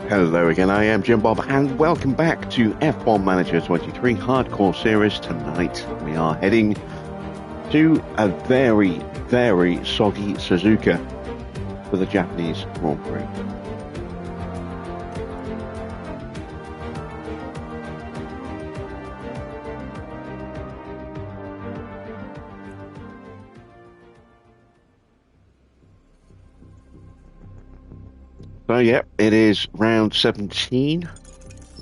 Hello again, I am Jim Bob, and welcome back to F1 Manager 23 Hardcore Series. Tonight we are heading to a very, very soggy Suzuka for the Japanese Grand Prix. So yeah, it is round 17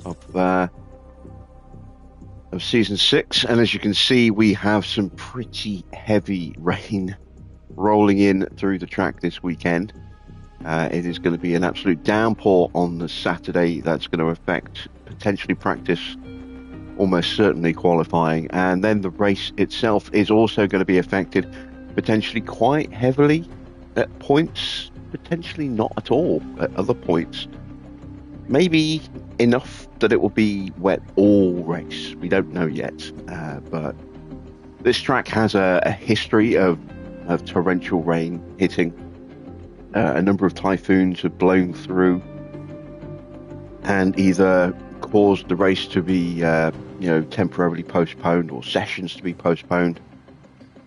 of season 6, and as you can see, we have some pretty heavy rain rolling in through the track this weekend. It is going to be an absolute downpour on the Saturday. That's going to affect potentially practice, almost certainly qualifying, and then the race itself is also going to be affected potentially quite heavily at points. Potentially not at all at other points. Maybe enough that it will be wet all race. We don't know yet. But this track has a history of torrential rain hitting. A number of typhoons have blown through and either caused the race to be temporarily postponed or sessions to be postponed.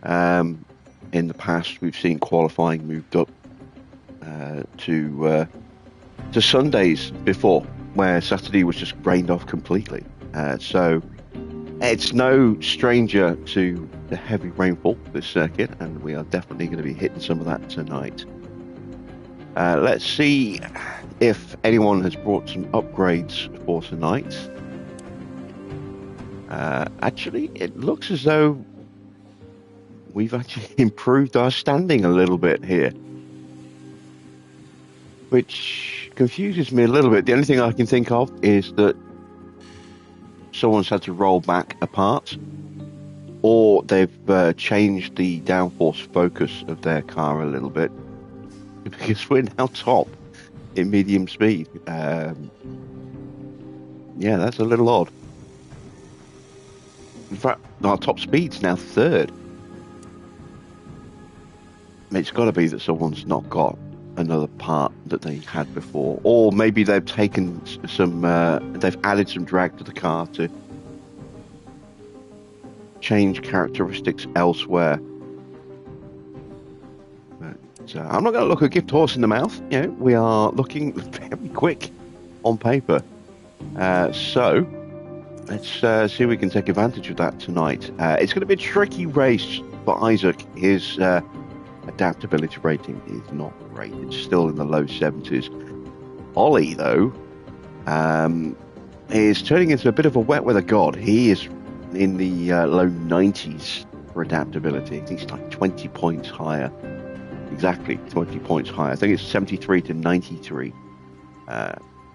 In the past, we've seen qualifying moved up to Sundays before, where Saturday was just rained off completely. So it's no stranger to the heavy rainfall this circuit, and we are definitely going to be hitting some of that tonight. Let's see if anyone has brought some upgrades for tonight. Actually, it looks as though we've actually improved our standing a little bit here, which confuses me a little bit. The only thing I can think of is that someone's had to roll back a part, or they've changed the downforce focus of their car a little bit, because we're now top in medium speed. Yeah, that's a little odd. In fact, our top speed's now third. It's got to be that someone's not got another part that they had before, or maybe they've taken some they've added some drag to the car to change characteristics elsewhere. But I'm not going to look a gift horse in the mouth. We are looking very quick on paper, so let's see if we can take advantage of that tonight. It's going to be a tricky race for Isaac. His adaptability rating is not great. It's still in the low 70s. Ollie, though, is turning into a bit of a wet weather god. He is in the low 90s for adaptability. I think it's like 20 points higher. Exactly 20 points higher. I think it's 73 to 93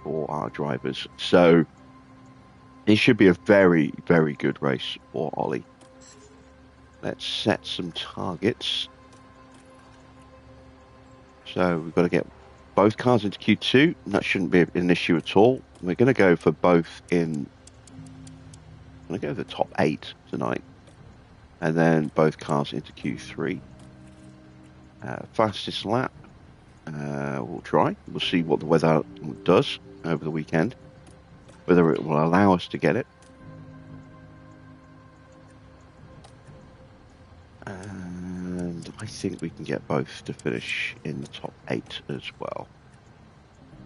for our drivers. So it should be a very, very good race for Ollie. Let's set some targets. So we've got to get both cars into Q2. That shouldn't be an issue at all. We're going to go for both in... I'm going to go for the top 8 tonight. And then both cars into Q3. Fastest lap. We'll try. We'll see what the weather does over the weekend. Whether it will allow us to get it. And I think we can get both to finish in the top 8 as well.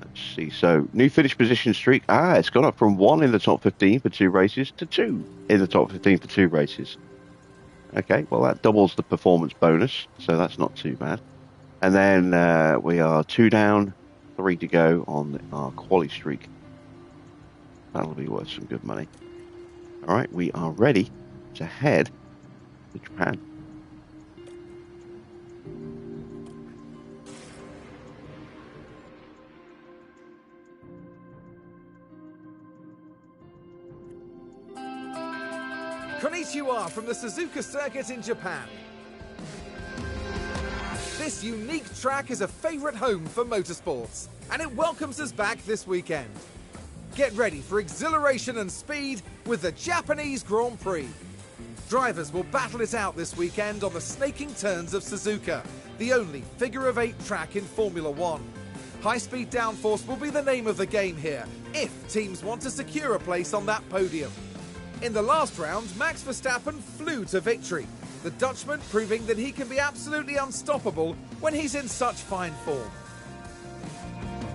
Let's see. So, new finish position streak. It's gone up from 1 in the top 15 for 2 races to 2 in the top 15 for 2 races. Okay, well, that doubles the performance bonus, so that's not too bad. And then we are 2 down, 3 to go on our quali streak. That'll be worth some good money. All right, we are ready to head to Japan. Konnichiwa from the Suzuka circuit in Japan. This unique track is a favourite home for motorsports, and it welcomes us back this weekend. Get ready for exhilaration and speed with the Japanese Grand Prix. Drivers will battle it out this weekend on the snaking turns of Suzuka, the only figure-of-8 track in Formula One. High-speed downforce will be the name of the game here, if teams want to secure a place on that podium. In the last round, Max Verstappen flew to victory, the Dutchman proving that he can be absolutely unstoppable when he's in such fine form.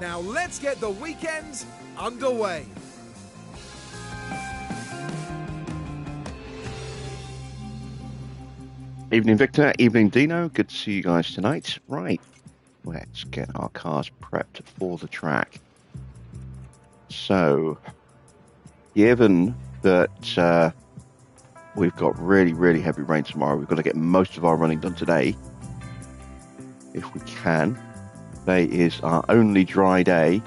Now let's get the weekend underway. Evening, Victor. Evening, Dino. Good to see you guys tonight. Right, let's get our cars prepped for the track. So, given that we've got really heavy rain tomorrow, we've got to get most of our running done today, if we can. Today is our only dry day,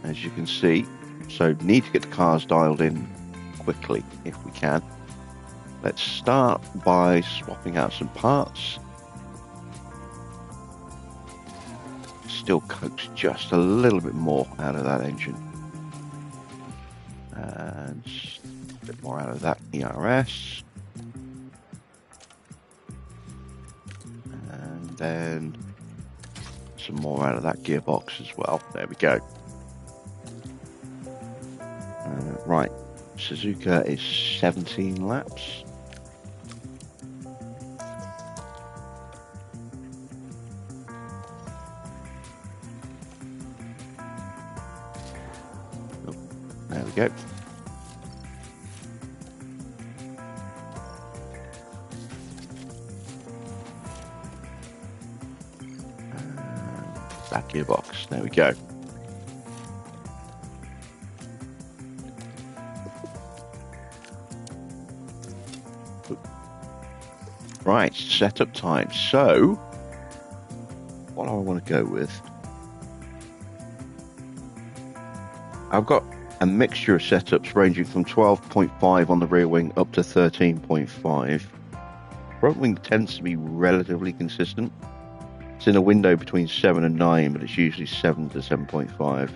as you can see, so need to get the cars dialed in quickly if we can. Let's start by swapping out some parts. Still coax just a little bit more out of that engine. And a bit more out of that ERS. And then some more out of that gearbox as well. There we go. Right, Suzuka is 17 laps. There we go. That gearbox. There we go. Right, setup time. So, what do I want to go with? I've got a mixture of setups ranging from 12.5 on the rear wing up to 13.5. Front wing tends to be relatively consistent. It's in a window between 7 and 9, but it's usually 7 to 7.5.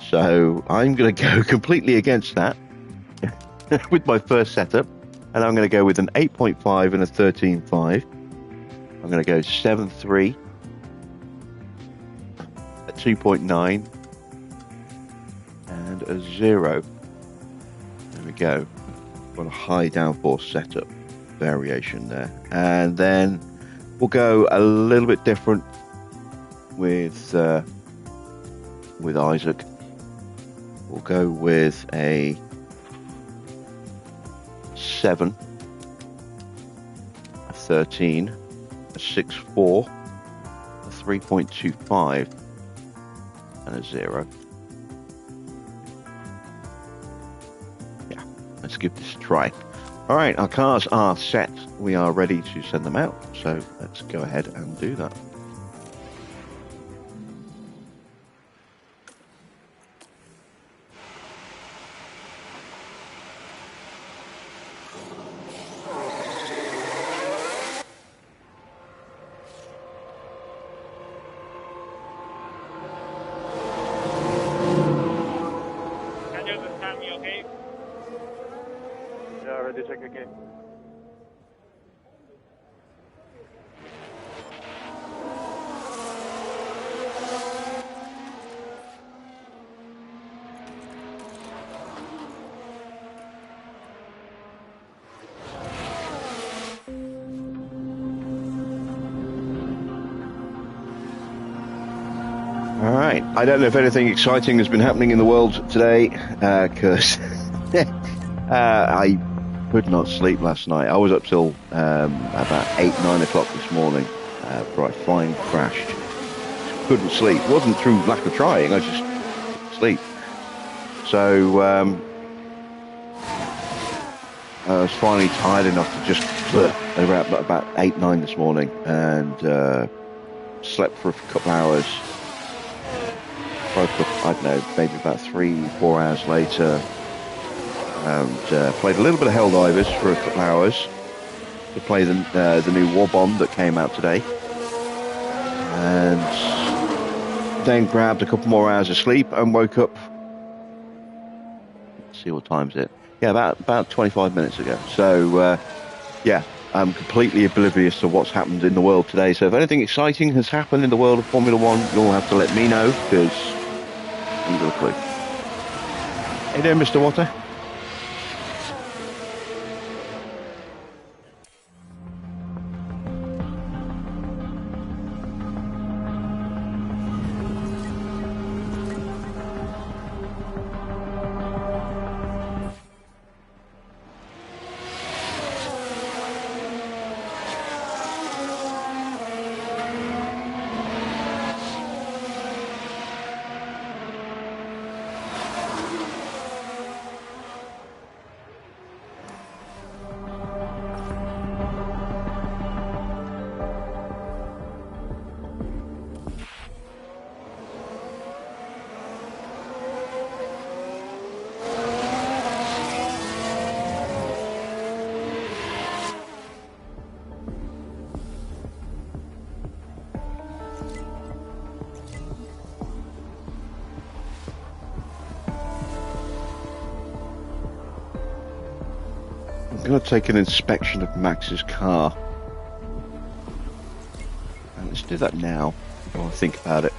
So I'm going to go completely against that with my first setup, and I'm going to go with an 8.5 and a 13.5. I'm going to go 7.3, a 2.9, and a 0. There we go. Got a high downforce setup variation there. And then we'll go a little bit different with Isaac. We'll go with a 7, a 13, a 6.4, a 3.25, and a 0. Yeah, let's give this a try. All right, our cars are set. We are ready to send them out. So let's go ahead and do that. Can you understand me okay? Yeah, ready, check again. All right. I don't know if anything exciting has been happening in the world today, because I could not sleep last night. I was up till about 8-9 o'clock this morning before I finally crashed. Couldn't sleep. It wasn't through lack of trying. I just couldn't sleep. So I was finally tired enough to just around about 8-9 this morning, and slept for a couple hours. Woke up, I don't know, maybe about 3-4 hours later, and played a little bit of Helldivers for a couple hours to play the new War Bond that came out today, and then grabbed a couple more hours of sleep and woke up. Let's see what time's it. Yeah, about 25 minutes ago. So yeah, I'm completely oblivious to what's happened in the world today. So if anything exciting has happened in the world of Formula One, you'll have to let me know, because I haven't got a clue. Hey there, Mr. Water. I'm going to take an inspection of Max's car. And let's do that now, while I think about it.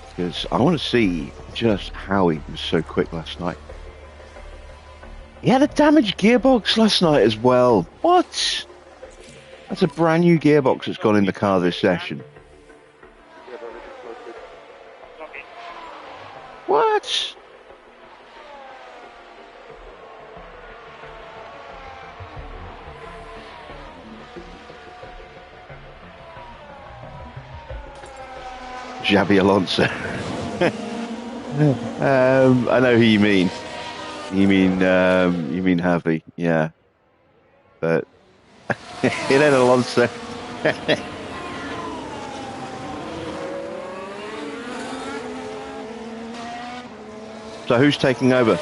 Because I want to see just how he was so quick last night. He had a damaged gearbox last night as well. What? That's a brand new gearbox that's gone in the car this session. What? Xabi Alonso. I know who you mean. You mean Javi, yeah. But it ain't Alonso. So who's taking over?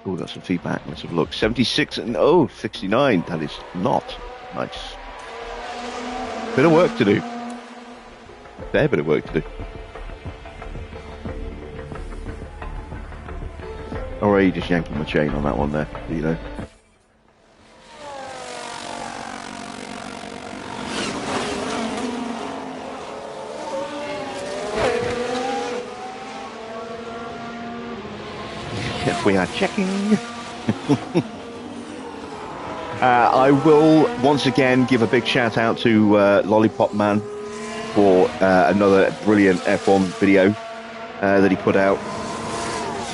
Oh, got some feedback. Let's have a look. 76 and 69. That is not nice. Bit of work to do. Fair bit of work to do. Or are you just yanking my chain on that one there? Do you know? We are checking. I will once again give a big shout out to Lollipop Man for another brilliant F1 video that he put out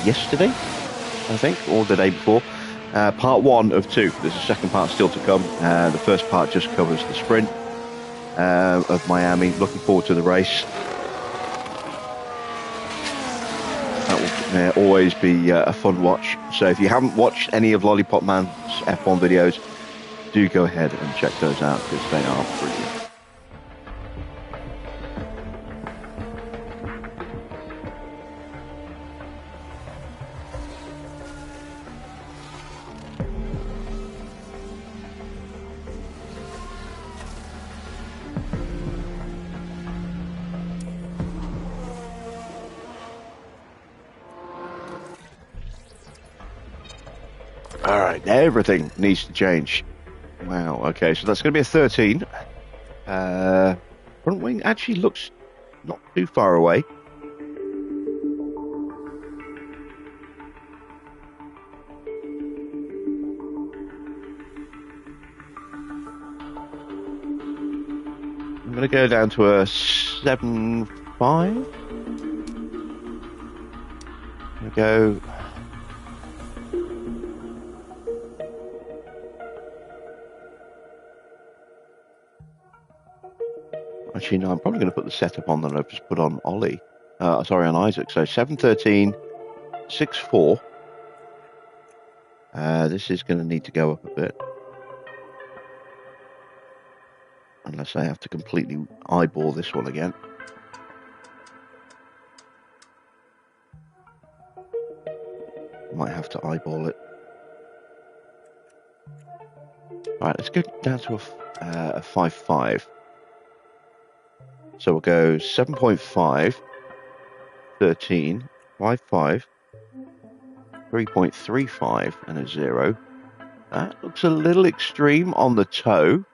yesterday, I think, or the day before. Part 1 of 2. There's a second part still to come. The first part just covers the sprint of Miami. Looking forward to the race. Always be a fun watch. So if you haven't watched any of Lollipop Man's F1 videos, do go ahead and check those out, because they are brilliant. Alright, everything needs to change. Wow, okay, so that's going to be a 13. Front wing actually looks not too far away. I'm going to go down to a 7.5. I'm going to go... Actually, no, I'm probably going to put the setup on that I've just put on Ollie. Sorry, on Isaac. So 7.13, 6.4. This is going to need to go up a bit. Unless I have to completely eyeball this one again. Might have to eyeball it. Alright, let's go down to a 5.5. So we'll go 7.5 for 13.55, 3.35 and a 0. That looks a little extreme on the toe,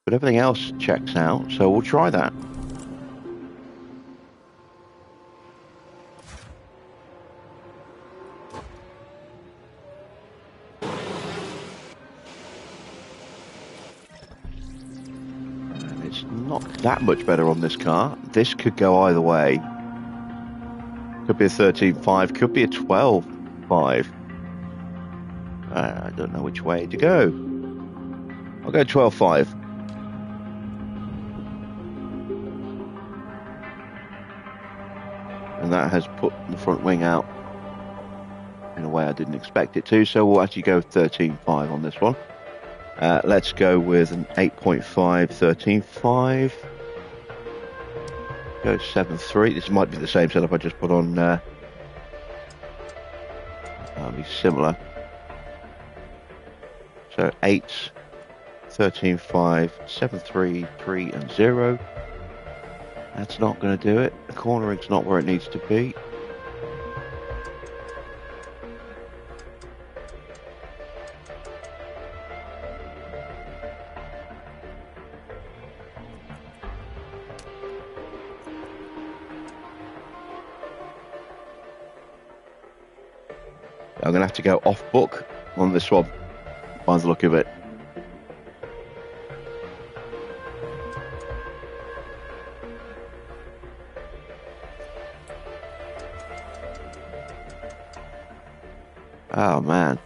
but everything else checks out, so we'll try that. And it's not that much better on this car. This could go either way. Could be a 13.5, could be a 12.5. I don't know which way to go. I'll go 12.5. And that has put the front wing out in a way I didn't expect it to, so we'll actually go 13.5 on this one. Let's go with an 8.5, 13.5. Go 7.3. This might be the same setup I just put on. That'll be similar. So 8, 13.5, 7.3, 3 and 0. That's not going to do it. The cornering's not where it needs to be. I'm going to have to go off book on this one, by the look of it. Oh man,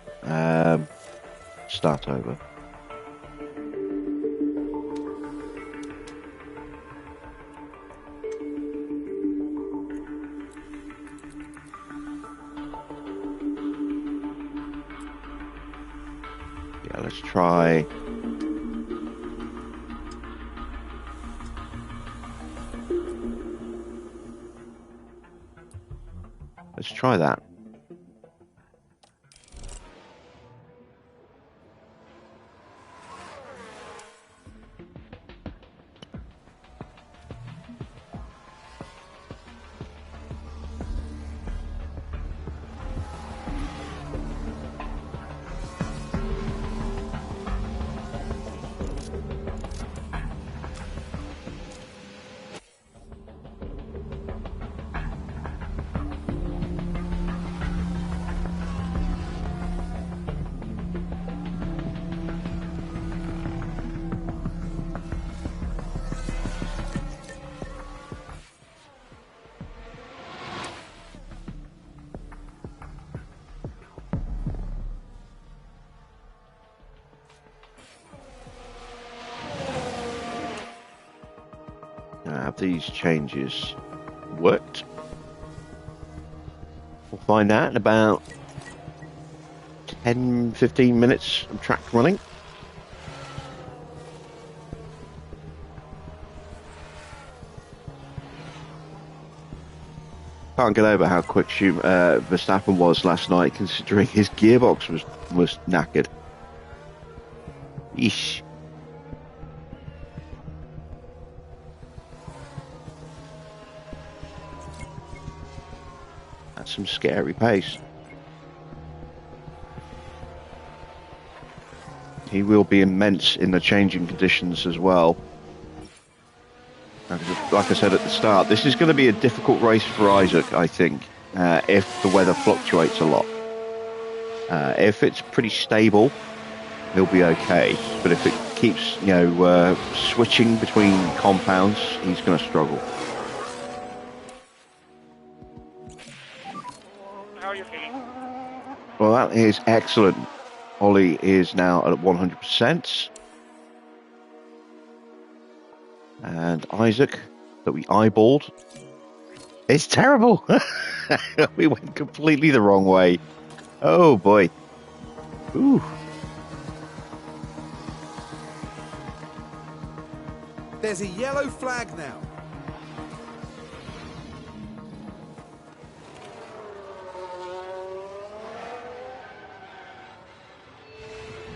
start over. Yeah, let's try. Let's try that. Have these changes worked? We'll find out in about 10-15 minutes of track running. Can't get over how quick Verstappen was last night, considering his gearbox was knackered. Eesh. That's some scary pace. He will be immense in the changing conditions as well. Like I said at the start, this is going to be a difficult race for Isaac, I think, if the weather fluctuates a lot. If it's pretty stable, he'll be okay. But if it keeps, switching between compounds, he's going to struggle. How are you feeling? Well, that is excellent. Ollie is now at 100%. And Isaac, that we eyeballed, it's terrible. We went completely the wrong way. Oh boy. Ooh. There's a yellow flag now.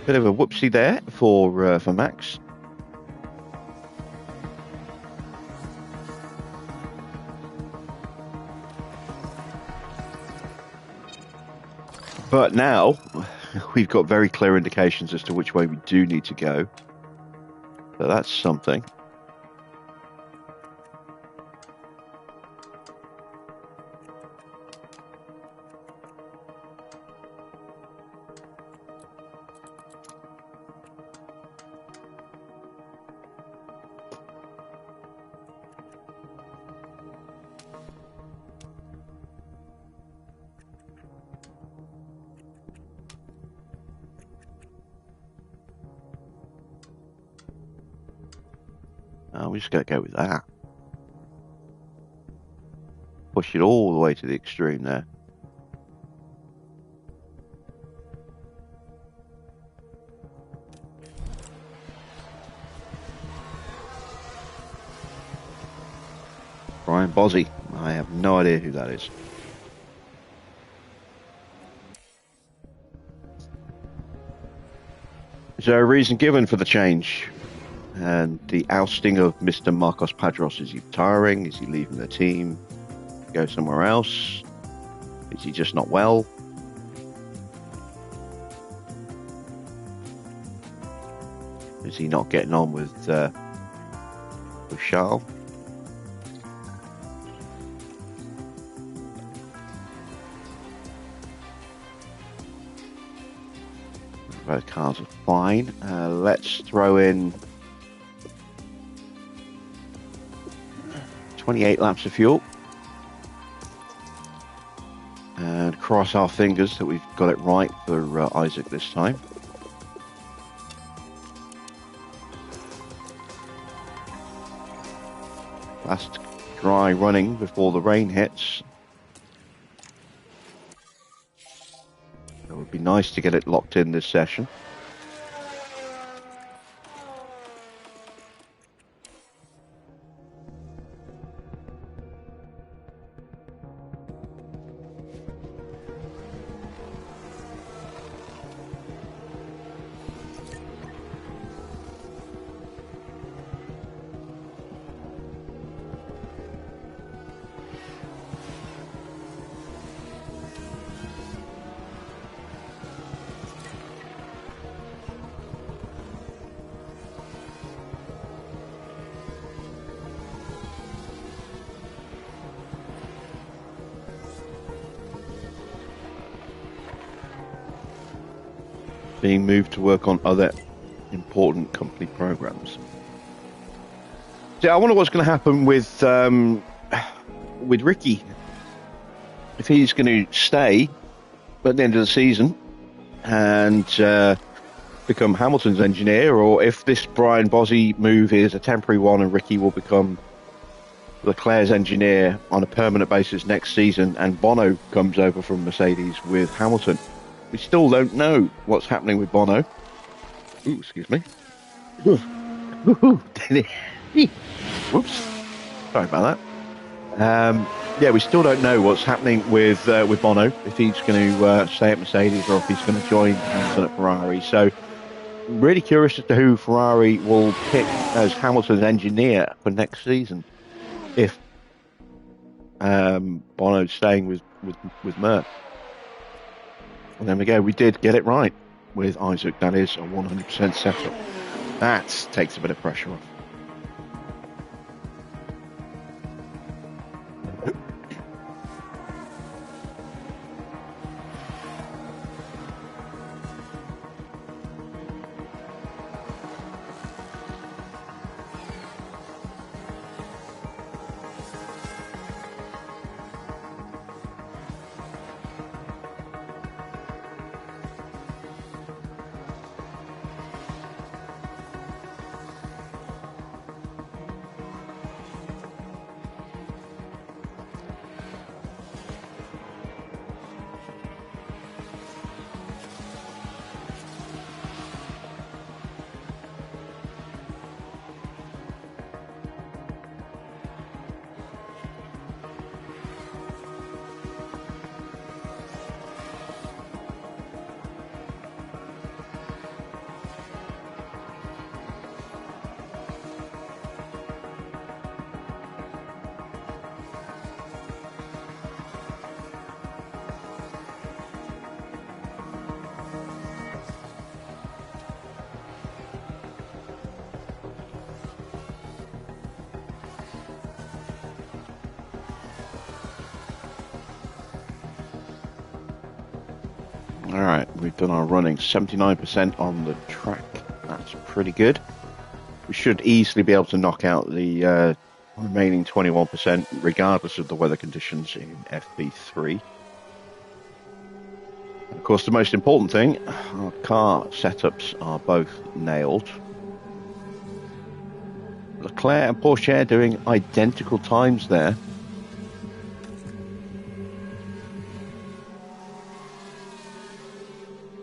Bit of a whoopsie there for Max. But now we've got very clear indications as to which way we do need to go. So that's something. We just got to go with that. Push it all the way to the extreme there. Brian Bozzi. I have no idea who that is. Is there a reason given for the change? And the ousting of Mr. Marcos Padros, is he retiring? Is he leaving the team? Go somewhere else? Is he just not well? Is he not getting on with Charles? Both cars are fine. Let's throw in 28 laps of fuel and cross our fingers that we've got it right for Isaac this time. Last dry running before the rain hits. It would be nice to get it locked in this session. Being moved to work on other important company programs. So I wonder what's going to happen with Ricky. If he's going to stay at the end of the season and become Hamilton's engineer, or if this Brian Bozzi move is a temporary one and Ricky will become Leclerc's engineer on a permanent basis next season and Bono comes over from Mercedes with Hamilton. We still don't know what's happening with Bono. Ooh, excuse me. Whoops. Sorry about that. Yeah, we still don't know what's happening with Bono, if he's going to stay at Mercedes or if he's going to join Hamilton at Ferrari. So, really curious as to who Ferrari will pick as Hamilton's engineer for next season. If Bono's staying with Merck. And there we go, we did get it right with Isaac. That is a 100% setup. That takes a bit of pressure off. All right, we've done our running, 79% on the track. That's pretty good. We should easily be able to knock out the remaining 21%, regardless of the weather conditions in FP3. And of course, the most important thing, our car setups are both nailed. Leclerc and Porsche doing identical times there.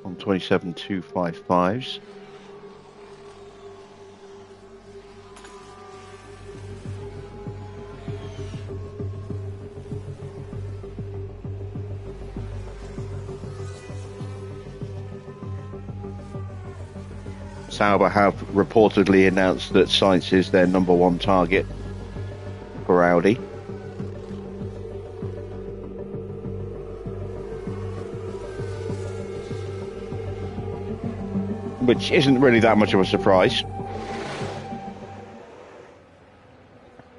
On 27.255s. Sauber have reportedly announced that Sainz is their number one target for Audi. Which isn't really that much of a surprise,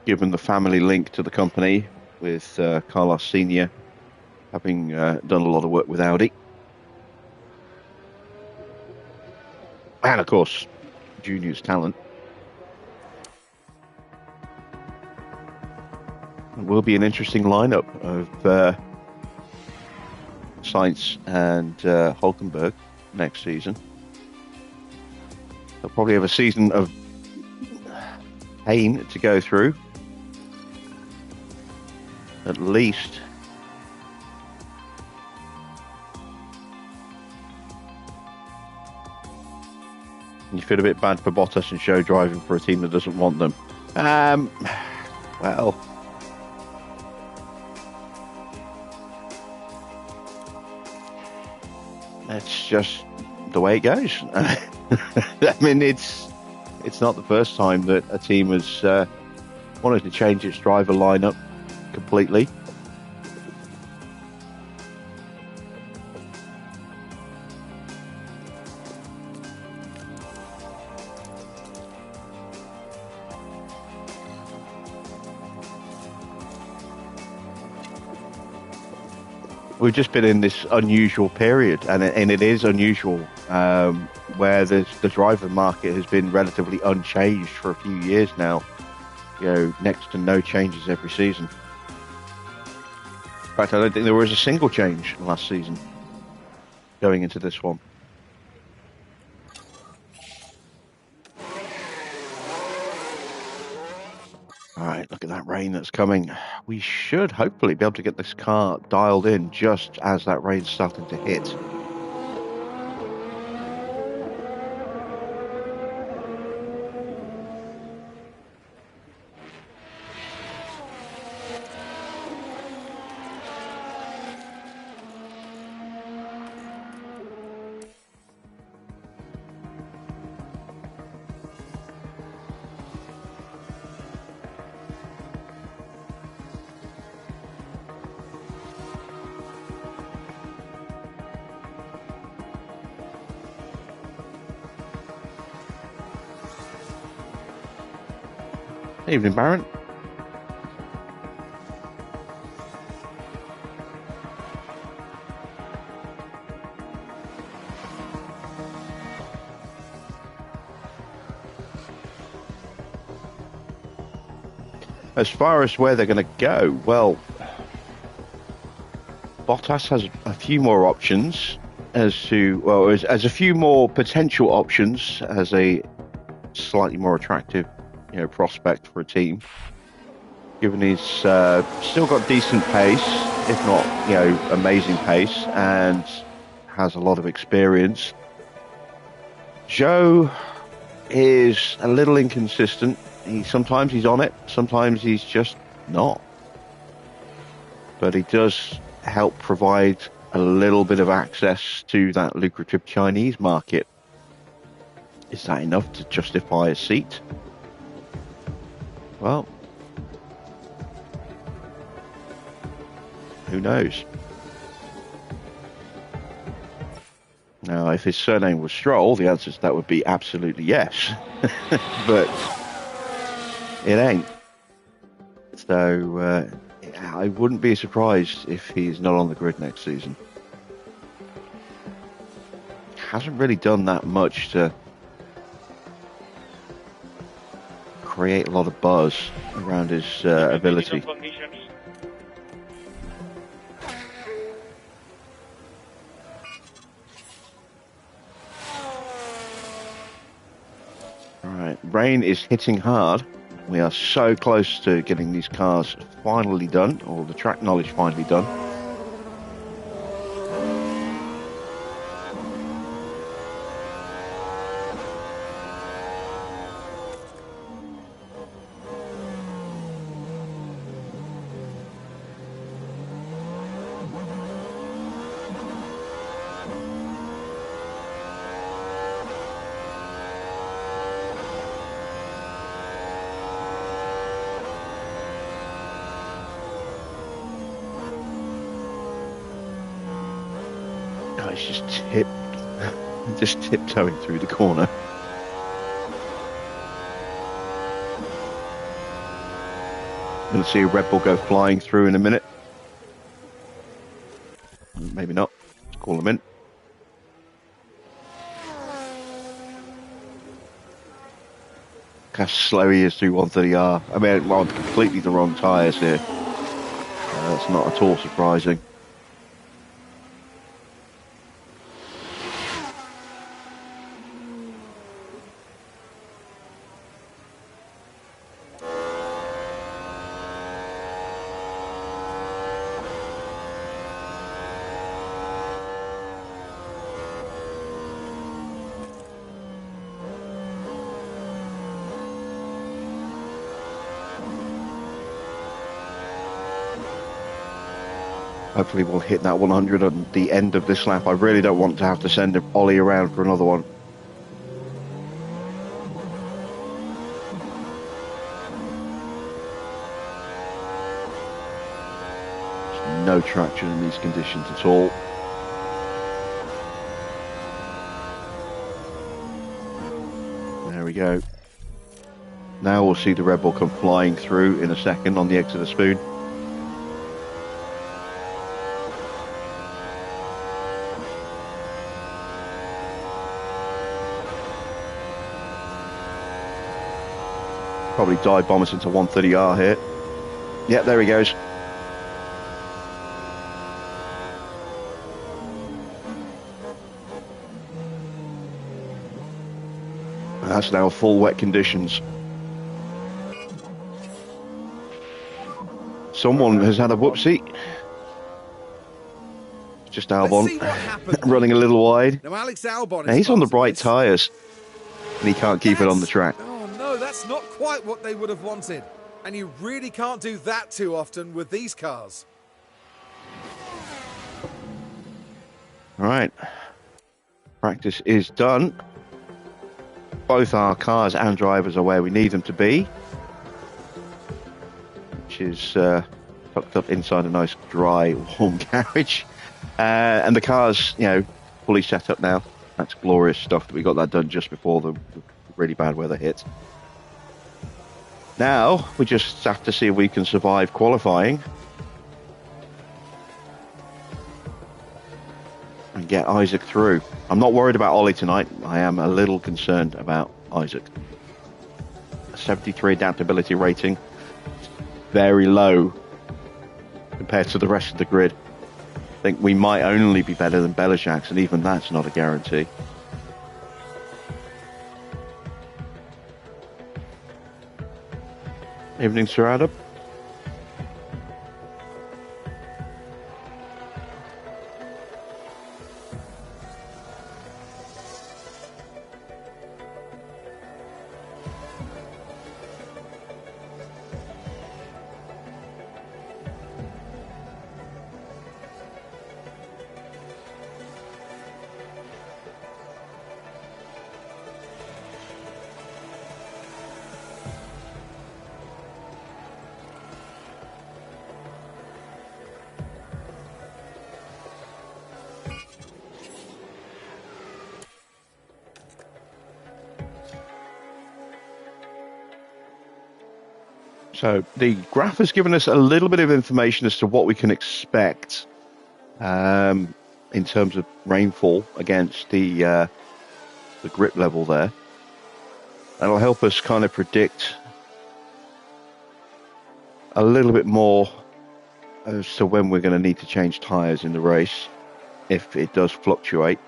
given the family link to the company, with Carlos Sr. having done a lot of work with Audi. And of course, Junior's talent. It will be an interesting lineup of Sainz and Hulkenberg next season. They'll probably have a season of pain to go through, at least. You feel a bit bad for Bottas and show driving for a team that doesn't want them. Well, it's just the way it goes. I mean, it's not the first time that a team has wanted to change its driver lineup completely. We've just been in this unusual period, and it is unusual, where the driver market has been relatively unchanged for a few years now. You know, next to no changes every season. In fact, I don't think there was a single change last season going into this one. All right, look at that rain that's coming. We should hopefully be able to get this car dialed in just as that rain's starting to hit. Evening, Baron. As far as where they're going to go, well, Bottas has a few more options as a few more potential options as a slightly more attractive, prospect for a team. Given he's still got decent pace, if not, amazing pace, and has a lot of experience. Zhou is a little inconsistent. Sometimes he's on it, sometimes he's just not. But he does help provide a little bit of access to that lucrative Chinese market. Is that enough to justify a seat? Well, who knows? Now, if his surname was Stroll, the answer to that would be absolutely yes. But it ain't. So I wouldn't be surprised if he's not on the grid next season. hasn't really done that much to create a lot of buzz around his ability. Conditions. Right, rain is hitting hard. We are so close to getting these cars finally done, or the track knowledge finally done. Oh, it's just tiptoeing through the corner. Going to see a Red Bull go flying through in a minute. Maybe not. Let's call them in. Look how slow he is through 130R. I mean, well, completely the wrong tyres here. That's not at all surprising. Hopefully we'll hit that 100 at the end of this lap. I really don't want to have to send Ollie around for another one. There's no traction in these conditions at all. There we go. Now we'll see the Red Bull come flying through in a second on the exit of Spoon. Probably dive bomb us into 130R here. Yeah, there he goes. That's now full wet conditions. Someone has had a whoopsie. Just Albon running a little wide. Now, Alex Albon Now, he's on the bright tyres and he can't keep it on the track. Oh no, that's not quite what they would have wanted. And you really can't do that too often with these cars. All right. Practice is done. Both our cars and drivers are where we need them to be, which is tucked up inside a nice, dry, warm garage. And the car's, fully set up now. That's glorious stuff that we got that done just before the really bad weather hit. Now, we just have to see if we can survive qualifying and get Isaac through. I'm not worried about Ollie tonight. I am a little concerned about Isaac. A 73 adaptability rating. Very low compared to the rest of the grid. I think we might only be better than Belichak's, and even that's not a guarantee. Evening, Sir Adam. So the graph has given us a little bit of information as to what we can expect. in terms of rainfall against the grip level there. That'll help us kind of predict a little bit more as to when we're going to need to change tyres in the race, if it does fluctuate.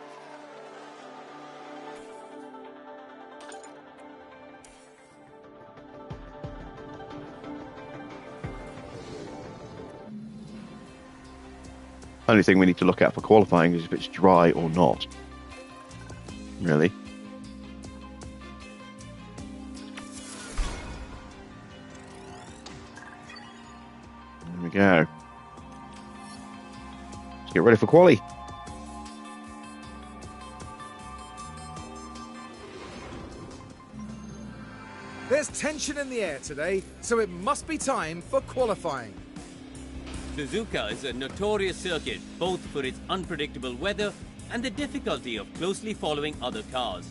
Only thing we need to look at for qualifying is if it's dry or not, really. There we go. Let's get ready for quali. There's tension in the air today, so it must be time for qualifying. Suzuka is a notorious circuit both for its unpredictable weather and the difficulty of closely following other cars.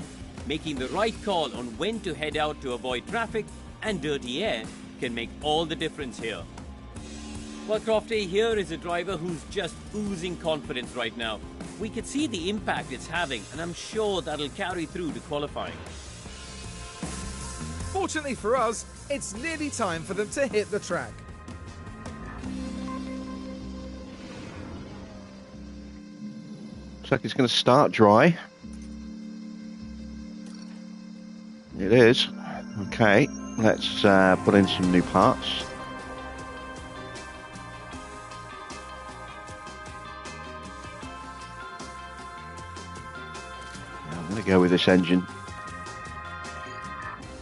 Making the right call on when to head out to avoid traffic and dirty air can make all the difference here. Well, Crofty, here is a driver who's just oozing confidence right now. We could see the impact it's having, and I'm sure that'll carry through to qualifying. Fortunately for us, it's nearly time for them to hit the track. Looks like it's going to start dry. It is. Okay, let's put in some new parts. I'm going to go with this engine.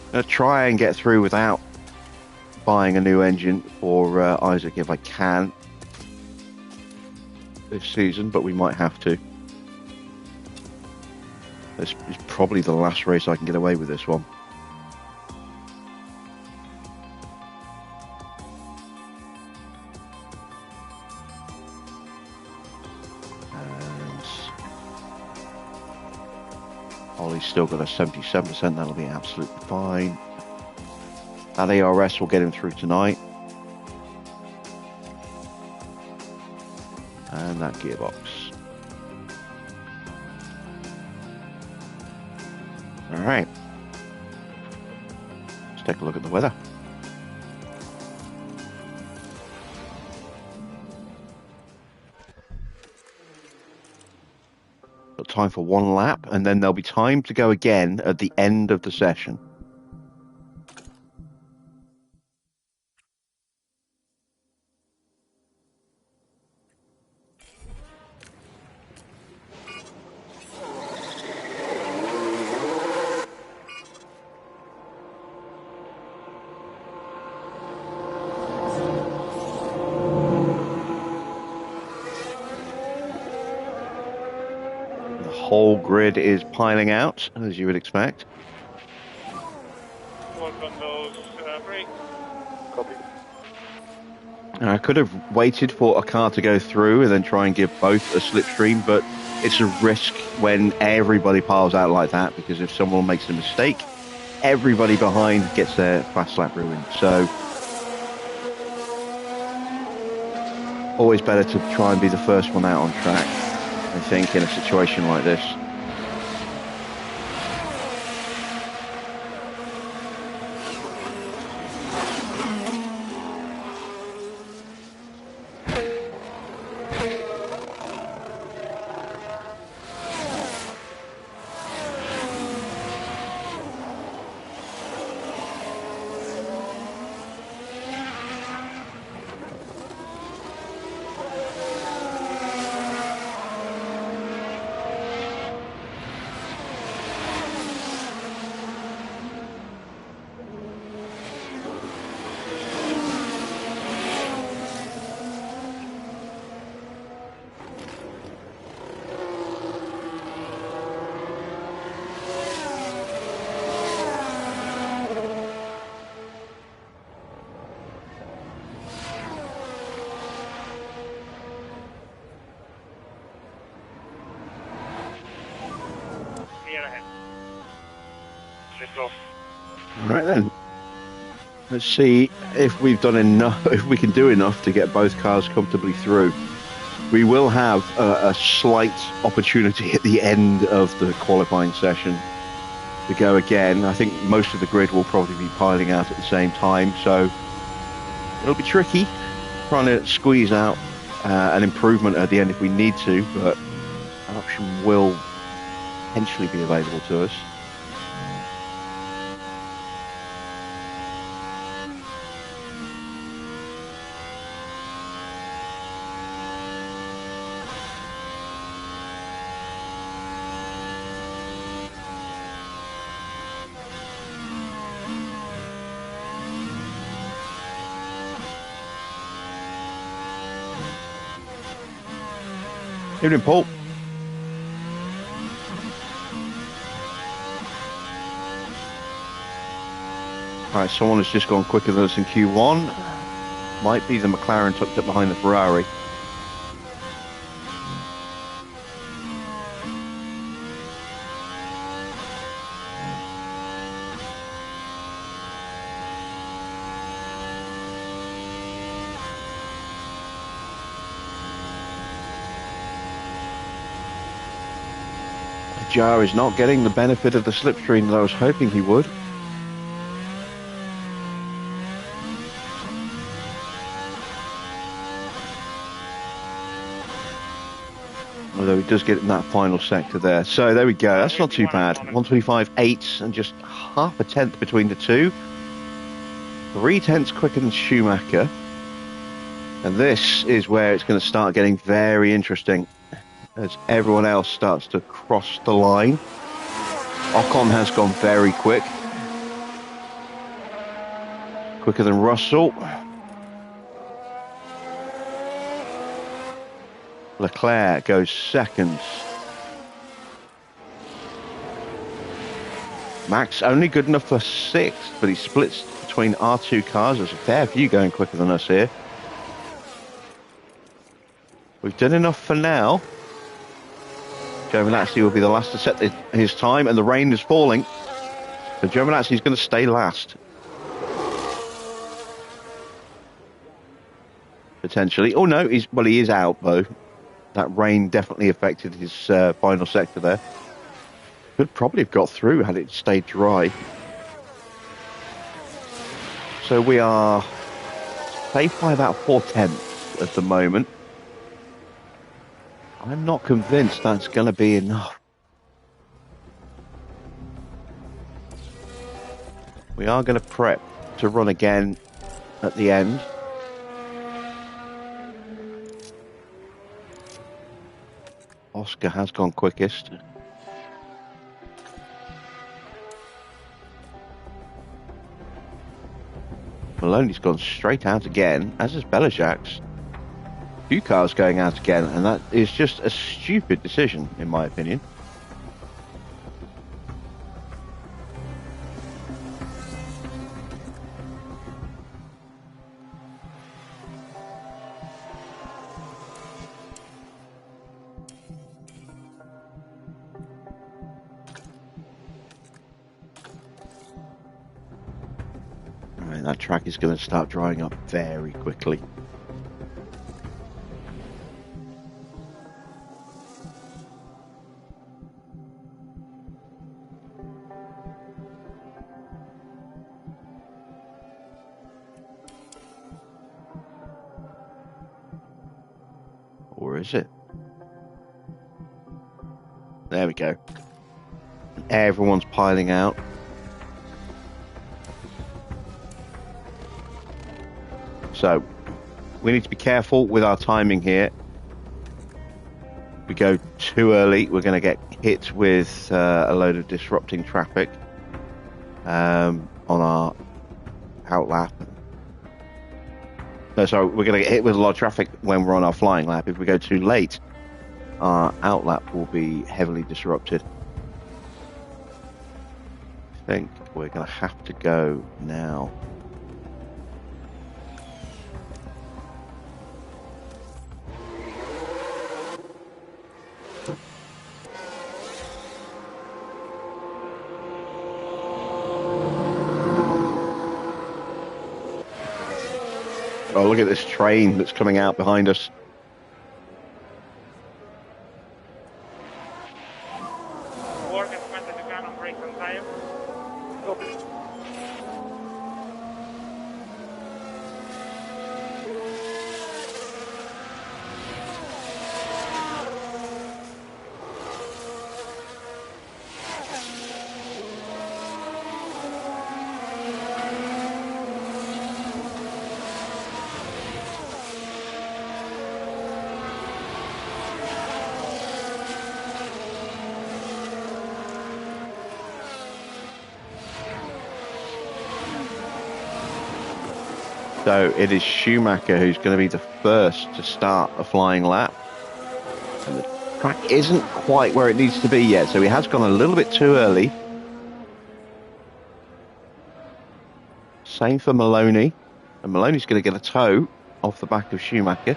I'm going to try and get through without buying a new engine for Isaac if I can this season, but we might have to. This is probably the last race I can get away with this one. And Ollie's still got a 77%, that'll be absolutely fine. That ARS will get him through tonight. And that gearbox. All right, let's take a look at the weather. Got time for one lap, and then there'll be time to go again at the end of the session. Whole grid is piling out, as you would expect. Work on those brakes. Copy. I could have waited for a car to go through and then try and give both a slipstream, but it's a risk when everybody piles out like that, because if someone makes a mistake, everybody behind gets their fast lap ruined. So always better to try and be the first one out on track, I think, in a situation like this. Right then, let's see if we've done enough, if we can do enough to get both cars comfortably through. We will have a slight opportunity at the end of the qualifying session to go again. I think most of the grid will probably be piling out at the same time, so it'll be tricky trying to squeeze out an improvement at the end if we need to, but an option will potentially be available to us. Evening, Paul. Right, someone has just gone quicker than us in Q1. Might be the McLaren tucked up behind the Ferrari. Jar is not getting the benefit of the slipstream that I was hoping he would. Although he does get in that final sector there. So there we go. That's not too bad. 125.8 and just half a tenth between the two. 0.3 quicker than Schumacher. And this is where it's going to start getting very interesting as everyone else starts to cross the line. Ocon has gone very quick. Quicker than Russell. Leclerc goes second. Max only good enough for sixth, but he splits between our two cars. There's a fair few going quicker than us here. We've done enough for now. Giovinazzi will be the last to set his time, and the rain is falling. So Giovinazzi is going to stay last. Potentially. Oh no, he is out though. That rain definitely affected his final sector there. Could probably have got through had it stayed dry. So we are safe by about 4/10 at the moment. I'm not convinced that's going to be enough. We are going to prep to run again at the end. Oscar has gone quickest. Maloney's gone straight out again, as has Belichak's. Few cars going out again, and that is just a stupid decision, in my opinion. Right, that track is going to start drying up very quickly. Or is it? There we go. Everyone's piling out. So, we need to be careful with our timing here. If we go too early, we're going to get hit with a load of disrupting traffic on our outlap. No, sorry, we're going to get hit with a lot of traffic when we're on our flying lap. If we go too late, our outlap will be heavily disrupted. I think we're going to have to go now. Oh, look at this train that's coming out behind us. So it is Schumacher who's going to be the first to start a flying lap. And the track isn't quite where it needs to be yet, so he has gone a little bit too early. Same for Maloney. And Maloney's going to get a tow off the back of Schumacher.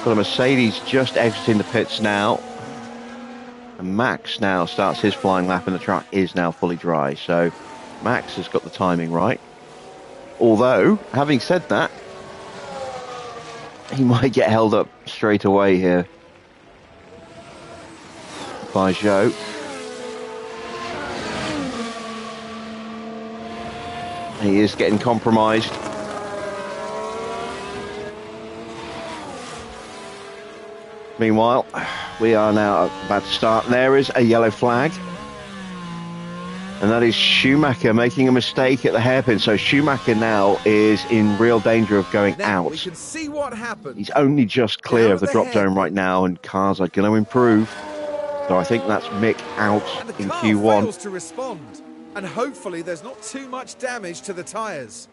Got a Mercedes just exiting the pits now. And Max now starts his flying lap, and the track is now fully dry. So Max has got the timing right. Although, having said that, he might get held up straight away here by Zhou. He is getting compromised. Meanwhile, we are now about to start. There is a yellow flag. And that is Schumacher making a mistake at the hairpin. So Schumacher now is in real danger of going out. We can see what happened. He's only just clear of the drop zone right now, and cars are going to improve. So I think that's Mick out in Q1. Fails to respond. And hopefully there's not too much damage to the tyres.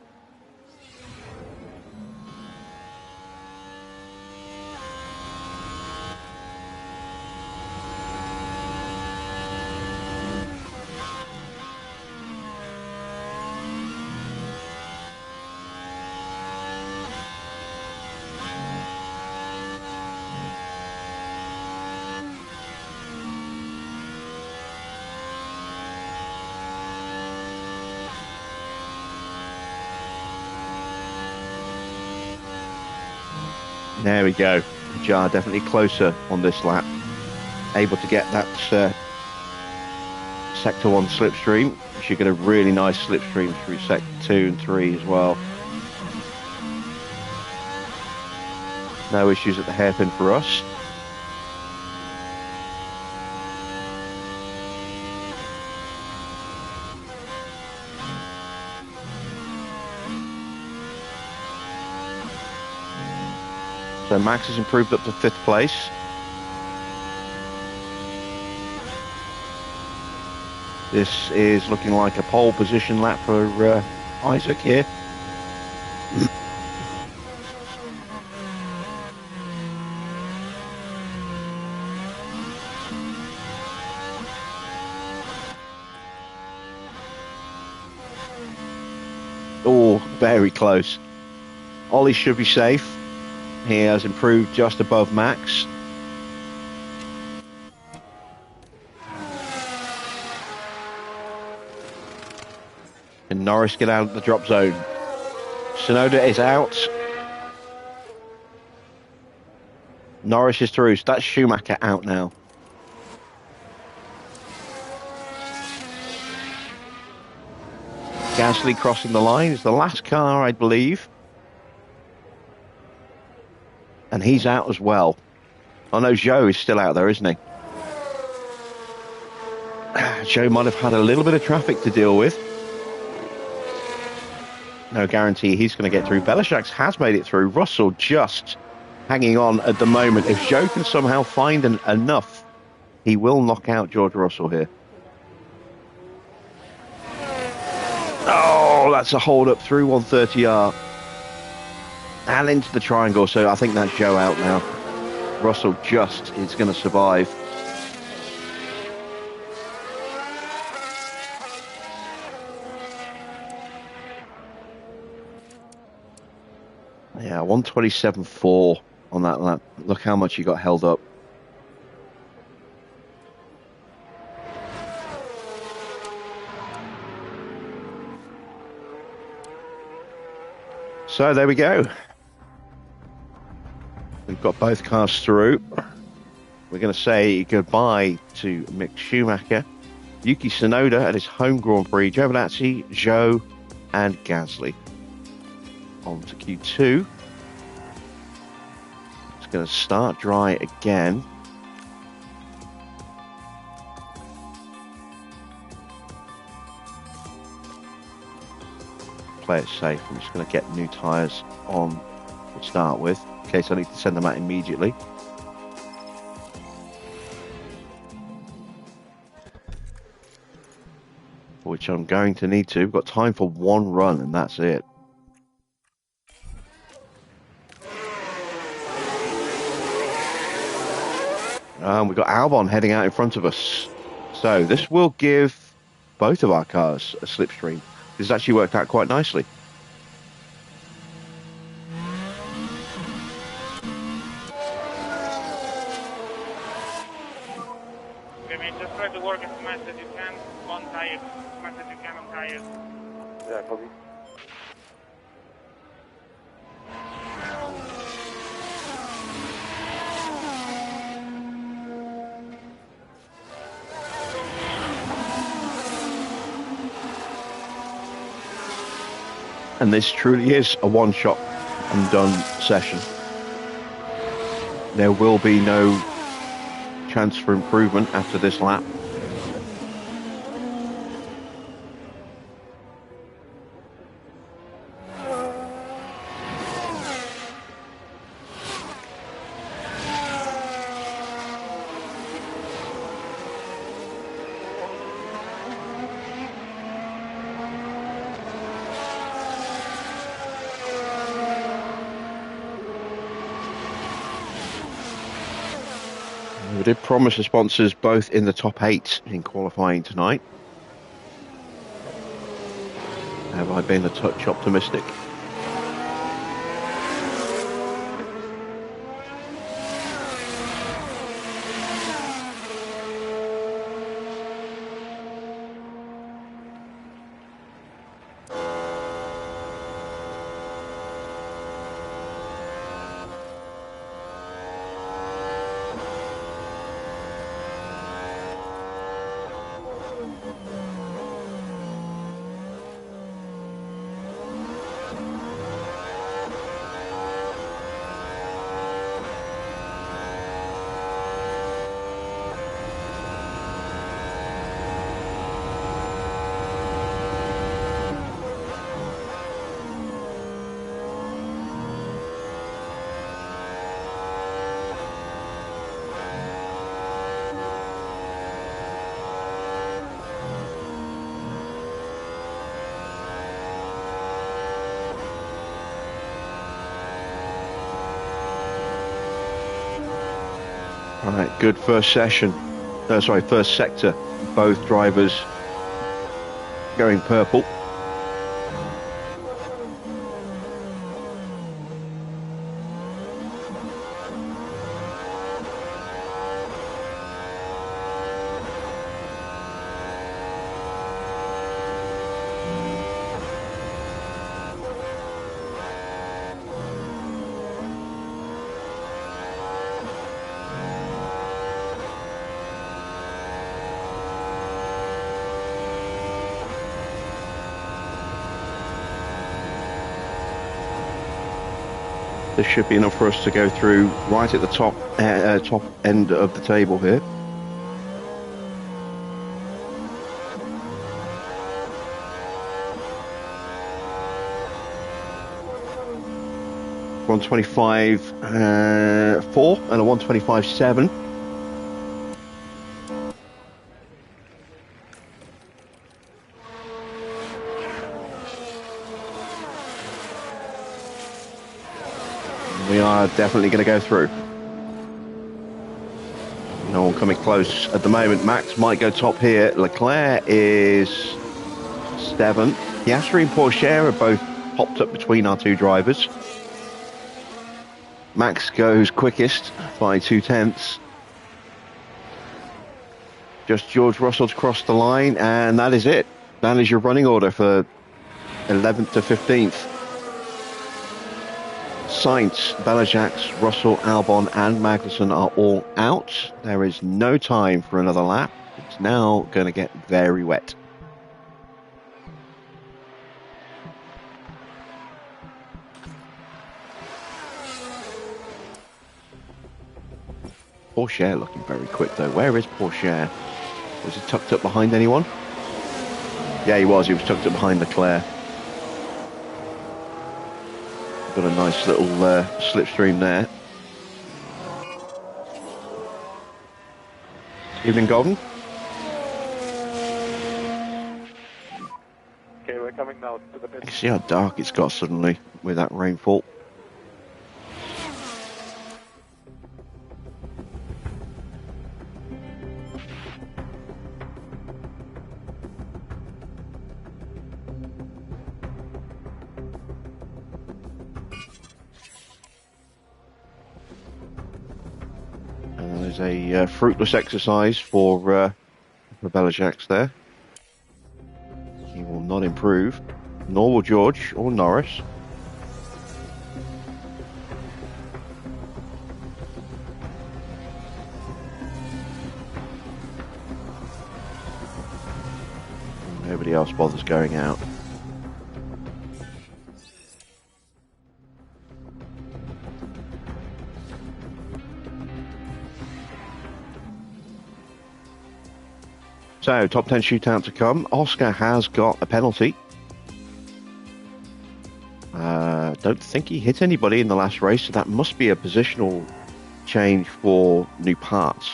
There we go. Jar definitely closer on this lap. Able to get that Sector 1 slipstream. Should get a really nice slipstream through Sector 2 and 3 as well. No issues at the hairpin for us. So Max has improved up to 5th place. This is looking like a pole position lap for Isaac here. Oh, very close. Ollie should be safe. He has improved just above Max. And Norris get out of the drop zone. Tsunoda is out. Norris is through, so that's Schumacher out now. Gasly crossing the line is the last car, I believe. And he's out as well. Oh no, Zhou is still out there, isn't he? Zhou might have had a little bit of traffic to deal with. No guarantee he's going to get through. Belishax has made it through. Russell just hanging on at the moment. If Zhou can somehow find enough, he will knock out George Russell here. Oh, that's a hold up through 130R. And into the triangle, so I think that's Zhou out now. Russell just is going to survive. Yeah, 127.4 on that lap. Look how much he got held up. So there we go. We've got both cars through. We're going to say goodbye to Mick Schumacher, Yuki Tsunoda at his home Grand Prix, Giovinazzi, Zhou, and Gasly. On to Q2. It's going to start dry again. Play it safe. I'm just going to get new tyres on to start with, in case I need to send them out immediately. which I'm going to need to. We've got time for one run, and that's it. We've got Albon heading out in front of us. So this will give both of our cars a slipstream. This has actually worked out quite nicely. Okay, mate, just try to work as much as you can on tires. As much as you can on tires. Yeah, copy. And this truly is a one-shot and done session. There will be no chance for improvement after this lap. We did promise the sponsors both in the top 8 in qualifying tonight. Have I been a touch optimistic? All right, good first session. First sector. Both drivers going purple. This should be enough for us to go through right at the top end of the table here. .125.4 and a 125.7. We are definitely going to go through. No one coming close at the moment. Max might go top here. Leclerc is 7th. Piastri and Porsche are both popped up between our two drivers. Max goes quickest by 0.2. Just George Russell's crossed the line, and that is it. That is your running order for 11th to 15th. Sainz, Belajax, Russell, Albon and Magnussen are all out. There is no time for another lap. It's now going to get very wet. Porsche looking very quick though. Where is Porsche? Was he tucked up behind anyone? Yeah, he was. He was tucked up behind Leclerc. Got a nice little slipstream there. Evening, Golden. coming now to the pit. You see how dark it's got suddenly with that rainfall. And there's a fruitless exercise for Belichac's there. He will not improve, nor will George or Norris. Nobody else bothers going out. So, top 10 shootout to come. Oscar has got a penalty. Don't think he hit anybody in the last race, so that must be a positional change for new parts.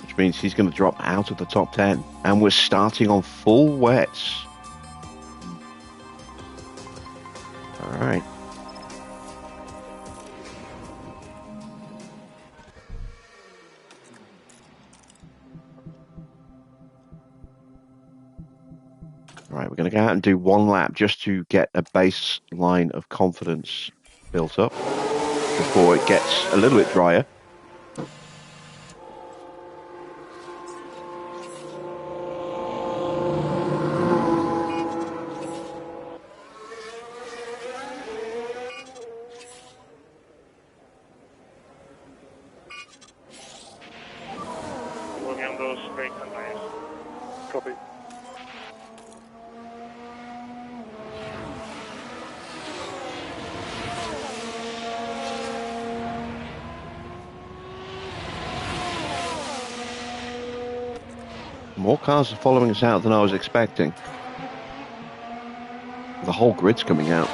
Which means he's going to drop out of the top 10. And we're starting on full wets. All right. Right, we're going to go out and do one lap just to get a baseline of confidence built up before it gets a little bit drier. Working on those brakes and tires. Copy. More cars are following us out than I was expecting. The whole grid's coming out.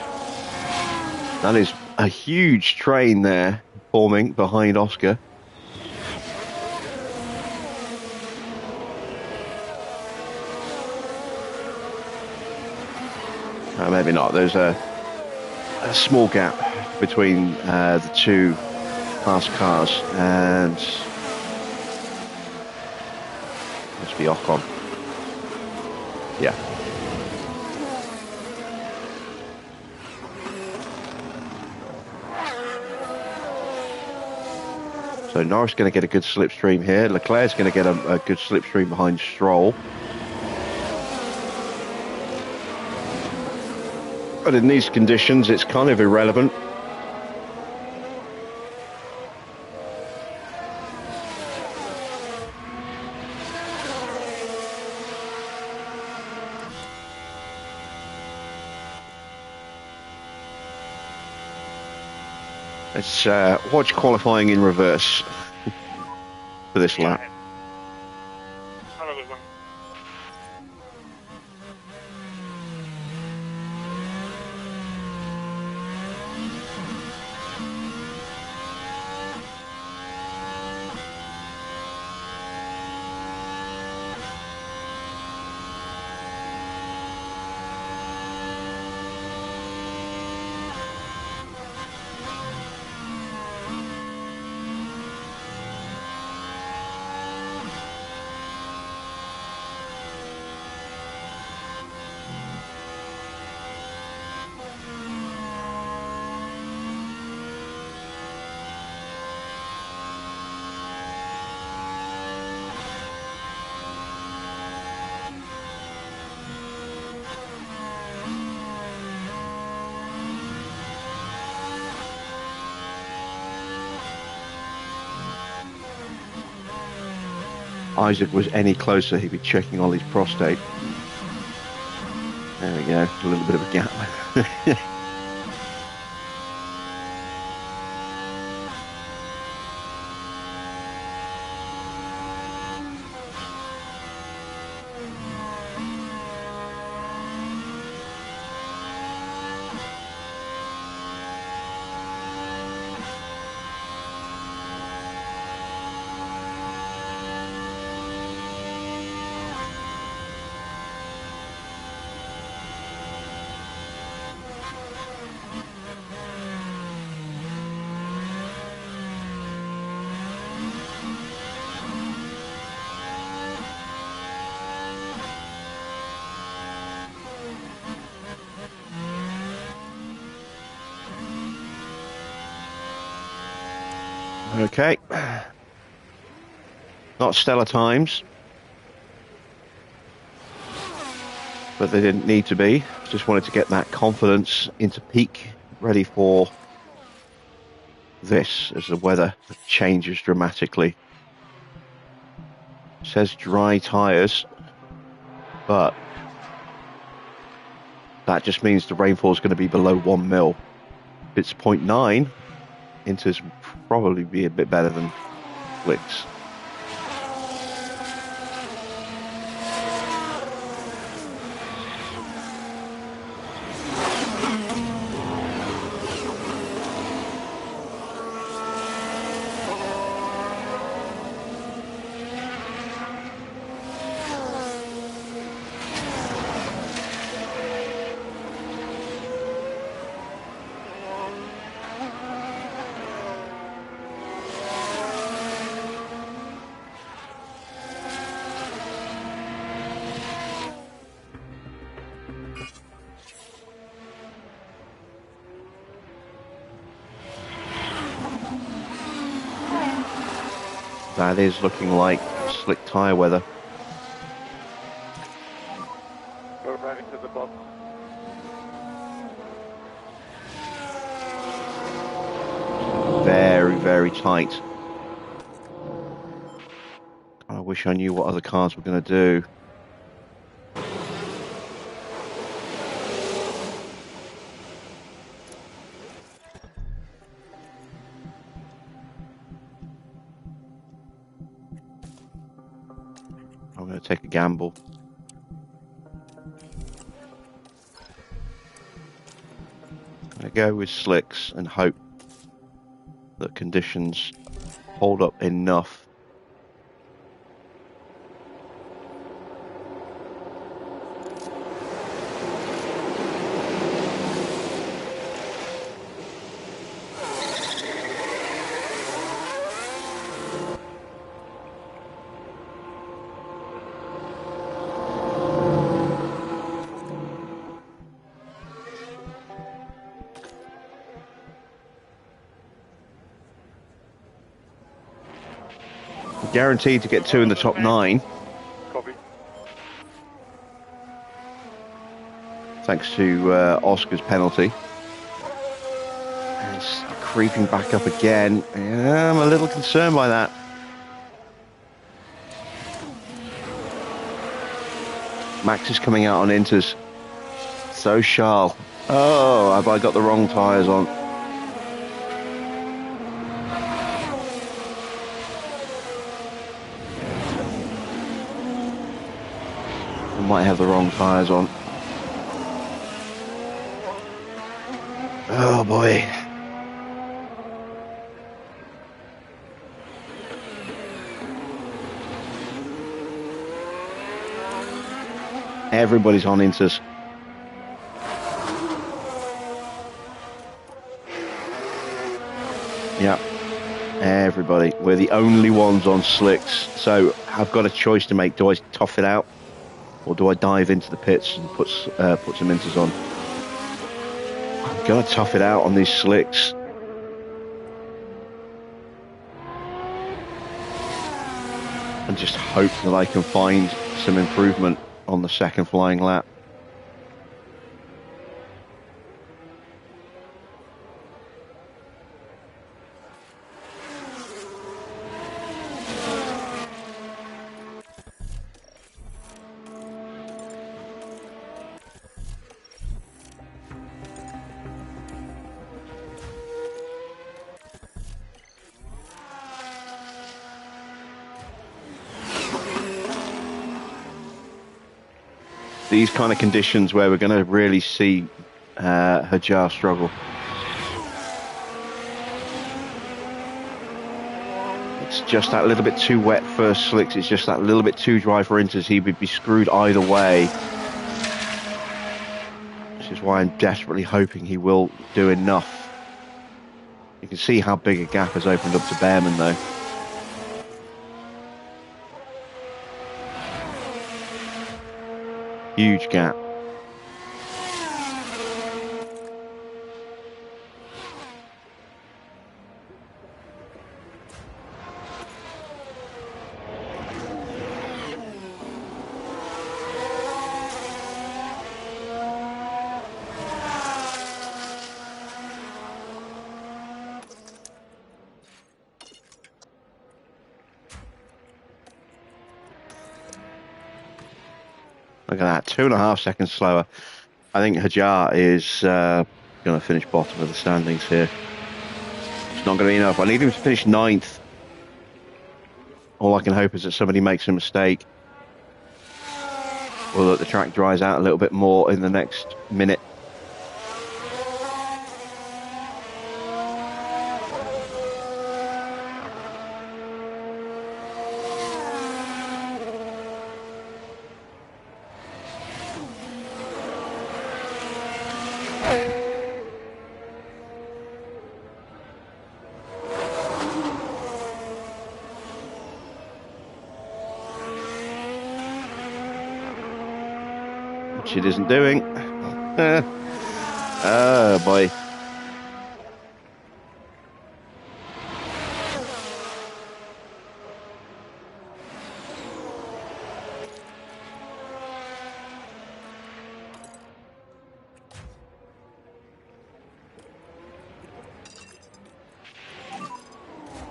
That is a huge train there forming behind Oscar. Maybe not. There's a small gap between the two fast cars, and must be Ocon. Yeah. So Norris going to get a good slipstream here. Leclerc's going to get a good slipstream behind Stroll. But in these conditions, it's kind of irrelevant. Let's watch qualifying in reverse for this lap. Have a good one. Isaac was any closer, he'd be checking on his prostate. There we go, a little bit of a gap. Okay. Not stellar times, but they didn't need to be. Just wanted to get that confidence into peak, ready for this as the weather changes dramatically. It says dry tyres, but that just means the rainfall is going to be below 1 mil. If it's 0.9, Inter's probably be a bit better than Flicks. That is looking like slick tyre weather. We're right into the box. Very, very tight. I wish I knew what other cars were going to do. I'm going to take a gamble. I'm going to go with slicks and hope that conditions hold up enough. Guaranteed to get 2 in the top 9. Copy. Thanks to Oscar's penalty. And it's creeping back up again. Yeah, I'm a little concerned by that. Max is coming out on Inters. So Charles. Oh, have I got the wrong tyres on? I might have the wrong tyres on. Oh boy. Everybody's on Inters. Yeah, everybody. We're the only ones on slicks. So I've got a choice to make. Do I tough it out? Or do I dive into the pits and put some Inters on? I'm going to tough it out on these slicks. And just hope that I can find some improvement on the second flying lap. These kind of conditions where we're going to really see Hajar struggle. It's just that little bit too wet for slicks. It's just that little bit too dry for Inters. He would be screwed either way. Which is why I'm desperately hoping he will do enough. You can see how big a gap has opened up to Behrman though. Huge gap. Look at that, 2.5 seconds slower. I think Hajar is going to finish bottom of the standings here. It's not going to be enough. I need him to finish 9th. All I can hope is that somebody makes a mistake, or that the track dries out a little bit more in the next minute. Which it isn't doing. Oh boy.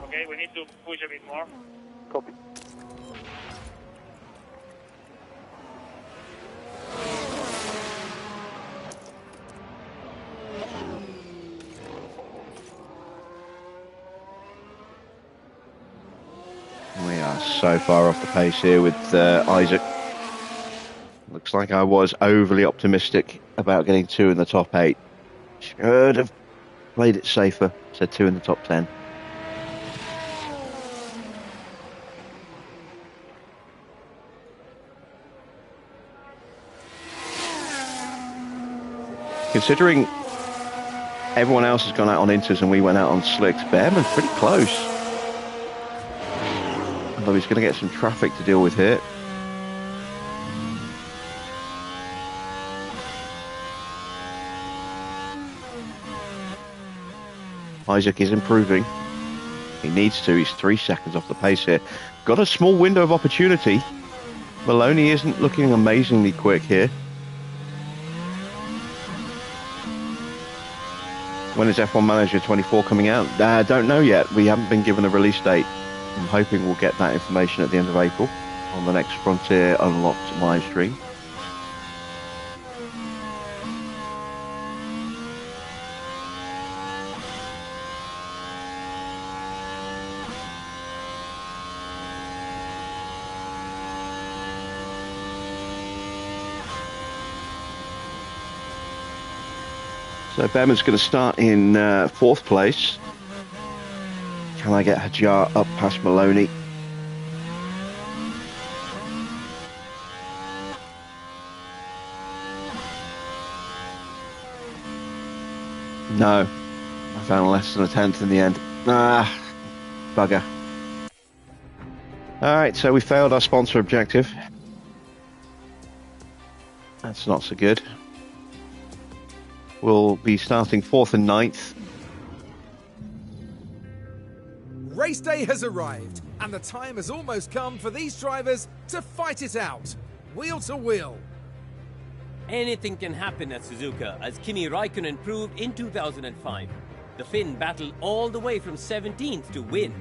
Okay, we need to push a bit more. Copy. We are so far off the pace here with Isaac. Looks like I was overly optimistic about getting 2 in the top 8. Should have played it safer, said 2 in the top 10. Considering everyone else has gone out on inters and we went out on slicks, Behrman's pretty close. Although he's going to get some traffic to deal with here. Isaac is improving. He needs to. He's 3 seconds off the pace here. Got a small window of opportunity. Maloney isn't looking amazingly quick here. When is F1 Manager 24 coming out? Don't know yet. We haven't been given a release date. I'm hoping we'll get that information at the end of April on the next Frontier Unlocked live stream. So Behrman's going to start in 4th place. Can I get Hajar up past Maloney? No. I found less than a 10th in the end. Ah, bugger. Alright, so we failed our sponsor objective. That's not so good. We'll be starting 4th and 9th. Race day has arrived, and the time has almost come for these drivers to fight it out, wheel to wheel. Anything can happen at Suzuka, as Kimi Raikkonen proved in 2005. The Finn battled all the way from 17th to win.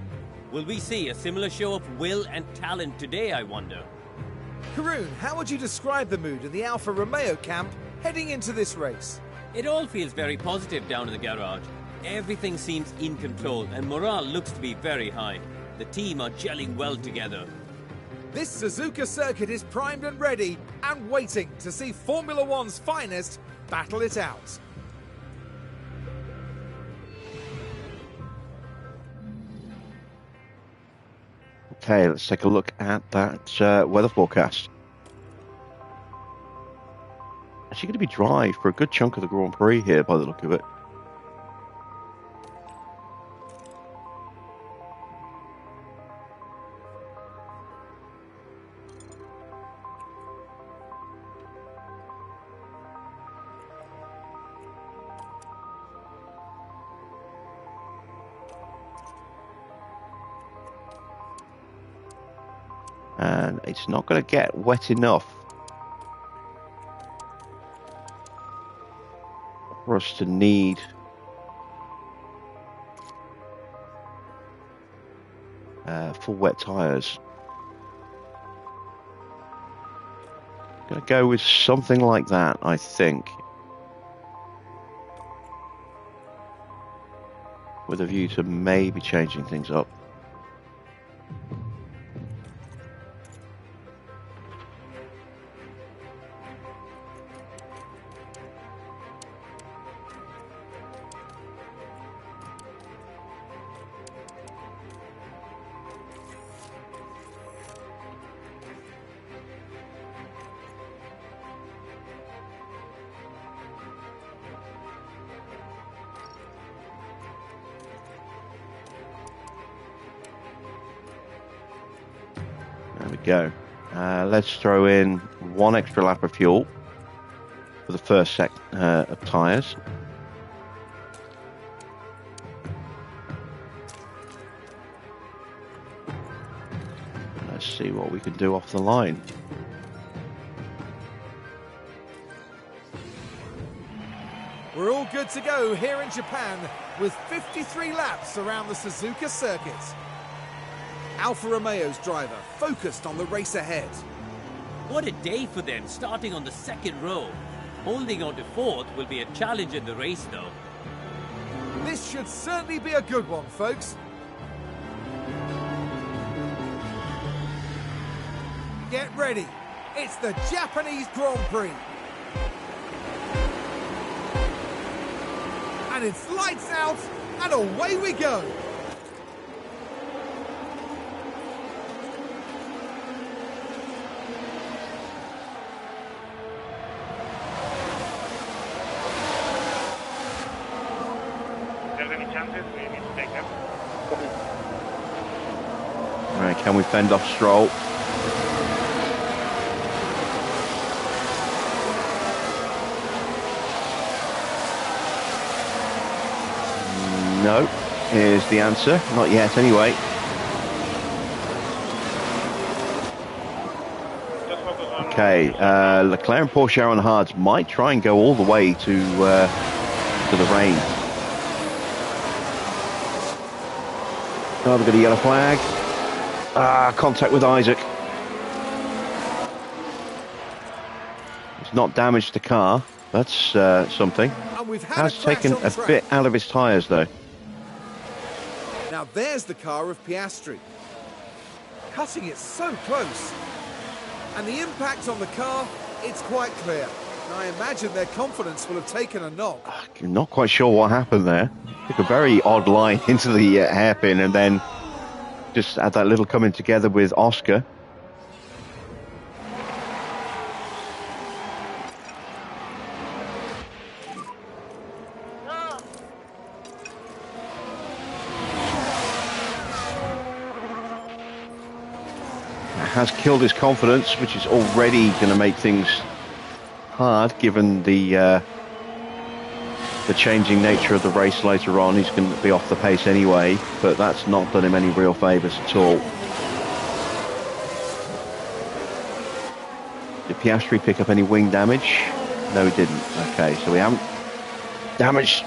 Will we see a similar show of will and talent today, I wonder? Karun, how would you describe the mood in the Alfa Romeo camp heading into this race? It all feels very positive down in the garage. Everything seems in control and morale looks to be very high. The team are gelling well together. This Suzuka circuit is primed and ready and waiting to see Formula One's finest battle it out. Okay, let's take a look at that weather forecast. Actually going to be dry for a good chunk of the Grand Prix here by the look of it. And it's not going to get wet enough for us to need full wet tyres. Gonna go with something like that, I think. With a view to maybe changing things up. There we go. Let's throw in one extra lap of fuel for the first set of tyres. Let's see what we can do off the line. We're all good to go here in Japan with 53 laps around the Suzuka circuit. Alfa Romeo's driver focused on the race ahead. What a day for them, starting on the second row. Holding on to fourth will be a challenge in the race, though. This should certainly be a good one, folks. Get ready. It's the Japanese Grand Prix. And it's lights out, and away we go. Right, can we fend off Stroll? No, is the answer. Not yet, anyway. Okay, Leclerc and Porsche on hards might try and go all the way to the rain. Oh, we've got a yellow flag. Contact with Isaac. It's not damaged the car. That's something. And we've had Has a crash taken on a track. bit out of his tyres, though. Now there's the car of Piastri. Cutting it so close. And the impact on the car, it's quite clear. I imagine their confidence will have taken a knock. I'm not quite sure what happened there. Took a very odd line into the hairpin and then just had that little coming together with Oscar. Has killed his confidence, which is already going to make things hard given the changing nature of the race later on. He's going to be off the pace anyway, but that's not done him any real favours at all. Did Piastri pick up any wing damage? No, he didn't. Okay, so we haven't damaged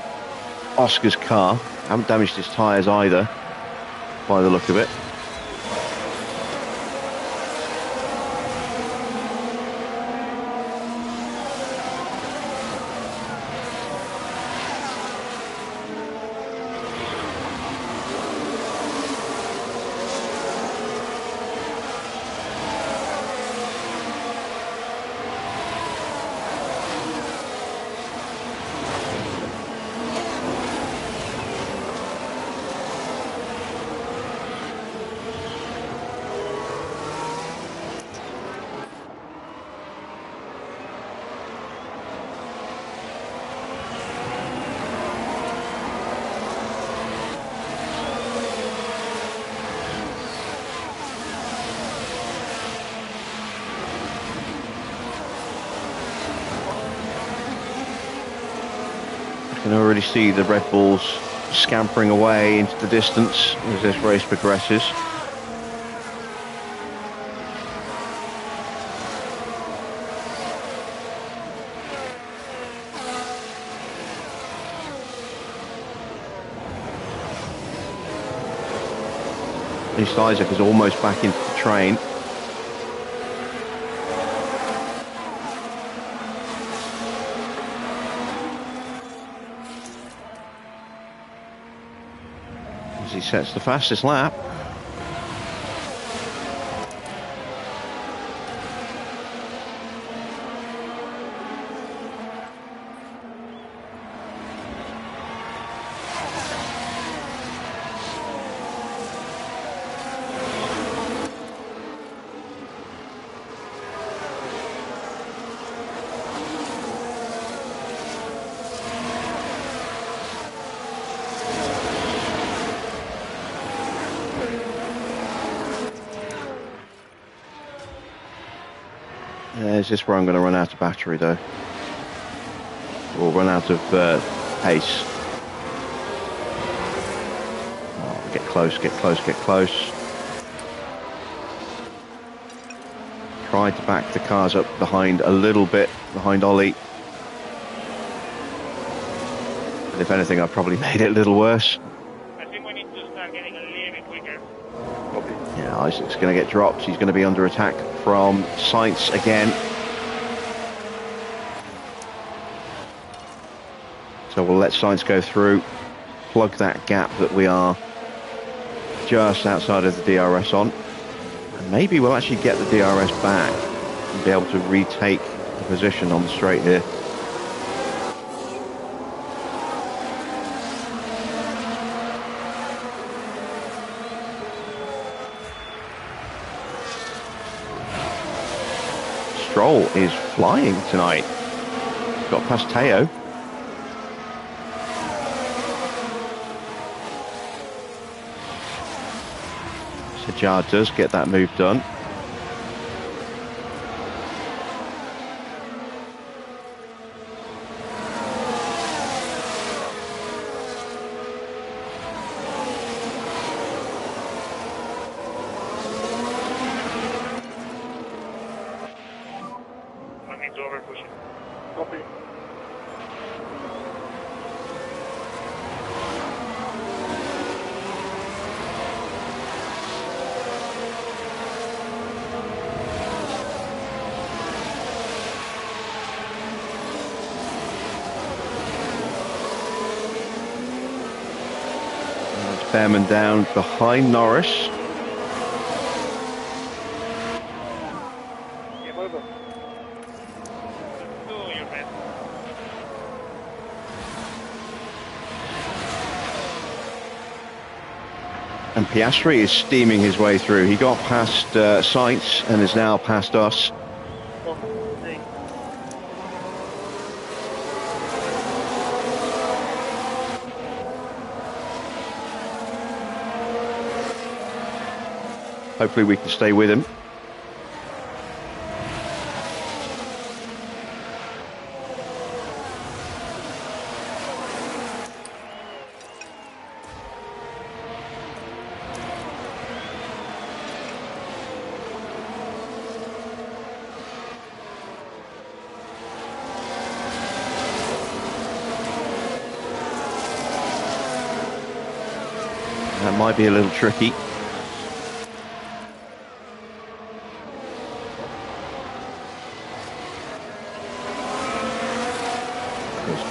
Oscar's car, haven't damaged his tyres either, by the look of it. You can already see the Red Bulls scampering away into the distance as this race progresses. At least Isaac is almost back into the train. he sets the fastest lap. Is this where I'm going to run out of battery, though? Or run out of pace? Oh, get close, get close, get close. Tried to back the cars up behind a little bit, behind Ollie. And if anything, I've probably made it a little worse. I think we need to start getting a little bit quicker. Copy. Yeah, Isaac's going to get dropped. He's going to be under attack from Sainz again. So we'll let Sainz go through, plug that gap that we are just outside of the DRS on. And maybe we'll actually get the DRS back and be able to retake the position on the straight here. Stroll is flying tonight. Got past Teo. Sajjar does get that move done. I need to overpush it. Copy. Behrman down behind Norris. Game over. Do your best. And Piastri is steaming his way through. He got past Sainz and is now past us. Hopefully we can stay with him. That might be a little tricky.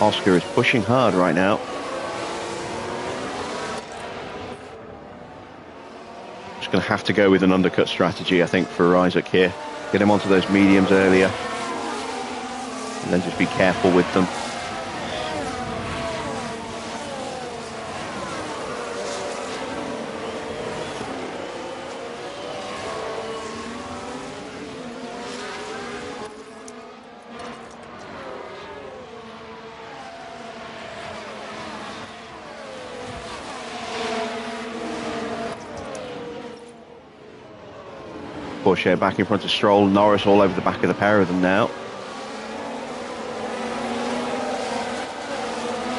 Oscar is pushing hard right now. Just going to have to go with an undercut strategy, I think, for Isaac here. Get him onto those mediums earlier. And then just be careful with them. Porsche back in front of Stroll, Norris all over the back of the pair of them now.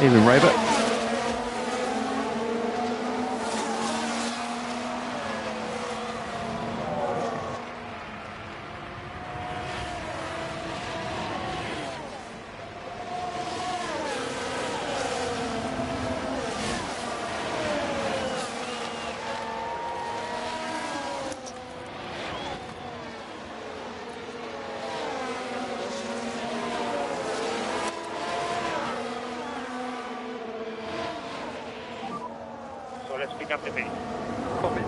Even Raber. pick up the pace. Copy.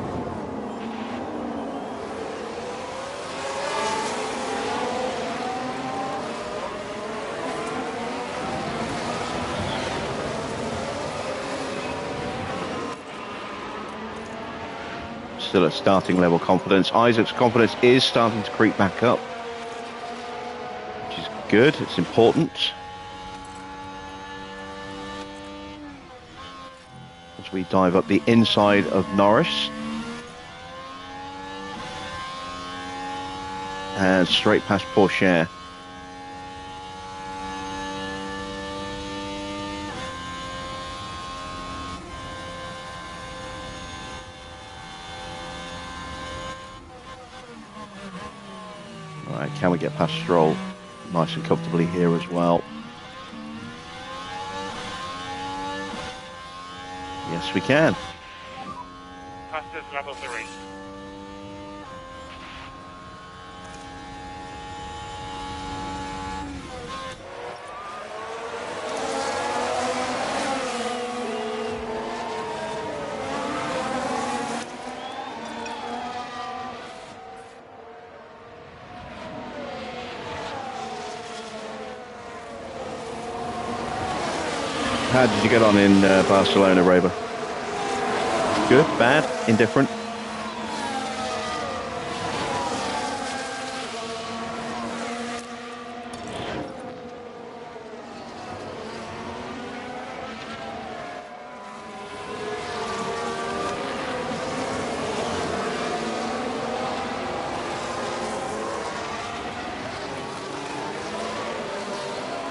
Still at starting level confidence. Isaac's confidence is starting to creep back up, which is good. It's important. As we dive up the inside of Norris. And straight past Porsche. Alright, can we get past Stroll nice and comfortably here as well? Yes, we can. Fastest lap of the race. How did you get on in Barcelona, Raber? Good, bad, indifferent?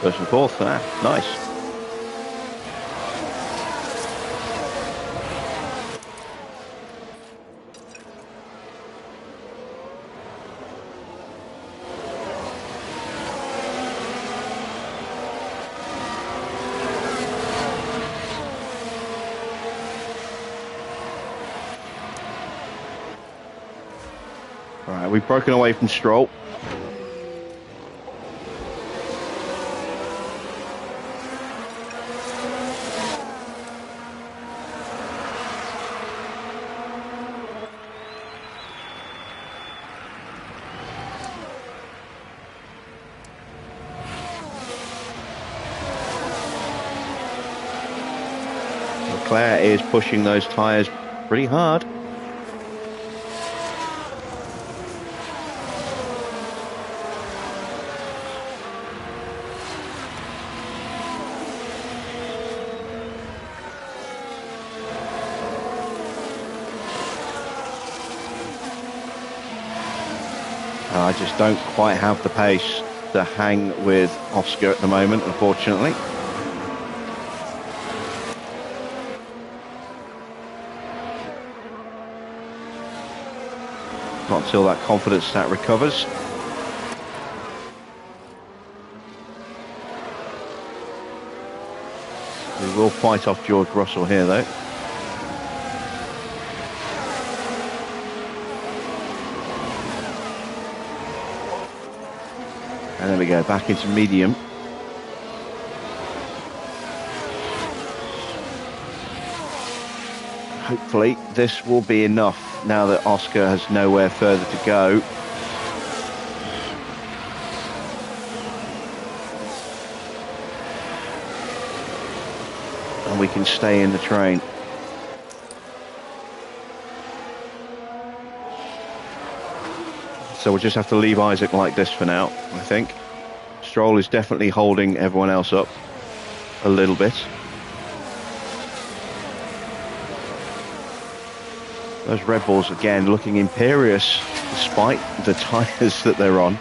First and fourth, nice. Right, we've broken away from Stroll. Leclerc is pushing those tyres pretty hard. I just don't quite have the pace to hang with Oscar at the moment, unfortunately. Not until that confidence stat recovers. We will fight off George Russell here, though. And there we go, back into medium. Hopefully this will be enough now that Oscar has nowhere further to go. And we can stay in the train. So we'll just have to leave Isaac like this for now, I think. Stroll is definitely holding everyone else up a little bit. Those Red Bulls, again, looking imperious despite the tyres that they're on.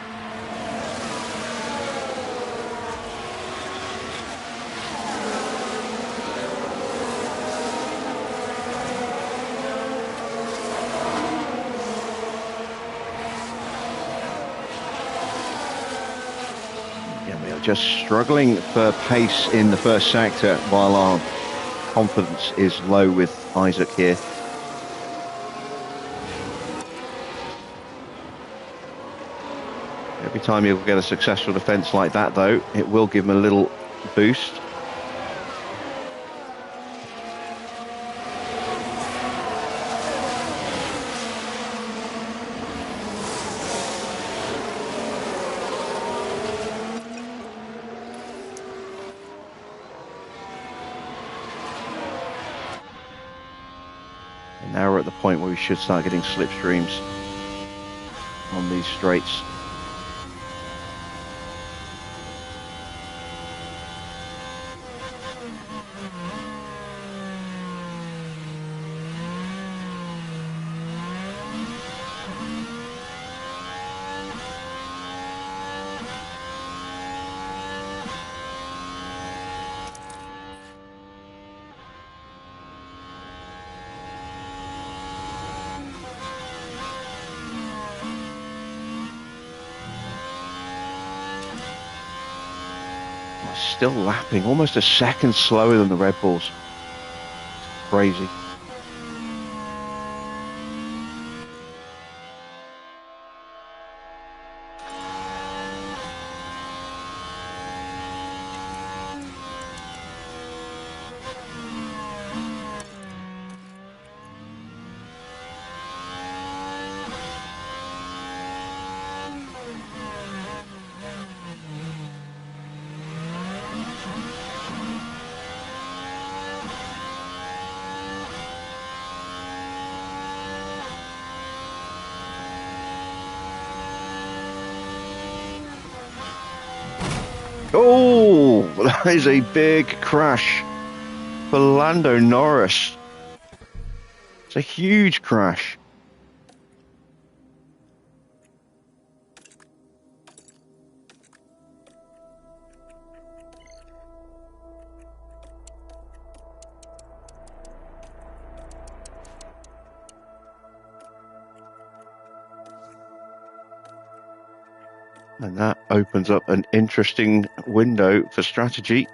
Just struggling for pace in the first sector while our confidence is low with Isaac here. Every time you'll get a successful defence like that, though, it will give him a little boost. Now we're at the point where we should start getting slipstreams on these straights. Still lapping, almost a second slower than the Red Bulls. Crazy. Oh, that is a big crash for Lando Norris. It's a huge crash. And that opens up an interesting window for strategy.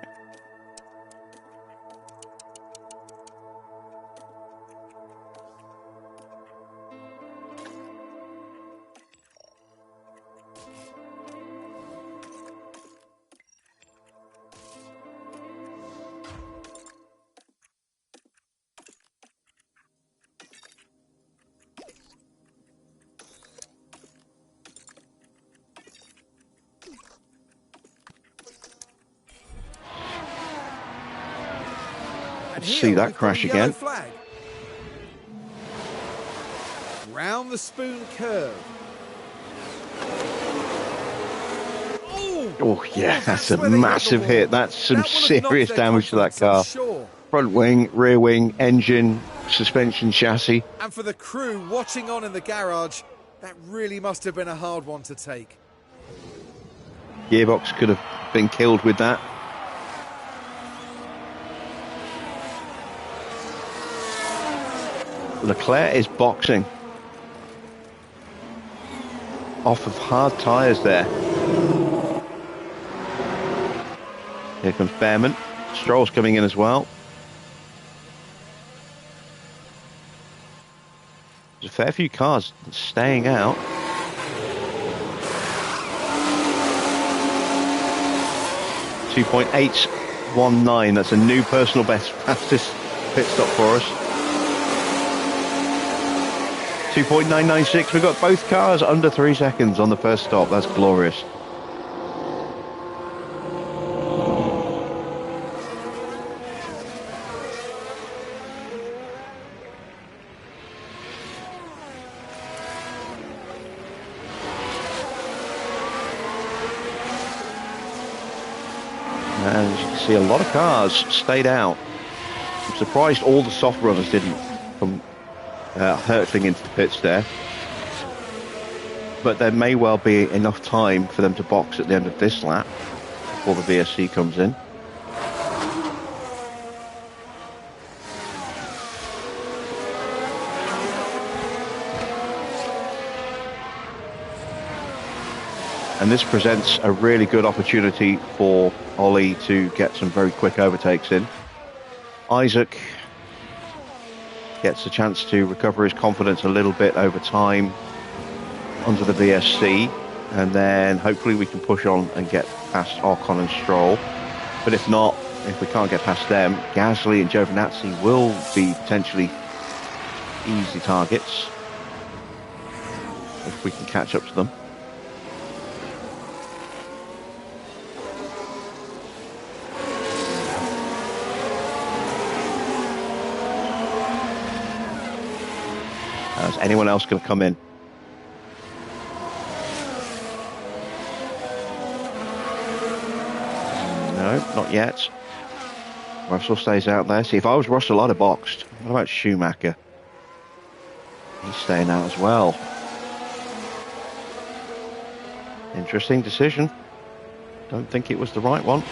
And See here that we've got crash a yellow again. flag. Round the spoon curve. Oh yeah, that's a where they hit the massive wall. hit. That's some That will have knocked serious their damage to that car. confidence, I'm sure. Front wing, rear wing, engine, suspension, chassis. And for the crew watching on in the garage, that really must have been a hard one to take. Gearbox could have been killed with that. Leclerc is boxing off of hard tyres there. Here comes Behrman. Stroll's coming in as well. There's a fair few cars staying out. .819. That's a new personal best, fastest pit stop for us. 2.996. We've got both cars under 3 seconds on the first stop. That's glorious. And as you can see, a lot of cars stayed out. I'm surprised all the soft runners didn't come hurtling into the pits there. But there may well be enough time for them to box at the end of this lap before the VSC comes in. And this presents a really good opportunity for Ollie to get some very quick overtakes in. Isaac gets a chance to recover his confidence a little bit over time under the VSC, and then hopefully we can push on and get past Ocon and Stroll. But if not, if we can't get past them, Gasly and Giovinazzi will be potentially easy targets if we can catch up to them. Is anyone else going to come in? No, not yet. Russell stays out there. See, if I was Russell, I'd have boxed. What about Schumacher? He's staying out as well. Interesting decision. Don't think it was the right one.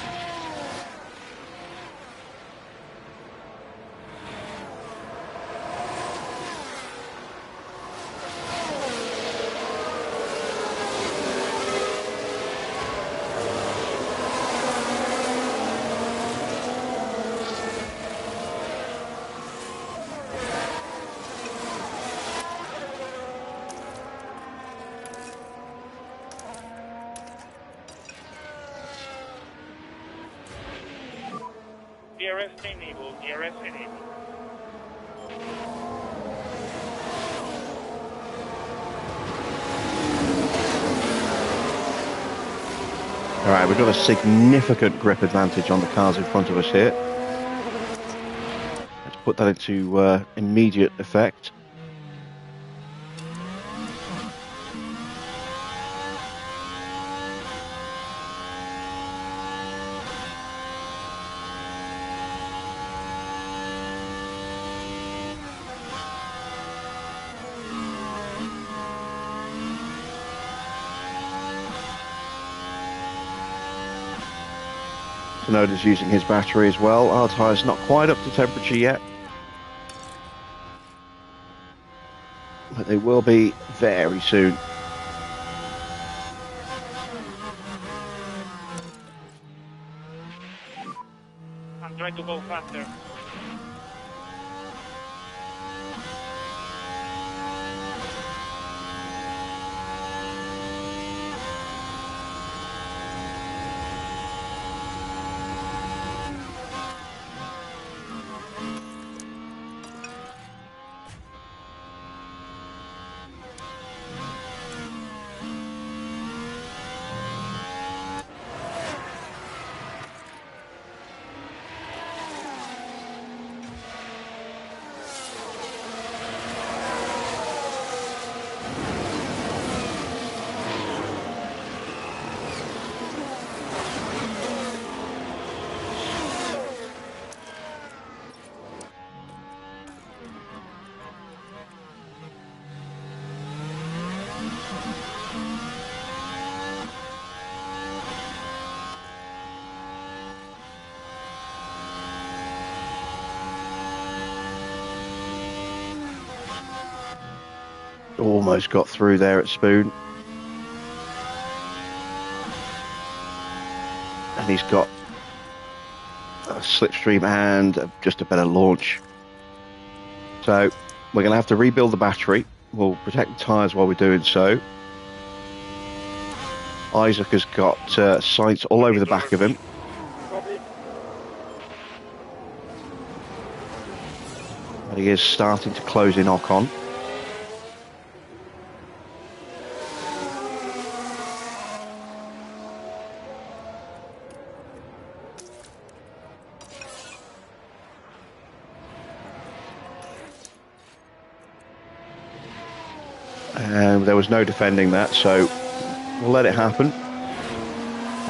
DRS enabled, DRS enabled. All right, we've got a significant grip advantage on the cars in front of us here. Let's put that into immediate effect. Tsunoda's using his battery as well. Our tyre's not quite up to temperature yet, but they will be very soon. I'm trying to go faster. Almost got through there at Spoon. And he's got a slipstream and just a better launch. So we're going to have to rebuild the battery. We'll protect the tyres while we're doing so. Isaac has got sights all over the back of him. And he is starting to close in Ocon. And there was no defending that, so we'll let it happen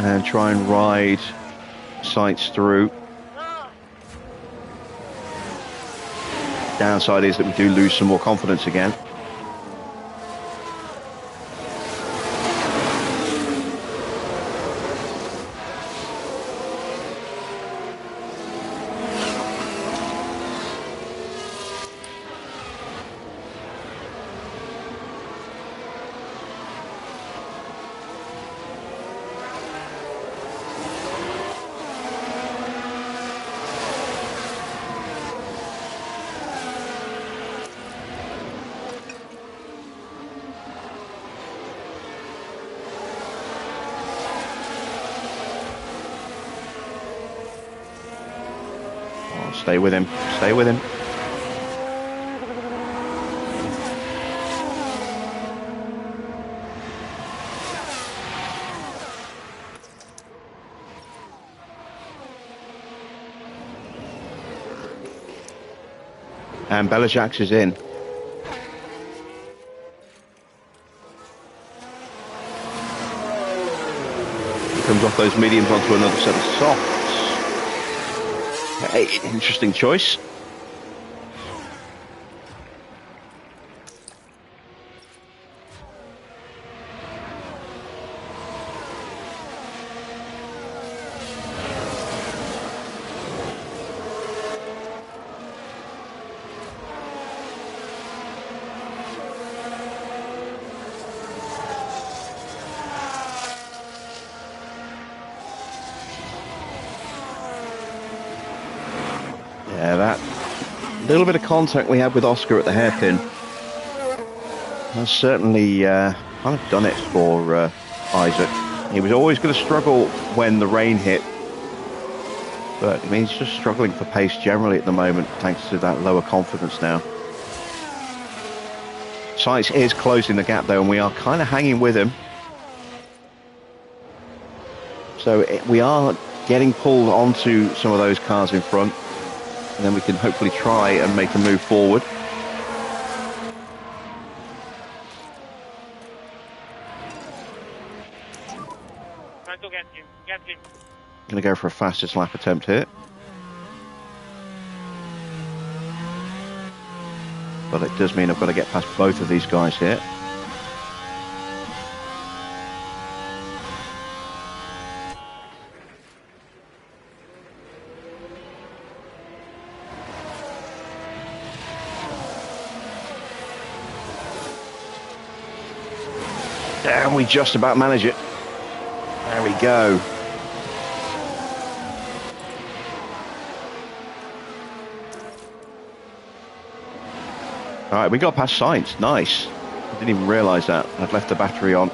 and try and ride sights through. Downside is that we do lose some more confidence again. Stay with him. Stay with him. And Belijax is in. moves off those mediums onto another set of softs. Hey, interesting choice. Yeah, that little bit of contact we had with Oscar at the hairpin has certainly kind of done it for Isaac. He was always going to struggle when the rain hit, but I mean, he's just struggling for pace generally at the moment thanks to that lower confidence now. Sainz is closing the gap though, and we are kind of hanging with him. So we are getting pulled onto some of those cars in front, and then we can hopefully try and make a move forward. Try to get him. Get him. Going to go for a fastest lap attempt here. But it does mean I've got to get past both of these guys here. And we just about manage it. There we go. All right, we got past Sainz. Nice. I didn't even realise that. I'd left the battery on.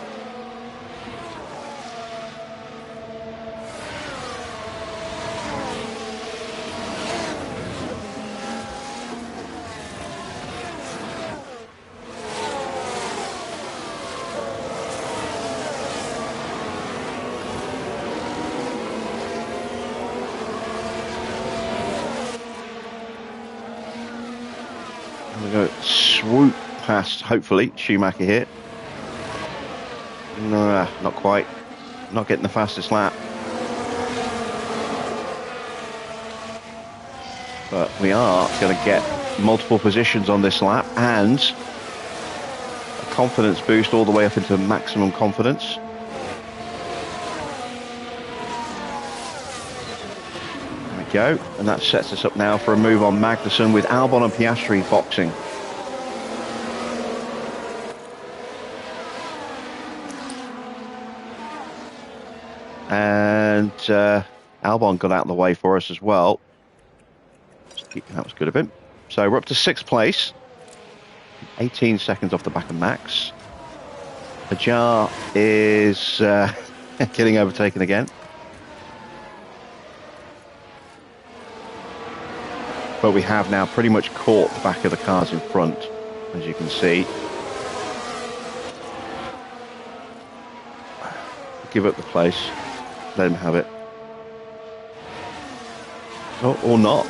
We're going to swoop past, hopefully, Schumacher here. No, not quite. Not getting the fastest lap. But we are going to get multiple positions on this lap and a confidence boost all the way up into maximum confidence. Go, and that sets us up now for a move on Magnussen with Albon and Piastri boxing. And Albon got out of the way for us as well. That was good of him. So we're up to 6th place, 18 seconds off the back of Max. Hajar is getting overtaken again. But we have now pretty much caught the back of the cars in front, as you can see. Give up the place. Let him have it. Oh, or not.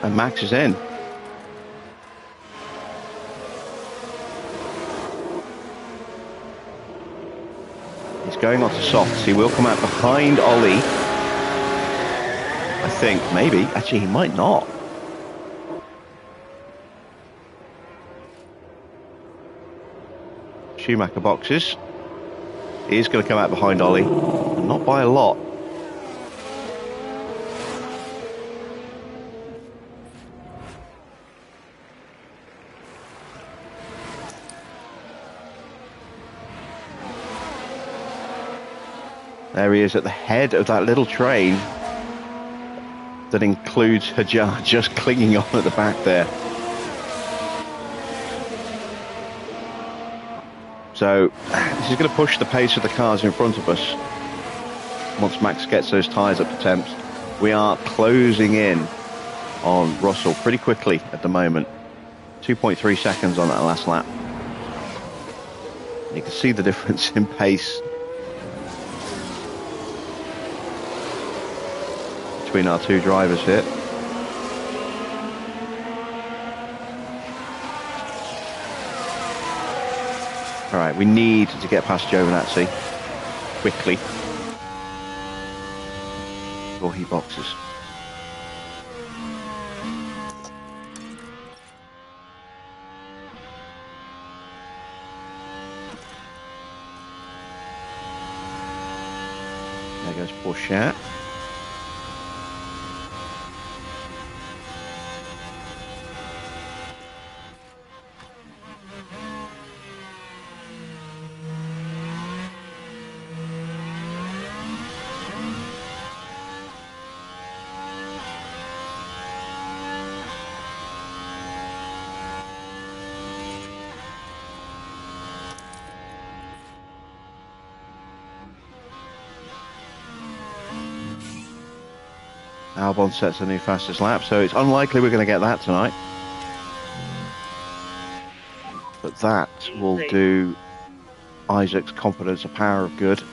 And Max is in. He's going on to softs. He will come out behind Ollie. I think, maybe. Actually, he might not. Schumacher boxes. He is going to come out behind Ollie. Not by a lot. There he is at the head of that little train that includes Hajar just clinging on at the back there. So this is going to push the pace of the cars in front of us. Once Max gets those tyres up to temps, we are closing in on Russell pretty quickly at the moment. 2.3 seconds on that last lap. You can see the difference in pace between our two drivers here. All right, we need to get past Giovinazzi quickly before he boxes. There goes Porsche. Albon sets a new fastest lap, so it's unlikely we're going to get that tonight. But that will do Isaac's confidence a power of good.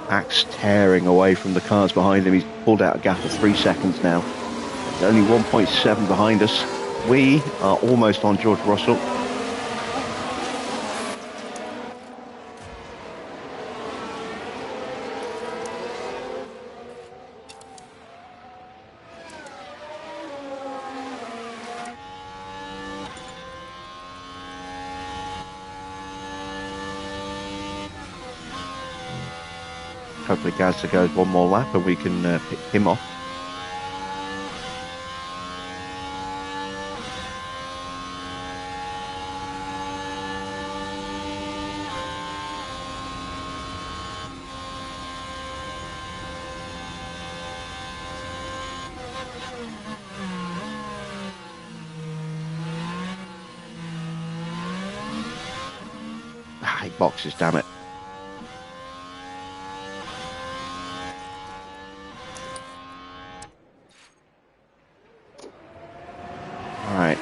Max tearing away from the cars behind him. He's pulled out a gap of 3 seconds now. He's only 1.7 behind us. We are almost on George Russell. Hopefully Gazza goes one more lap and we can pick him off. He boxes, damn it. Alright.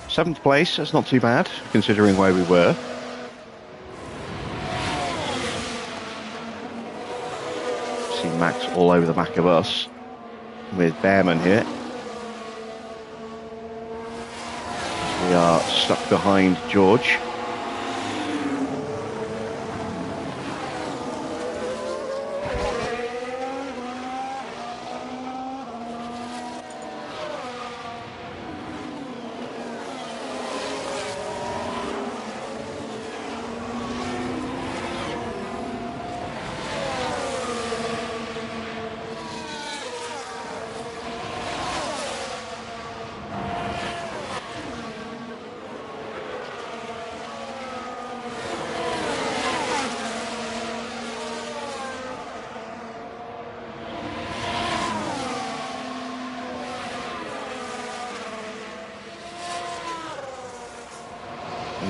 7th place, that's not too bad, considering where we were. See Max all over the back of us, with Behrman here. We are stuck behind George.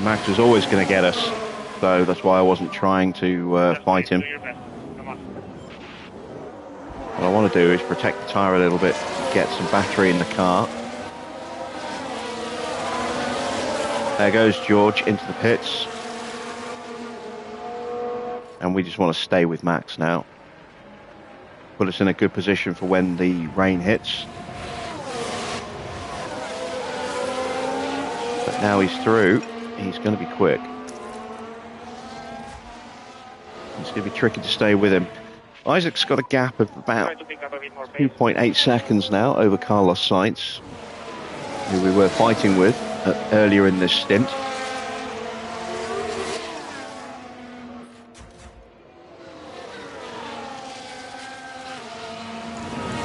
Max was always going to get us, so that's why I wasn't trying to fight him. What I want to do is protect the tyre a little bit, get some battery in the car. There goes George into the pits. And we just want to stay with Max now. Put us in a good position for when the rain hits. But now he's through. He's going to be quick. It's going to be tricky to stay with him. Isaac's got a gap of about 2.8 seconds now over Carlos Sainz, who we were fighting with earlier in this stint.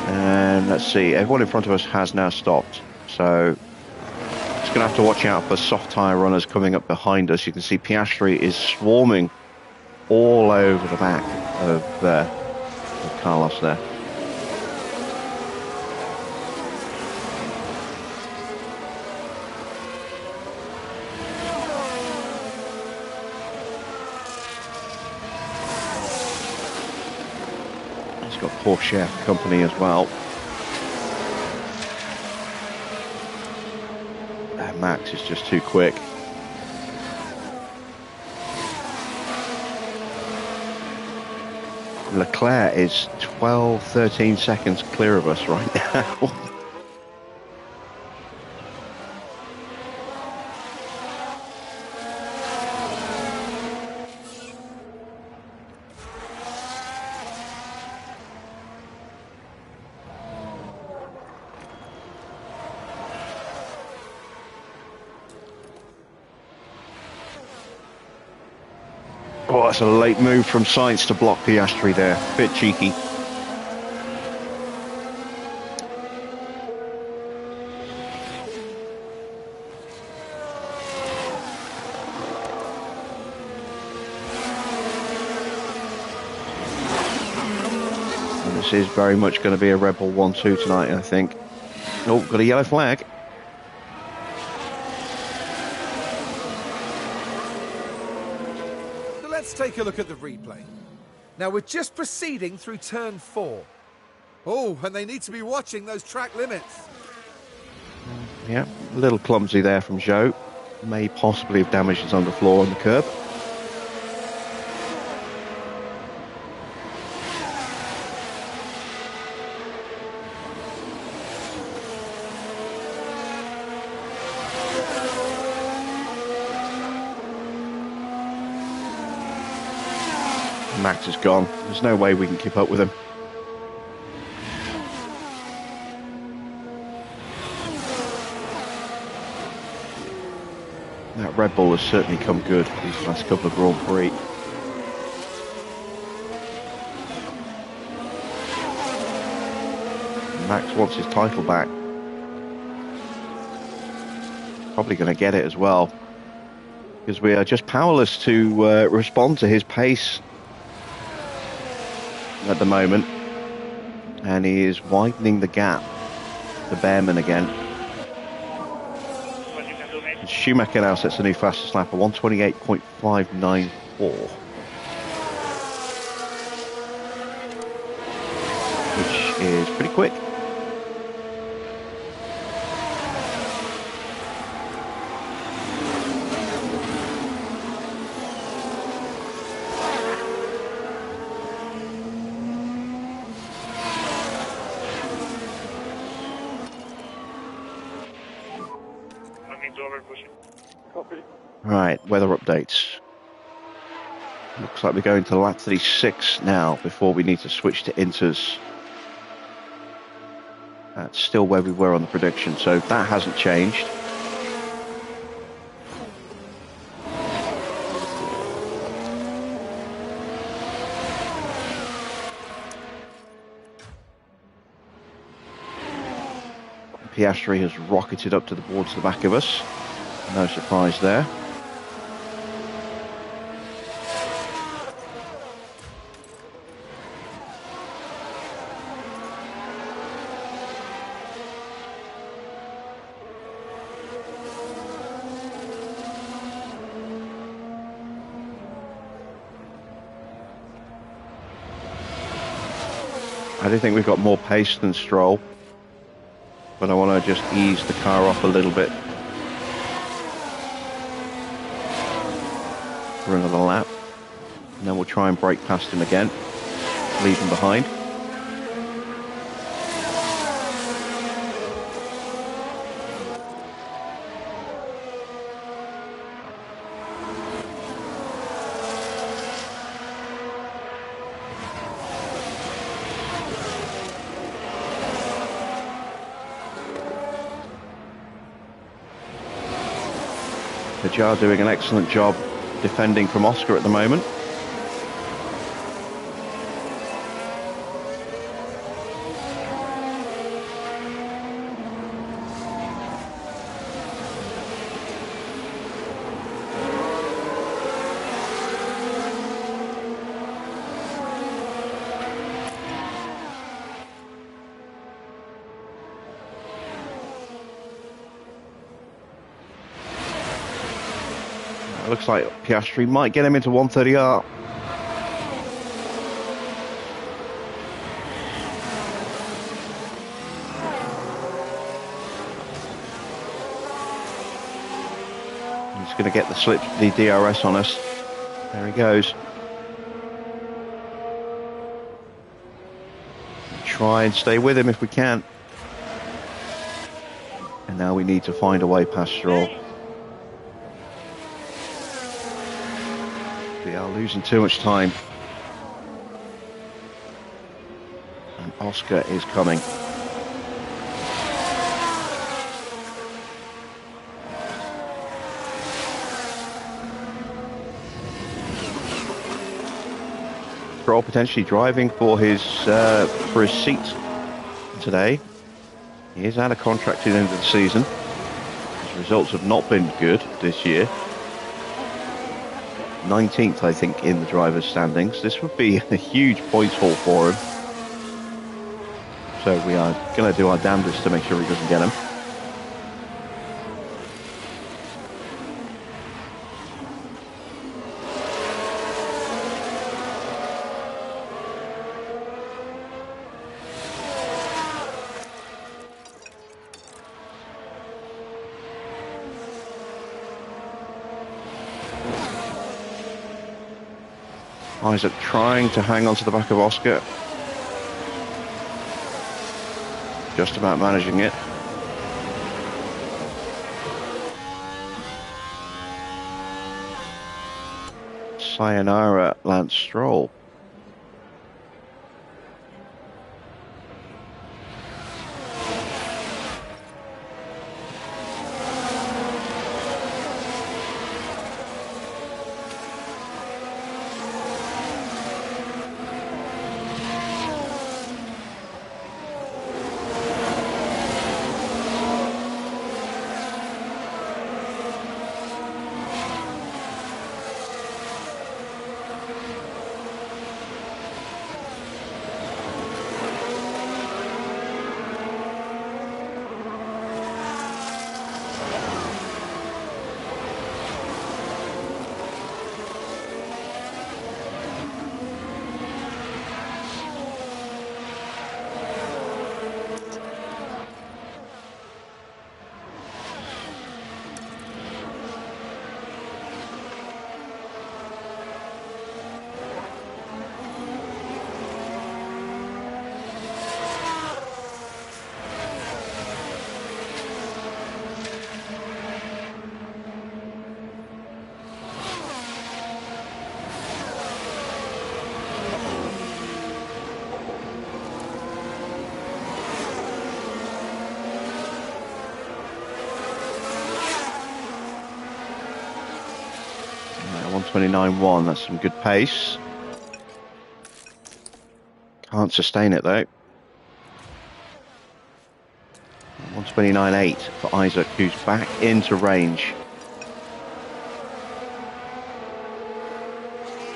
And let's see, everyone in front of us has now stopped. So just going to have to watch out for soft tyre runners coming up behind us. You can see Piastri is swarming all over the back of Carlos there. got Porsche company as well. Max is just too quick. Leclerc is 12, 13 seconds clear of us right now. Oh, that's a late move from Sainz to block Piastri there. Bit cheeky. And this is very much going to be a Red Bull 1-2 tonight, I think. Oh, got a yellow flag. Let's take a look at the replay. Now we're just proceeding through turn 4. Oh, and they need to be watching those track limits. Yeah, a little clumsy there from Zhou. May possibly have damaged his underfloor on the curb. Max is gone. There's no way we can keep up with him. That Red Bull has certainly come good these last couple of Grand Prix. Max wants his title back. Probably going to get it as well, because we are just powerless to respond to his pace at the moment, and he is widening the gap to Behrman again. Schumacher now sets a new fastest lap of 1:28.594, which is pretty quick. Right, weather updates. Looks like we're going to lap 36 now before we need to switch to inters. That's still where we were on the prediction, so that hasn't changed. Piastri has rocketed up towards the back of us. No surprise there. I do think we've got more pace than Stroll, but I want to just ease the car off a little bit for another lap, and then we'll try and break past him again, leave him behind. Kajar doing an excellent job defending from Oscar at the moment. Looks like Piastri might get him into 130R. He's going to get the DRS on us. There he goes. Try and stay with him if we can. And now we need to find a way past Stroll. We are losing too much time. And Oscar is coming. Stroll potentially driving for his seat today. He is out of contract at the end of the season. His results have not been good this year. 19th, I think, in the drivers' standings. This would be a huge points haul for him. So we are going to do our damnedest to make sure he doesn't get him. Isaac trying to hang on to the back of Oscar. Just about managing it. Sayonara, Lance Stroll. Yeah, 129.1, that's some good pace. Can't sustain it though. 129.8 for Isaac, who's back into range.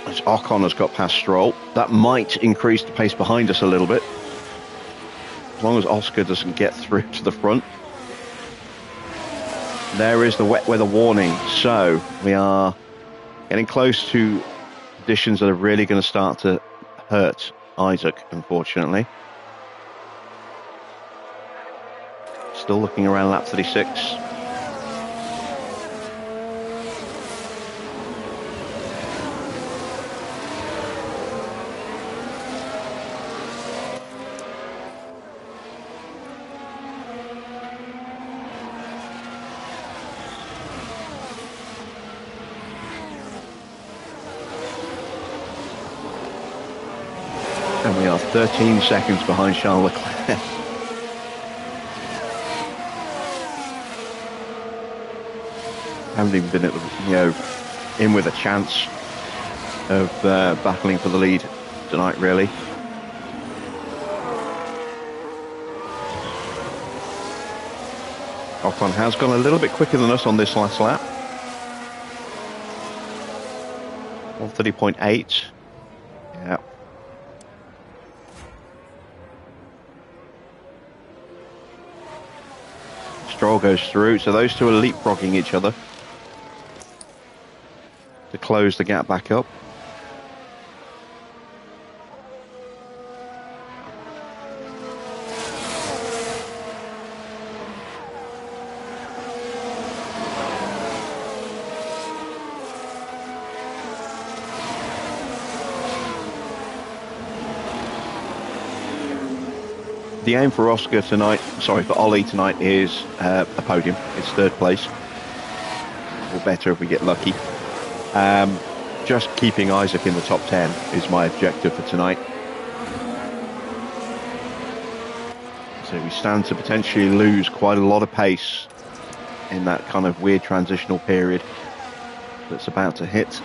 As Ocon has got past Stroll, that might increase the pace behind us a little bit. As long as Oscar doesn't get through to the front. There is the wet weather warning, so we are getting close to conditions that are really going to start to hurt Isaac, unfortunately. Still looking around lap 36. And we are 13 seconds behind Charles Leclerc. Haven't even been at the, in with a chance of battling for the lead tonight, really. Ocon has gone a little bit quicker than us on this last lap. 130.8. Yeah. Stroll goes through, so those two are leapfrogging each other to close the gap back up. The aim for Oscar tonight, sorry, for Ollie tonight is a podium. It's third place, or better if we get lucky. Just keeping Isaac in the top 10 is my objective for tonight. So we stand to potentially lose quite a lot of pace in that kind of weird transitional period that's about to hit.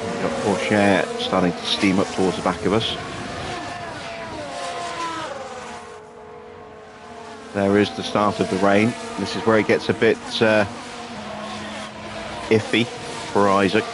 We've got Porsche starting to steam up towards the back of us. There is the start of the rain. This is where it gets a bit iffy for Isaac.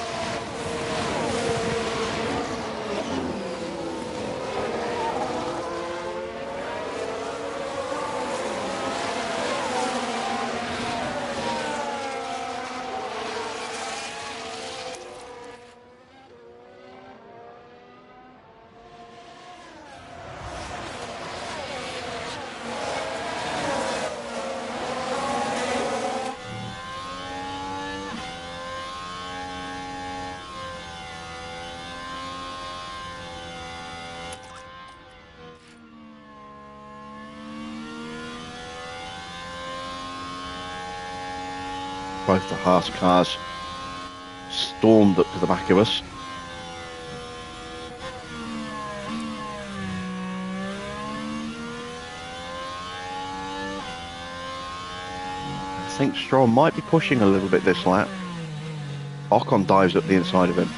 Both the Haas cars stormed up to the back of us. I think Stroll might be pushing a little bit this lap. Ocon dives up the inside of him.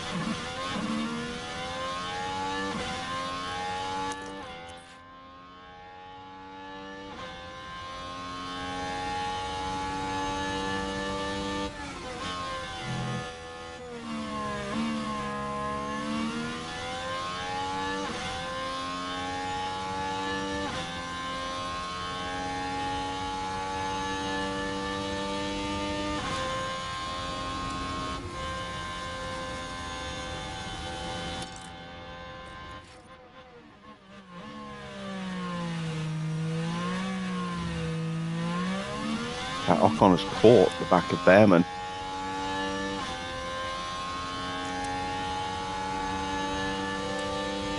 Ocon has caught the back of Behrman.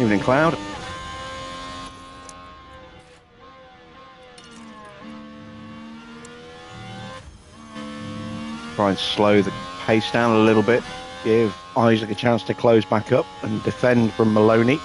Evening Cloud. Try and slow the pace down a little bit. Give Isaac a chance to close back up and defend from Maloney.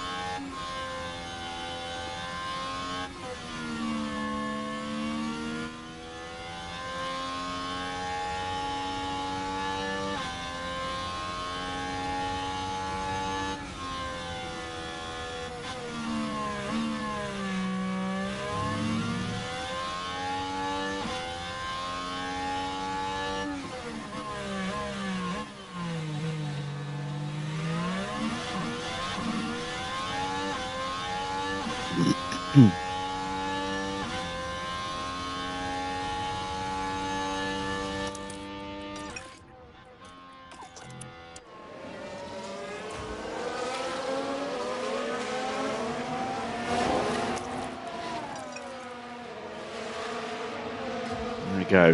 Go.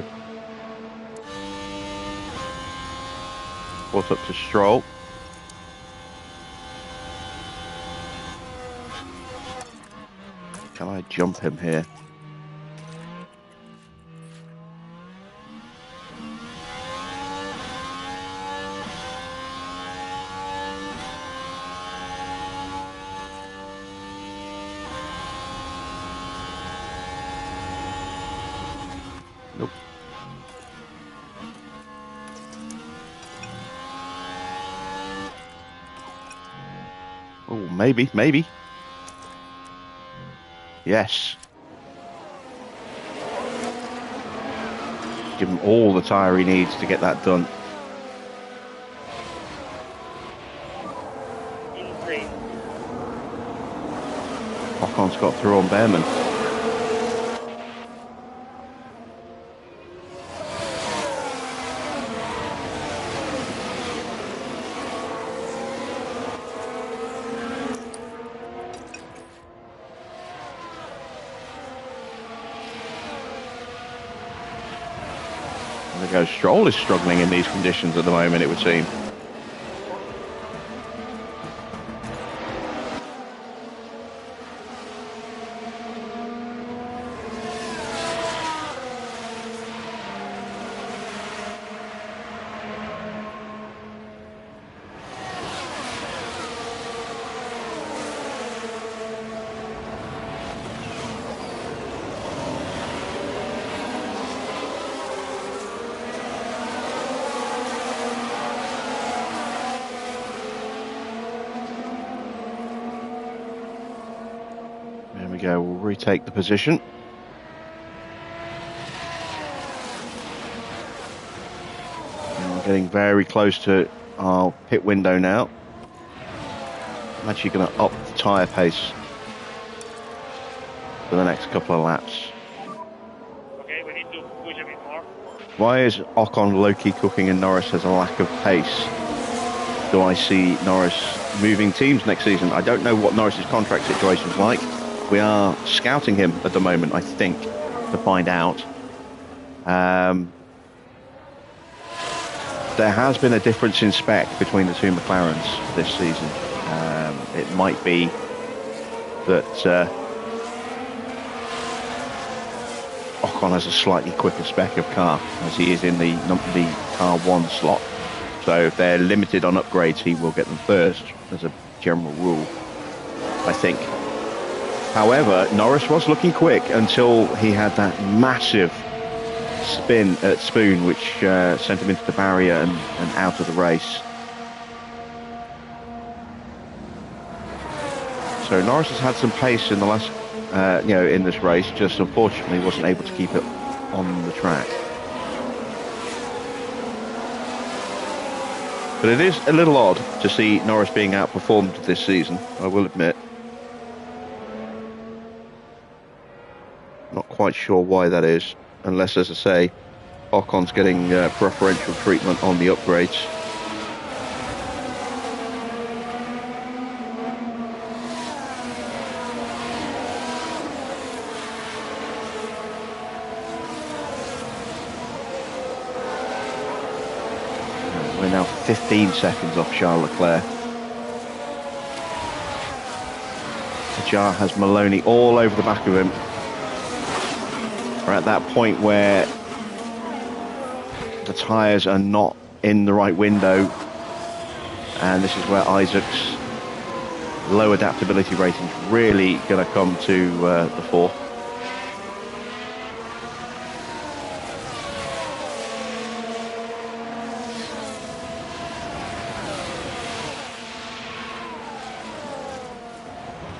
What's up to Stroll? Can I jump him here? Nope. Oh, maybe. Yes. Give him all the tyre he needs to get that done. Ocon's got through on Behrman. There goes Stroll is struggling in these conditions at the moment, it would seem. go. We'll retake the position. And we're getting very close to our pit window now. I'm actually going to up the tyre pace for the next couple of laps. Okay, we need to push a bit more. Why is Ocon low-key cooking and Norris has a lack of pace? Do I see Norris moving teams next season? I don't know what Norris's contract situation is like. We are scouting him at the moment, I think, to find out. There has been a difference in spec between the two McLarens this season. It might be that Ocon has a slightly quicker spec of car, as he is in the car 1 slot. So if they're limited on upgrades, he will get them first, as a general rule, I think. However, Norris was looking quick until he had that massive spin at Spoon, which sent him into the barrier and out of the race. So Norris has had some pace in the last, in this race, just unfortunately wasn't able to keep it on the track. But it is a little odd to see Norris being outperformed this season, I will admit. Not quite sure why that is, unless, as I say, Ocon's getting preferential treatment on the upgrades. We're now 15 seconds off Charles Leclerc. Jar has Maloney all over the back of him. We're at that point where the tyres are not in the right window, and this is where Isaac's low adaptability rating is really going to come to the fore.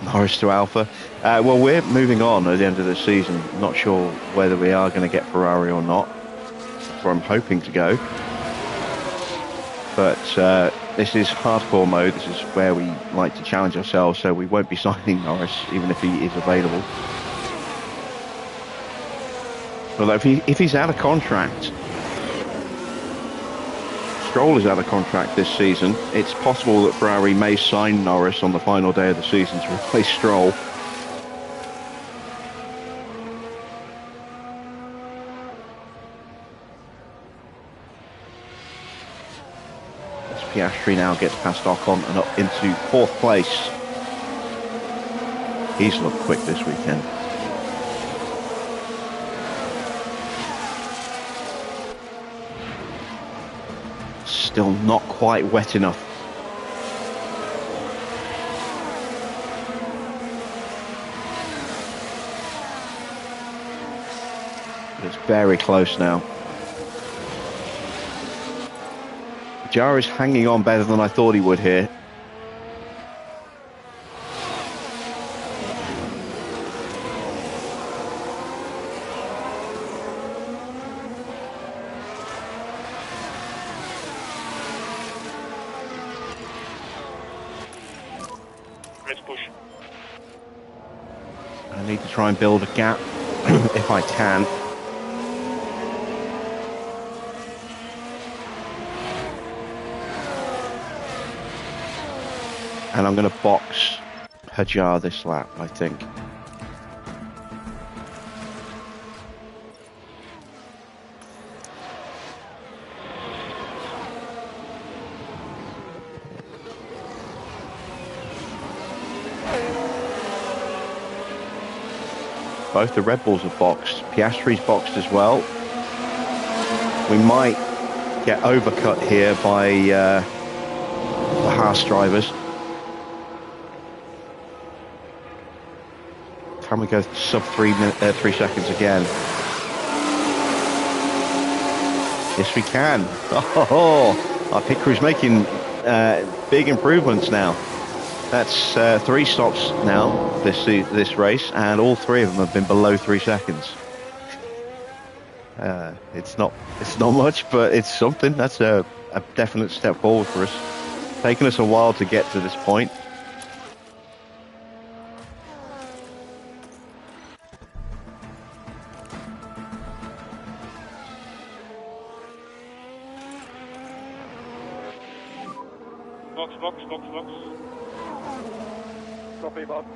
Norris to Alfa. Well, we're moving on at the end of the season. Not sure whether we are going to get Ferrari or not. That's where I'm hoping to go. But this is hardcore mode. This is where we like to challenge ourselves, so we won't be signing Norris, even if he is available. Although if he's out of contract, Stroll is out of contract this season, it's possible that Ferrari may sign Norris on the final day of the season to replace Stroll. As Piastri now gets past Ocon and up into 4th place. He's looked quick this weekend. Still not quite wet enough. It's very close now. Jar is hanging on better than I thought he would here. I need to try and build a gap if I can. And I'm going to box Hajar this lap, I think. Both the Red Bulls are boxed. Piastri's boxed as well. We might get overcut here by the Haas drivers. Can we go sub 3 seconds again? Yes, we can. Oh, our pit crew's making big improvements now. That's 3 stops now this race, and all 3 of them have been below 3 seconds. It's not much, but it's something. That's a definite step forward for us. Taken us a while to get to this point. Box. Copy, box.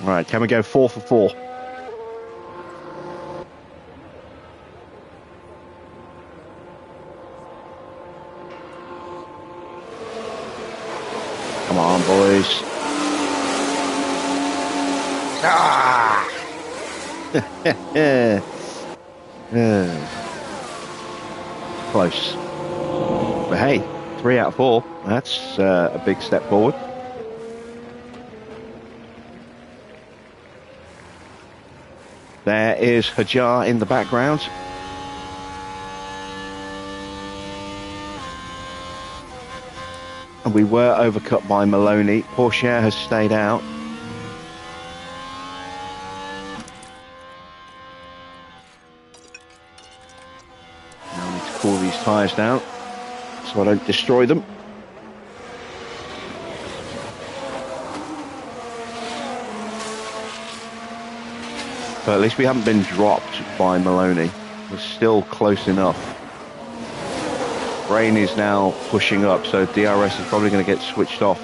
Right, can we go 4 for 4? Come on, boys. Ah! Close. But hey, 3 out of 4. That's a big step forward. There is Hajar in the background. And we were overcut by Maloney. Porsche has stayed out. Now I need to cool these tyres down so I don't destroy them. But at least we haven't been dropped by Maloney. We're still close enough. Rain is now pushing up, so DRS is probably going to get switched off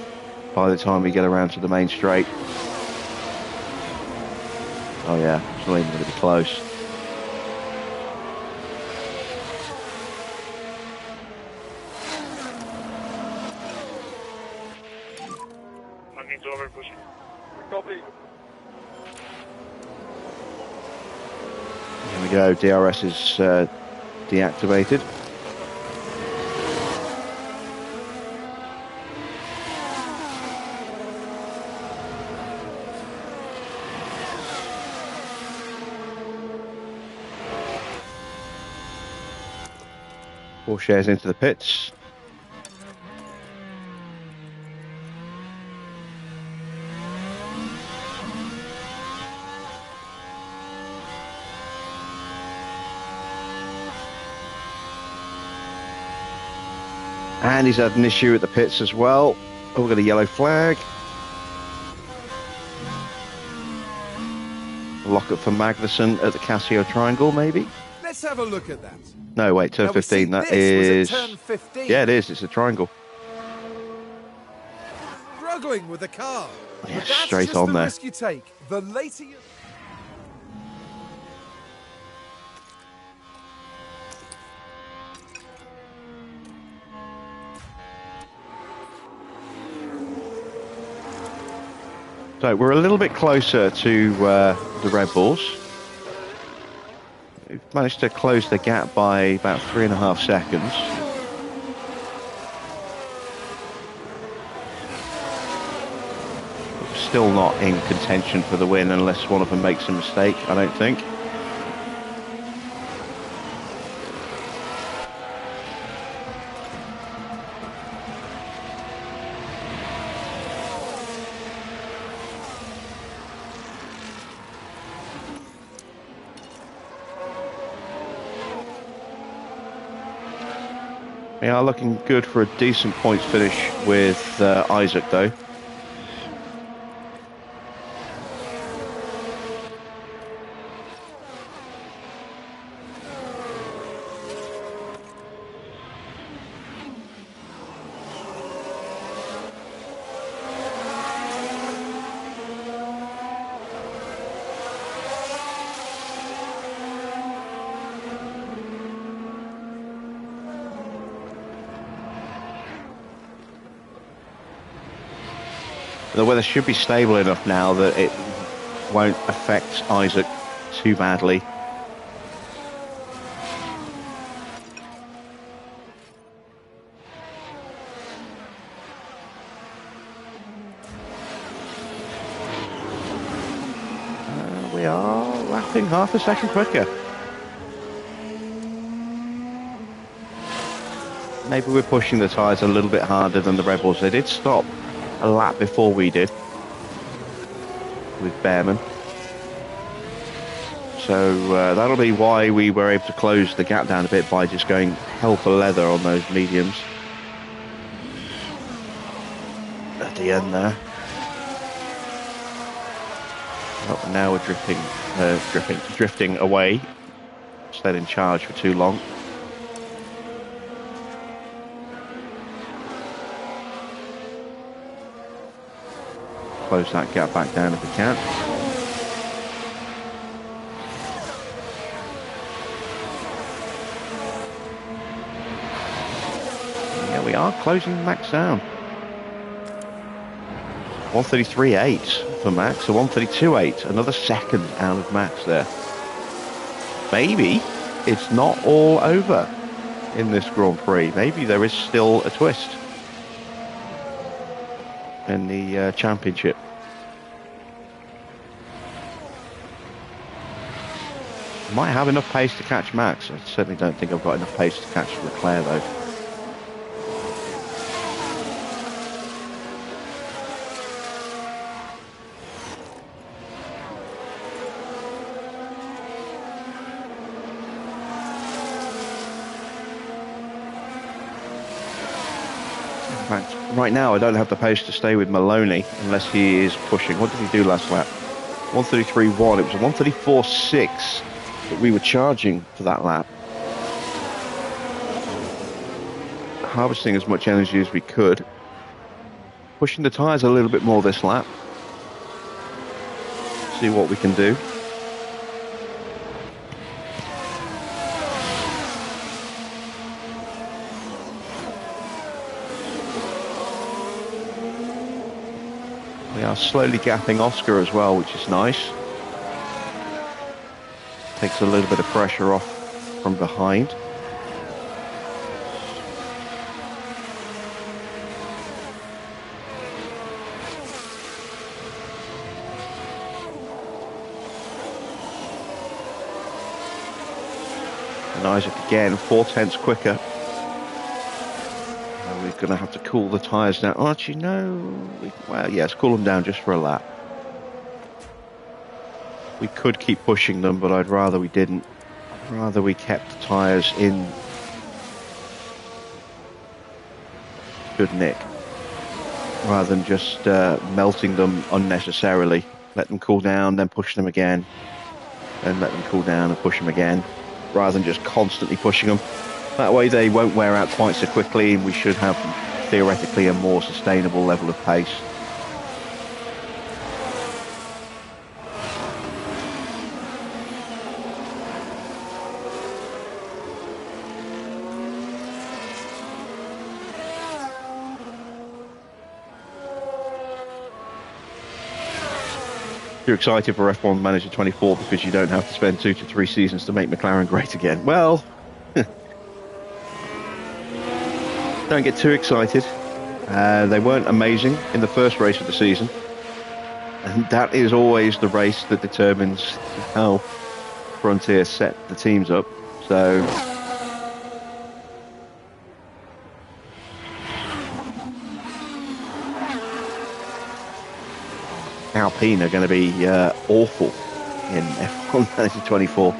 by the time we get around to the main straight. Oh yeah, it's not even going to be close. I need to over push it. Copy. Here we go, DRS is deactivated. Porsche's into the pits. And he's had an issue at the pits as well. Oh, we've got a yellow flag. Lock up for Magnussen at the Casio Triangle, maybe? Let's have a look at that. No, wait, turn Now we 15. see That this is. was at turn 15. Yeah, it is. It's a triangle. Struggling with the car. Yeah, But that's straight just on the there. risk you take. The later you... So we're a little bit closer to the Red Bulls. We've managed to close the gap by about 3.5 seconds. Still not in contention for the win unless one of them makes a mistake, I don't think. We are looking good for a decent points finish with Isaac, though. The weather should be stable enough now that it won't affect Isaac too badly. We are lapping half a second quicker. Maybe we're pushing the tyres a little bit harder than the Rebels. They did stop a lap before we did with Behrman. So that'll be why we were able to close the gap down a bit by just going hell for leather on those mediums at the end there. Oh, now we're drifting away. Stayed in charge for too long. Close that gap back down if we can. Yeah, we are closing Max down. 133.8 for Max, so 132.8. Another second out of Max there. Maybe it's not all over in this Grand Prix. Maybe there is still a twist in the championship. Might have enough pace to catch Max. I certainly don't think I've got enough pace to catch Leclerc though. In fact, right now I don't have the pace to stay with Maloney unless he is pushing. What did he do last lap? 133.1. It was a 134.6 that we were charging for that lap. Harvesting as much energy as we could. Pushing the tyres a little bit more this lap. See what we can do. We are slowly gapping Oscar as well, which is nice. Takes a little bit of pressure off from behind. And Isaac again, 4/10 quicker. We're going to have to cool the tyres down. Oh, actually, no. Well, yes, cool them down just for a lap. We could keep pushing them, but I'd rather we didn't. I'd rather we kept the tyres in good nick, rather than just melting them unnecessarily. Let them cool down, then push them again. Then let them cool down and push them again, rather than just constantly pushing them. That way they won't wear out quite so quickly, and we should have, theoretically, a more sustainable level of pace. You're excited for F1 Manager 24 because you don't have to spend 2 to 3 seasons to make McLaren great again. Well, don't get too excited. They weren't amazing in the first race of the season, and that is always the race that determines how Frontier set the teams up. So Alpine are going to be awful in F1 Manager 24.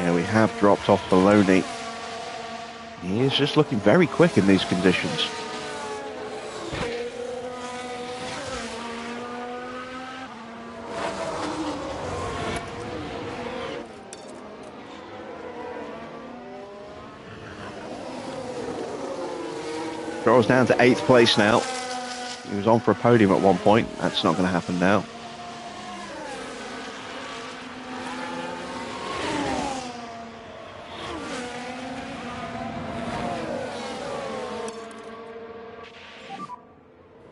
Yeah, we have dropped off Maloney. He is just looking very quick in these conditions. Stroll's down to 8th place now. He was on for a podium at one point. That's not going to happen now.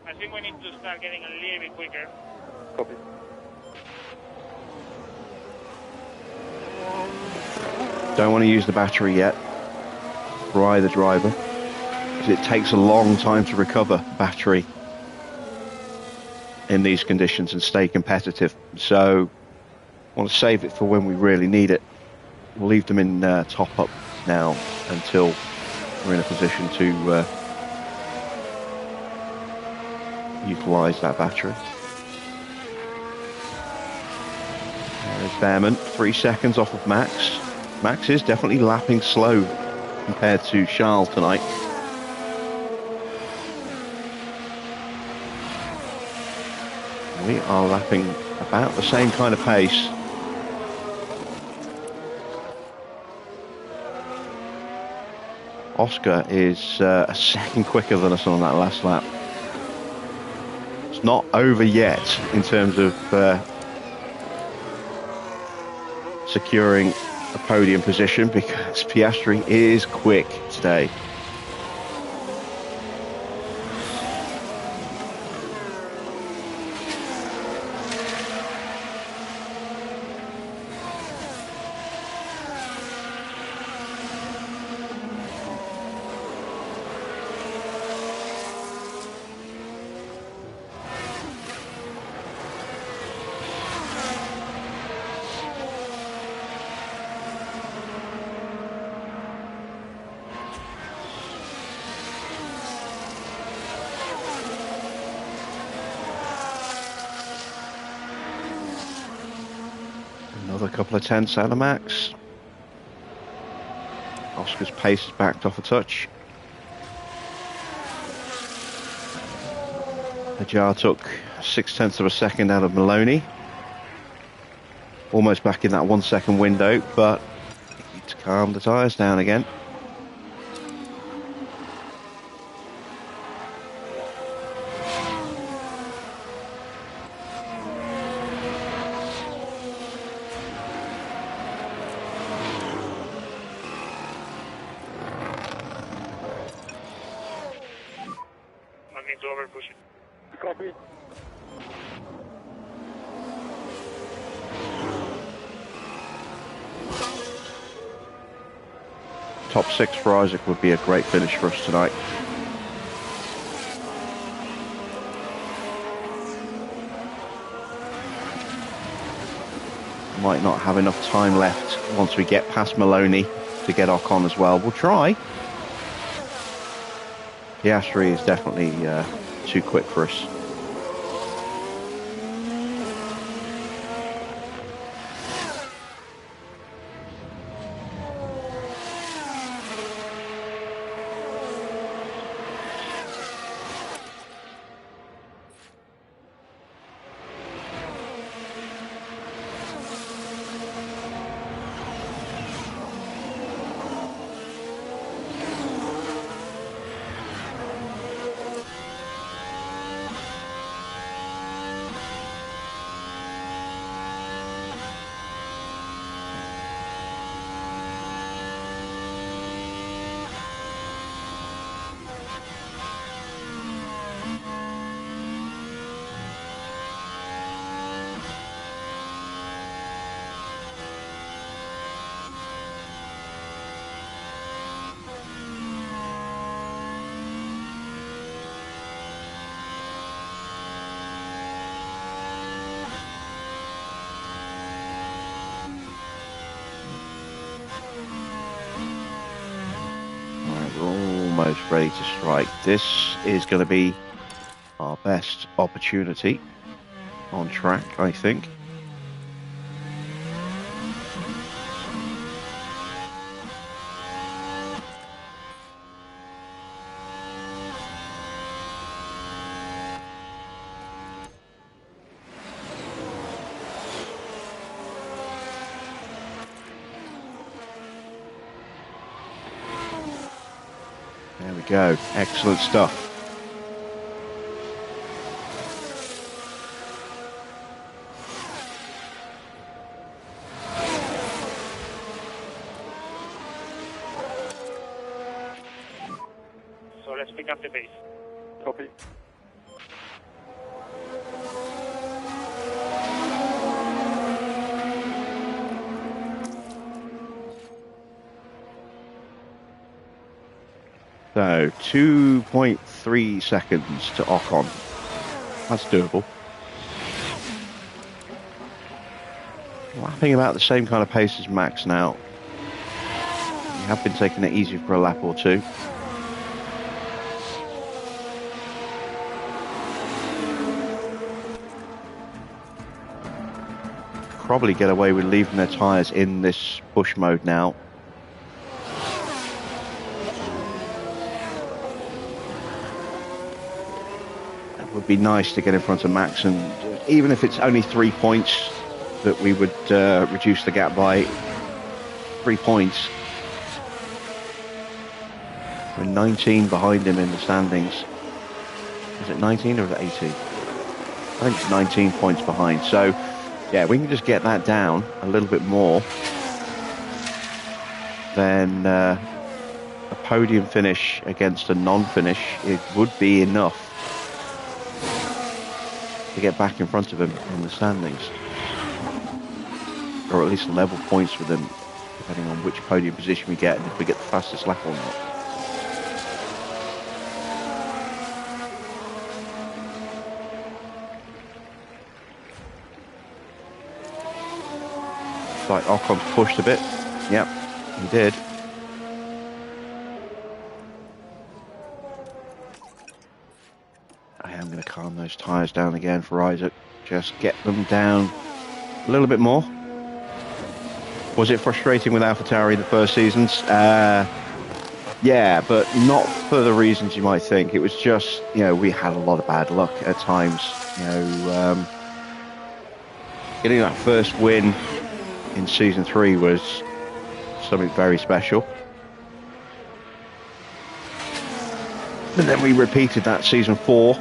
I think we need to start getting a little bit quicker. Copy. Don't want to use the battery yet for either driver, because it takes a long time to recover battery in these conditions and stay competitive. So I want to save it for when we really need it. We'll leave them in top up now until we're in a position to utilise that battery. There's Behrman, 3 seconds off of Max. Max is definitely lapping slow compared to Charles tonight. We are lapping about the same kind of pace. Oscar is a second quicker than us on that last lap. It's not over yet in terms of securing a podium position, because Piastri is quick today. Another couple of tenths out of Max. Oscar's pace has backed off a touch. Ajar took 0.6 of a second out of Maloney. Almost back in that 1 second window, but need to calm the tyres down again. Nothing to over push it. Copy. Top 6 for Isaac would be a great finish for us tonight. Might not have enough time left once we get past Maloney to get Ocon as well. We'll try. Piastri is definitely too quick for us. Almost ready to strike. This is going to be our best opportunity on track, I think. go. Excellent stuff. So let's pick up the pace. Copy. So 2.3 seconds to Ocon. That's doable. Lapping about the same kind of pace as Max now. We have been taking it easy for a lap or two. Probably get away with leaving their tyres in this push mode now. It would be nice to get in front of Max, and even if it's only 3 points that we would reduce the gap by 3 points. We're 19 behind him in the standings. Is it 19 or is it 18? I think it's 19 points behind. So yeah, we can just get that down a little bit more, then a podium finish against a non-finish, it would be enough to get back in front of him in the standings, or at least level points with him, depending on which podium position we get and if we get the fastest lap or not. Like Ocon's pushed a bit. Yep, he did. I am going to calm those tyres down again for Isaac. Just get them down a little bit more. Was it frustrating with AlphaTauri the first seasons? Yeah, but not for the reasons you might think. It was just, you know, we had a lot of bad luck at times. You know, getting that first win in season 3 was something very special, and then we repeated that season 4,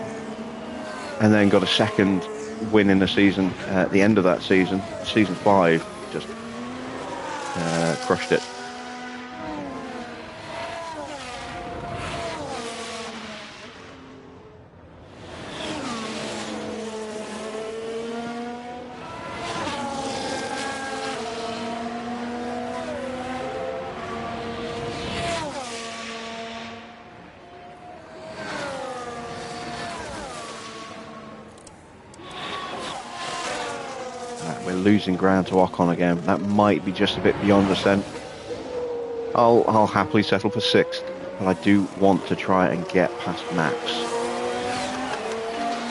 and then got a second win in the season at the end of that season. Season 5 just crushed it. Losing ground to Ocon again. That might be just a bit beyond us then. I'll happily settle for 6th, but I do want to try and get past Max.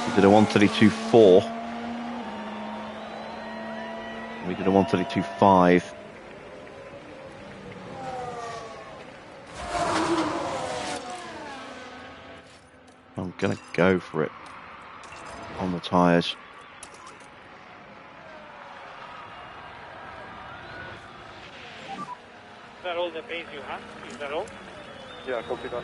We did a 132.4. We did a 132.5. I'm gonna go for it on the tyres. Is that all the pace you have? Is that all? Yeah, copy that.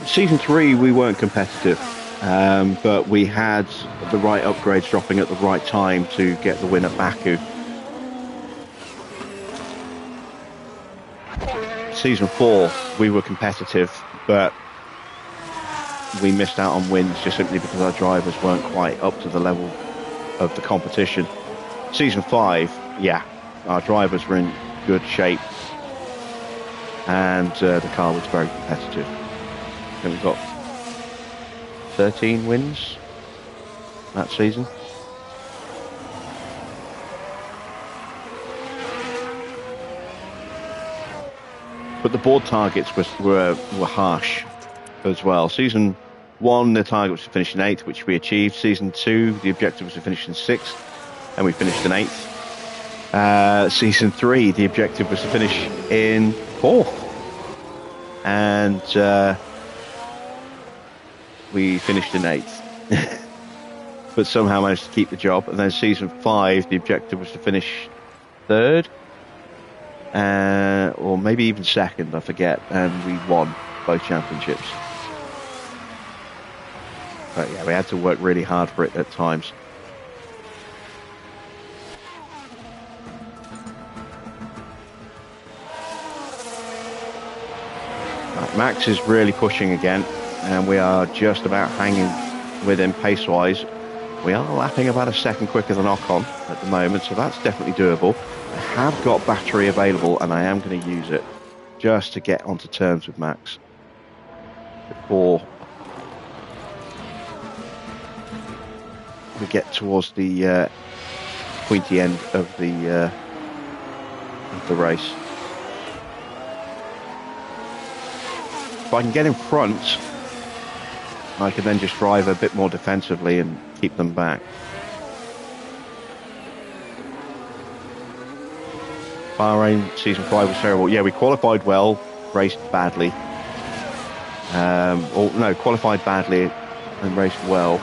Season 3 we weren't competitive, but we had the right upgrades dropping at the right time to get the win at Baku. Season 4 we were competitive, but we missed out on wins just simply because our drivers weren't quite up to the level of the competition. Season 5, yeah, our drivers were in good shape, and the car was very competitive. I think we got 13 wins that season. But the board targets were harsh as well. Season 1, the target was to finish in 8th, which we achieved. Season 2, the objective was to finish in 6th, and we finished in 8th. Season 3, the objective was to finish in 4th, and we finished in 8th. but somehow managed to keep the job. And then season 5, the objective was to finish 3rd, or maybe even 2nd, I forget. And we won both championships. But yeah, we had to work really hard for it at times. Right, Max is really pushing again, and we are just about hanging with him pace-wise. We are lapping about a second quicker than Ocon at the moment, so that's definitely doable. I have got battery available, and I am going to use it just to get onto terms with Max before we get towards the pointy end of the race. If I can get in front, I can then just drive a bit more defensively and keep them back. Bahrain season 5 was terrible. Yeah, we qualified well, raced badly. Qualified badly and raced well.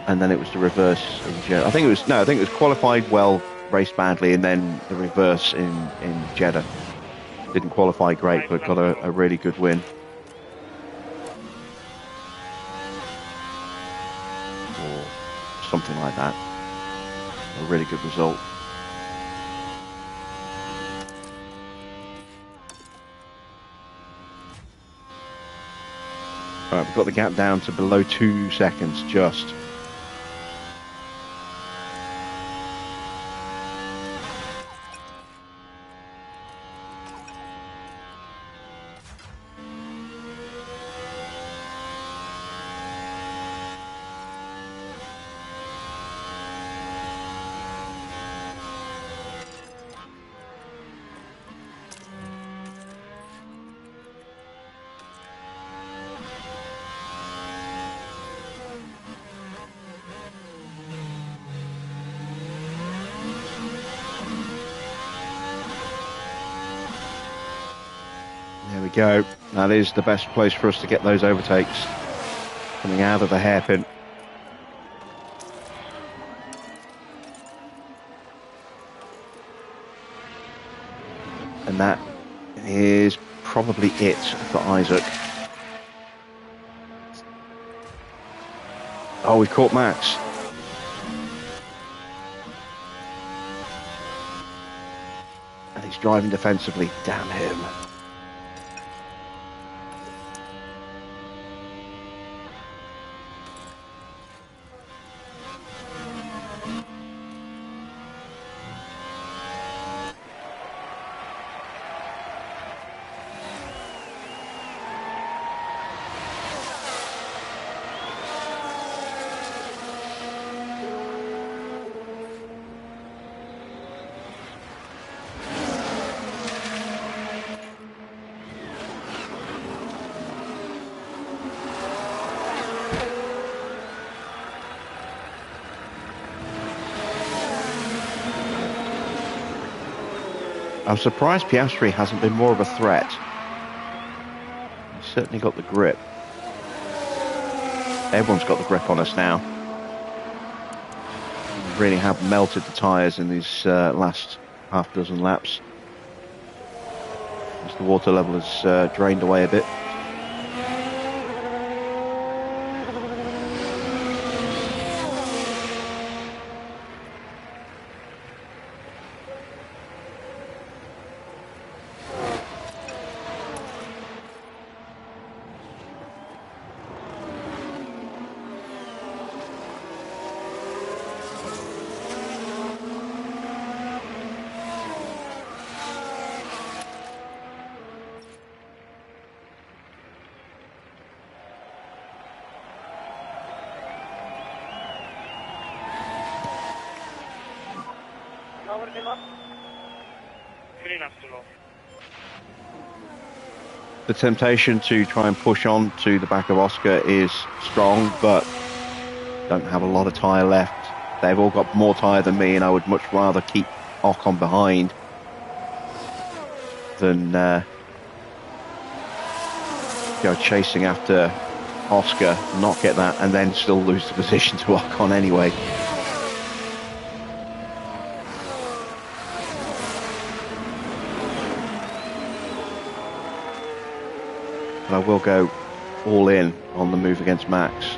And then it was the reverse in Jeddah. I think it was qualified well, raced badly, and then the reverse in Jeddah. Didn't qualify great, but got a really good win. Or something like that. A really good result. Alright, we've got the gap down to below 2 seconds just. There we go. That is the best place for us to get those overtakes. Coming out of the hairpin. And that is probably it for Isaac. Oh, we caught Max. And he's driving defensively. Damn him. I'm surprised Piastri hasn't been more of a threat. He's certainly got the grip. Everyone's got the grip on us now. We really have melted the tyres in these last half dozen laps. As the water level has drained away a bit. The temptation to try and push on to the back of Oscar is strong, but don't have a lot of tyre left. They've all got more tyre than me, and I would much rather keep Ocon behind than go chasing after Oscar not get that and then still lose the position to Ocon anyway. But I will go all in on the move against Max.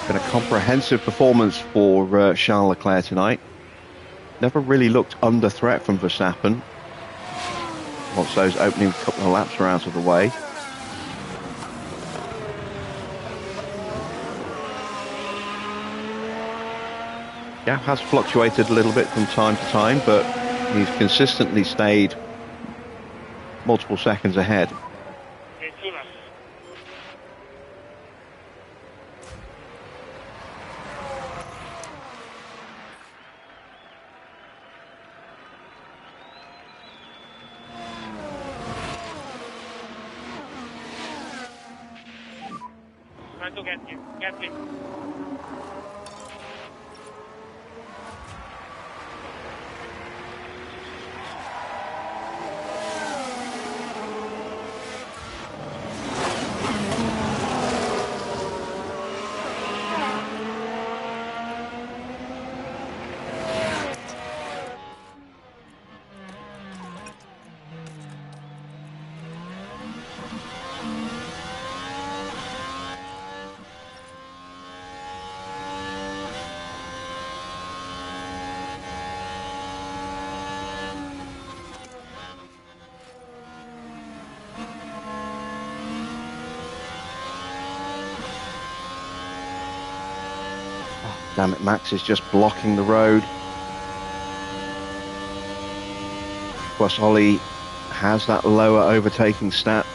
Been a comprehensive performance for Charles Leclerc tonight. Never really looked under threat from Verstappen once those opening couple of laps were out of the way. Gap has fluctuated a little bit from time to time, but he's consistently stayed multiple seconds ahead. Trying to get you. Get me. Damn it, Max is just blocking the road. Plus, Ollie has that lower overtaking stat.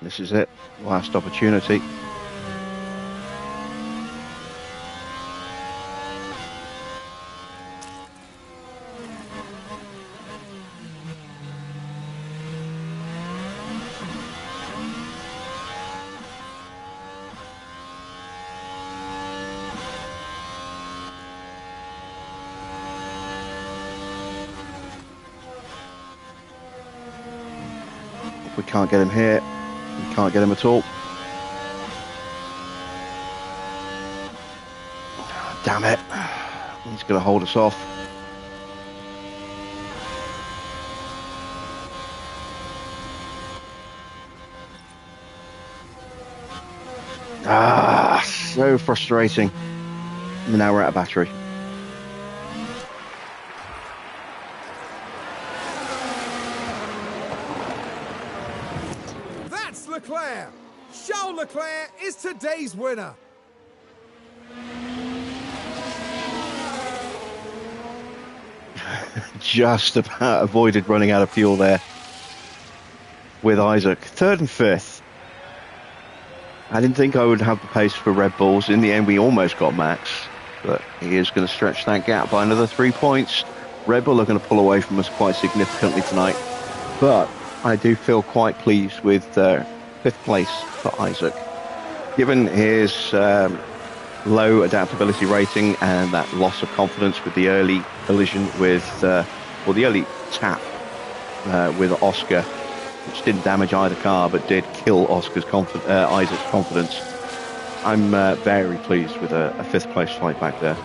This is it, last opportunity. If we can't get him here, we can't get him at all. Damn it. He's going to hold us off. Ah, so frustrating. Now we're out of battery. That's Leclerc. Charles Leclerc is today's winner. Just about avoided running out of fuel there with Isaac. Third and fifth. I didn't think I would have the pace for Red Bulls. In the end, we almost got Max, but he is going to stretch that gap by another 3 points. Red Bull are going to pull away from us quite significantly tonight, but I do feel quite pleased with fifth place for Isaac. Given his low adaptability rating and that loss of confidence with the early collision with, or the early tap with Oscar, which didn't damage either car but did kill Isaac's confidence. I'm very pleased with a fifth place flight back there.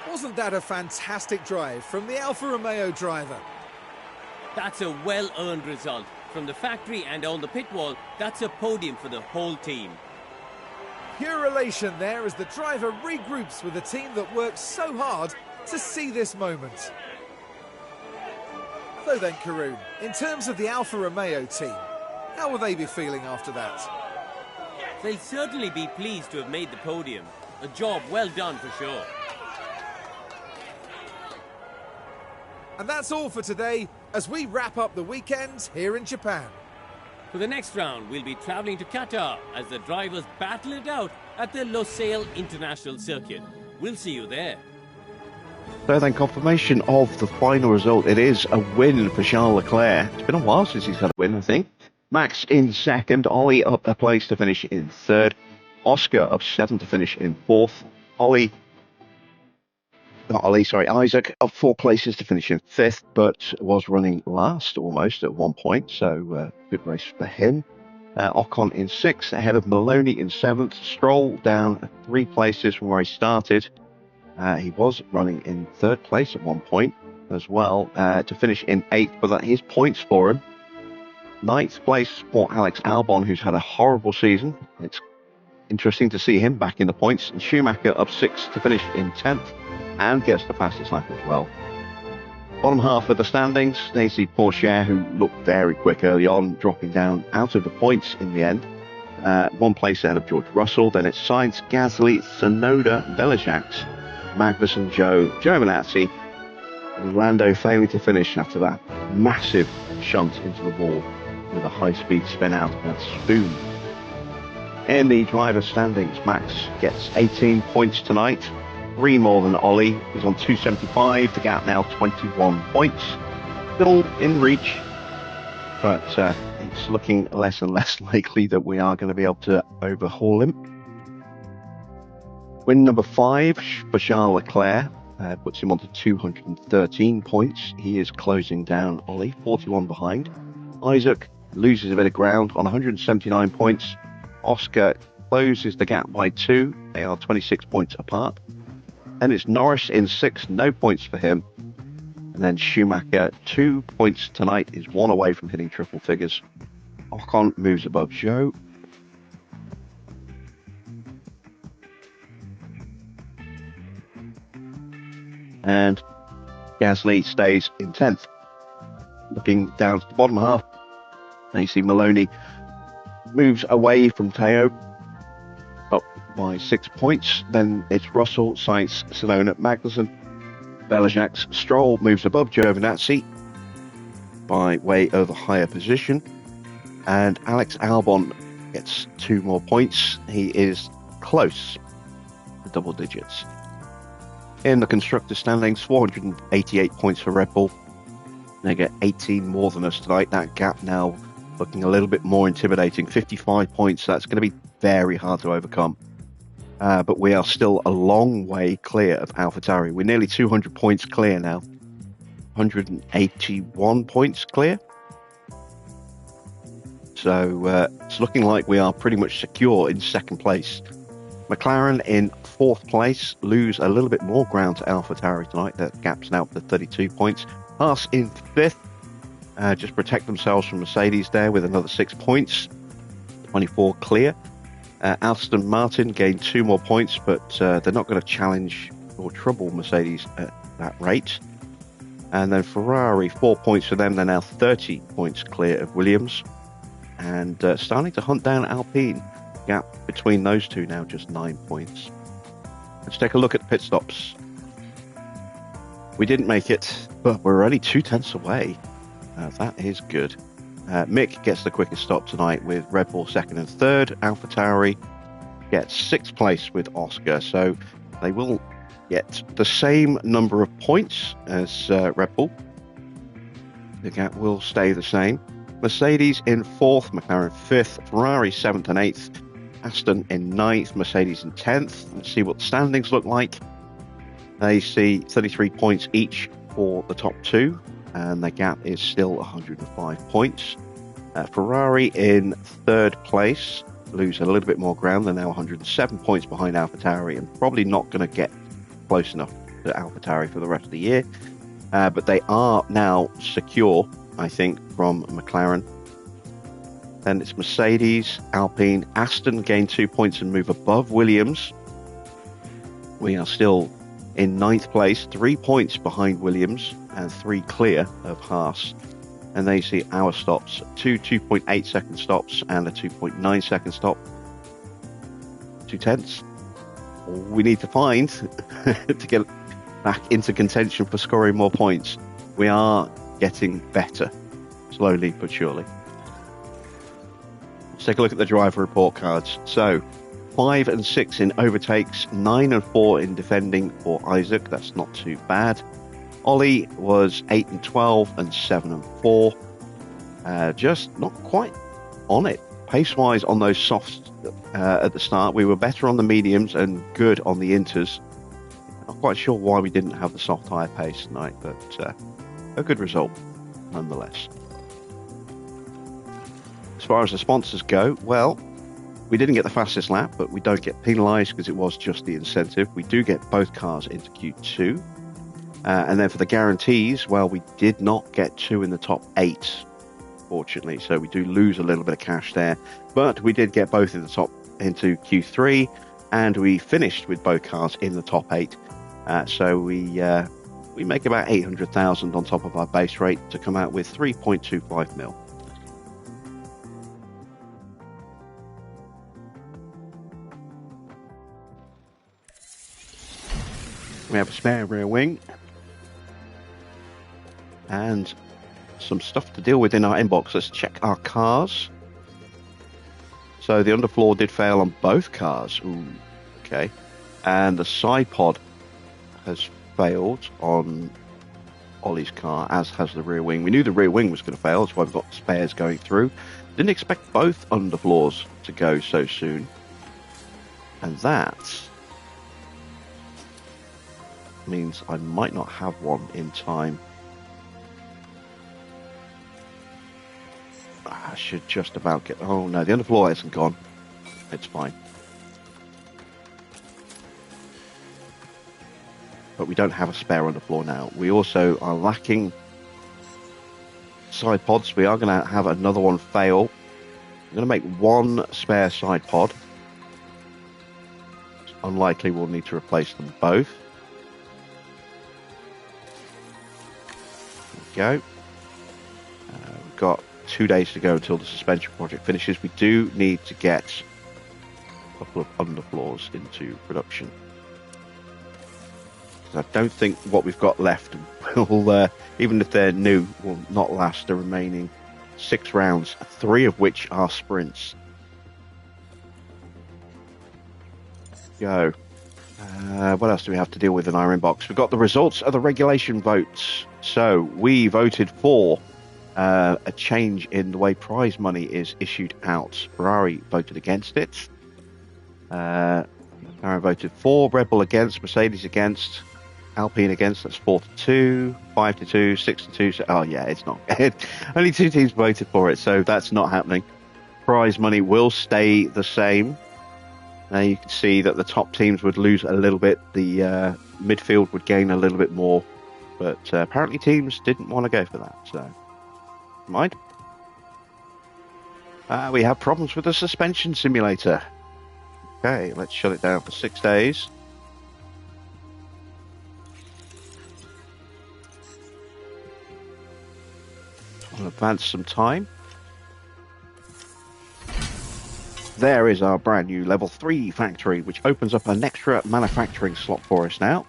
Wasn't Wasn't that a fantastic drive from the Alfa Romeo driver? That's a well-earned result. From the factory and on the pit wall, that's a podium for the whole team. Pure elation there as the driver regroups with a team that worked so hard to see this moment. So then, Karun, in terms of the Alfa Romeo team, how will they be feeling after that? They'll certainly be pleased to have made the podium. A job well done for sure. And that's all for today as we wrap up the weekend here in Japan. For the next round, we'll be travelling to Qatar as the drivers battle it out at the Losail International Circuit. We'll see you there. So then, confirmation of the final result. It is a win for Charles Leclerc. It's been a while since he's had a win, I think. Max in second, Ollie up a place to finish in third, Oscar up 7 to finish in fourth, Isaac up 4 places to finish in fifth, but was running last almost at one point, so good race for him. Ocon in sixth, ahead of Maloney in seventh, Stroll down 3 places from where he started. He was running in third place at one point as well, to finish in eighth, but that is points for him. Ninth place for Alex Albon, who's had a horrible season. It's interesting to see him back in the points. And Schumacher up 6 to finish in 10th and gets the fastest lap as well. Bottom half of the standings, they see Pourchaire, who looked very quick early on, dropping down out of the points in the end. 1 place ahead of George Russell. Then it's Sainz, Gasly, Tsunoda, Velajak, Magnussen, Giovinazzi, and Lando failing to finish after that massive shunt into the wall with a high-speed spin out at Spoon. In the driver standings, Max gets 18 points tonight, 3 more than Ollie. He's on 275, the gap now 21 points. Still in reach, but it's looking less and less likely that we are going to be able to overhaul him. Win number 5 for Charles Leclerc puts him on to 213 points. He is closing down Ollie, 41 behind. Isaac loses a bit of ground on 179 points. Oscar closes the gap by 2. They are 26 points apart. Then it's Norris in 6th, no points for him. And then Schumacher, 2 points tonight, is 1 away from hitting triple figures. Ocon moves above Zhou. And Gasly stays in 10th. Looking down to the bottom half, you see Maloney moves away from Teo, up by 6 points. Then it's Russell, Sainz, Tsunoda, Magnussen, Velajak. Stroll moves above Giovinazzi by way of a higher position. And Alex Albon gets 2 more points. He is close to double digits. In the constructor standings, 488 points for Red Bull. They get 18 more than us tonight. That gap now looking a little bit more intimidating. 55 points. That's going to be very hard to overcome. But we are still a long way clear of AlphaTauri. We're nearly 200 points clear now. 181 points clear. So it's looking like we are pretty much secure in second place. McLaren in 4th place, lose a little bit more ground to AlphaTauri tonight. That gap's now up to 32 points. Haas in 5th, just protect themselves from Mercedes there with another 6 points. 24 clear. Aston Martin gained 2 more points, but they're not going to challenge or trouble Mercedes at that rate. And then Ferrari, 4 points for them. They're now 30 points clear of Williams. And starting to hunt down Alpine. Gap between those two now just 9 points. Let's take a look at the pit stops. We didn't make it, but we're only 2/10 away. That is good. Mick gets the quickest stop tonight with Red Bull 2nd and 3rd. AlphaTauri gets 6th place with Oscar, so they will get the same number of points as Red Bull. The gap will stay the same. Mercedes in 4th, McLaren 5th, Ferrari 7th and 8th, Aston in 9th, Mercedes in 10th. Let's see what the standings look like. They see 33 points each for the top 2, and the gap is still 105 points. Ferrari in 3rd place, lose a little bit more ground. They're now 107 points behind AlphaTauri and probably not going to get close enough to AlphaTauri for the rest of the year. But they are now secure, I think, from McLaren. Then it's Mercedes, Alpine, Aston gain 2 points and move above Williams. We are still in 9th place, 3 points behind Williams and 3 clear of Haas. And they see our stops, 2.8 second stops and a 2.9 second stop. 2/10. All we need to find to get back into contention for scoring more points. We are getting better, slowly but surely. Let's take a look at the driver report cards. So 5 and 6 in overtakes, 9 and 4 in defending for Isaac. That's not too bad. Ollie was 8 and 12 and 7 and 4. Just not quite on it. Pace-wise on those softs at the start, we were better on the mediums and good on the inters. Not quite sure why we didn't have the soft tyre pace tonight, but a good result nonetheless. As far as the sponsors go, well, we didn't get the fastest lap, but we don't get penalised because it was just the incentive. We do get both cars into Q2. And then for the guarantees, well, we did not get 2 in the top 8, fortunately. So we do lose a little bit of cash there. But we did get both in the top into Q3, and we finished with both cars in the top 8. So we make about 800,000 on top of our base rate to come out with 3.25 mil. We have a spare rear wing and some stuff to deal with in our inbox. Let's check our cars. So the underfloor did fail on both cars. Ooh, okay. And the side pod has failed on Ollie's car, as has the rear wing. We knew the rear wing was going to fail, that's why we've got spares going through. Didn't expect both underfloors to go so soon. And that means I might not have one in time. I should just about get... Oh no, the underfloor hasn't gone. It's fine. But we don't have a spare underfloor now. We also are lacking side pods. We are going to have another one fail. I'm going to make one spare side pod. It's unlikely we'll need to replace them both. There we go. We've got 2 days to go until the suspension project finishes. We do need to get a couple of underfloors into production. I don't think what we've got left will, even if they're new, will not last the remaining 6 rounds, 3 of which are sprints. Go. What else do we have to deal with in our inbox? We've got the results of the regulation votes. So we voted for a change in the way prize money is issued out. Ferrari voted against it. McLaren voted for, Red Bull against, Mercedes against, Alpine against. That's 4-2, 5-2, 6-2. So, oh yeah, it's not. Only 2 teams voted for it, so that's not happening. Prize money will stay the same. Now you can see that the top teams would lose a little bit. The midfield would gain a little bit more. But apparently teams didn't want to go for that, so mind. We have problems with the suspension simulator. Okay, let's shut it down for 6 days. I'll advance some time. There is our brand new level 3 factory, which opens up an extra manufacturing slot for us now.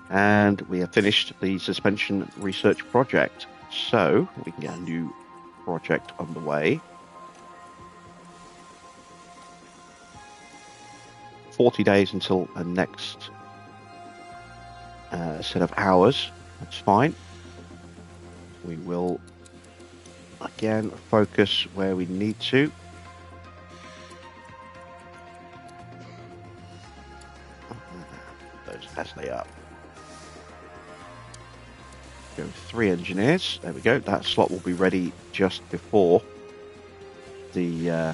And we have finished the suspension research project. So we can get a new project underway. 40 days until the next set of hours. That's fine. We will again focus where we need to. Those as they are. Go 3 engineers. There we go. That slot will be ready just before the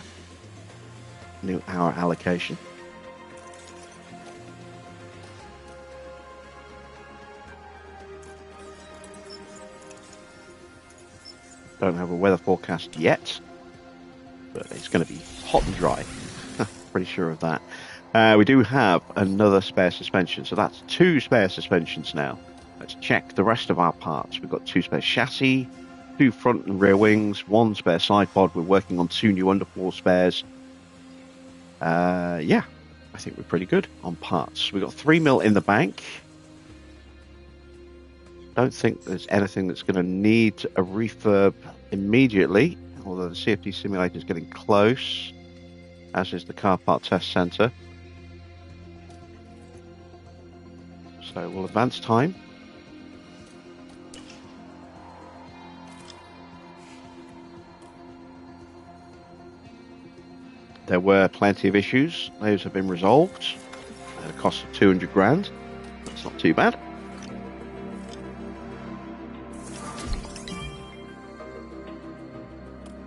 new hour allocation. Don't have a weather forecast yet, but it's going to be hot and dry. Pretty sure of that. We do have another spare suspension, so that's 2 spare suspensions now. Let's check the rest of our parts. We've got 2 spare chassis, 2 front and rear wings, 1 spare side pod. We're working on 2 new underfloor spares. Yeah, I think we're pretty good on parts. We've got 3 mil in the bank. Don't think there's anything that's going to need a refurb immediately, although the CFD simulator is getting close, as is the car part test centre. So we'll advance time. There were plenty of issues. Those have been resolved at a cost of 200 grand. That's not too bad.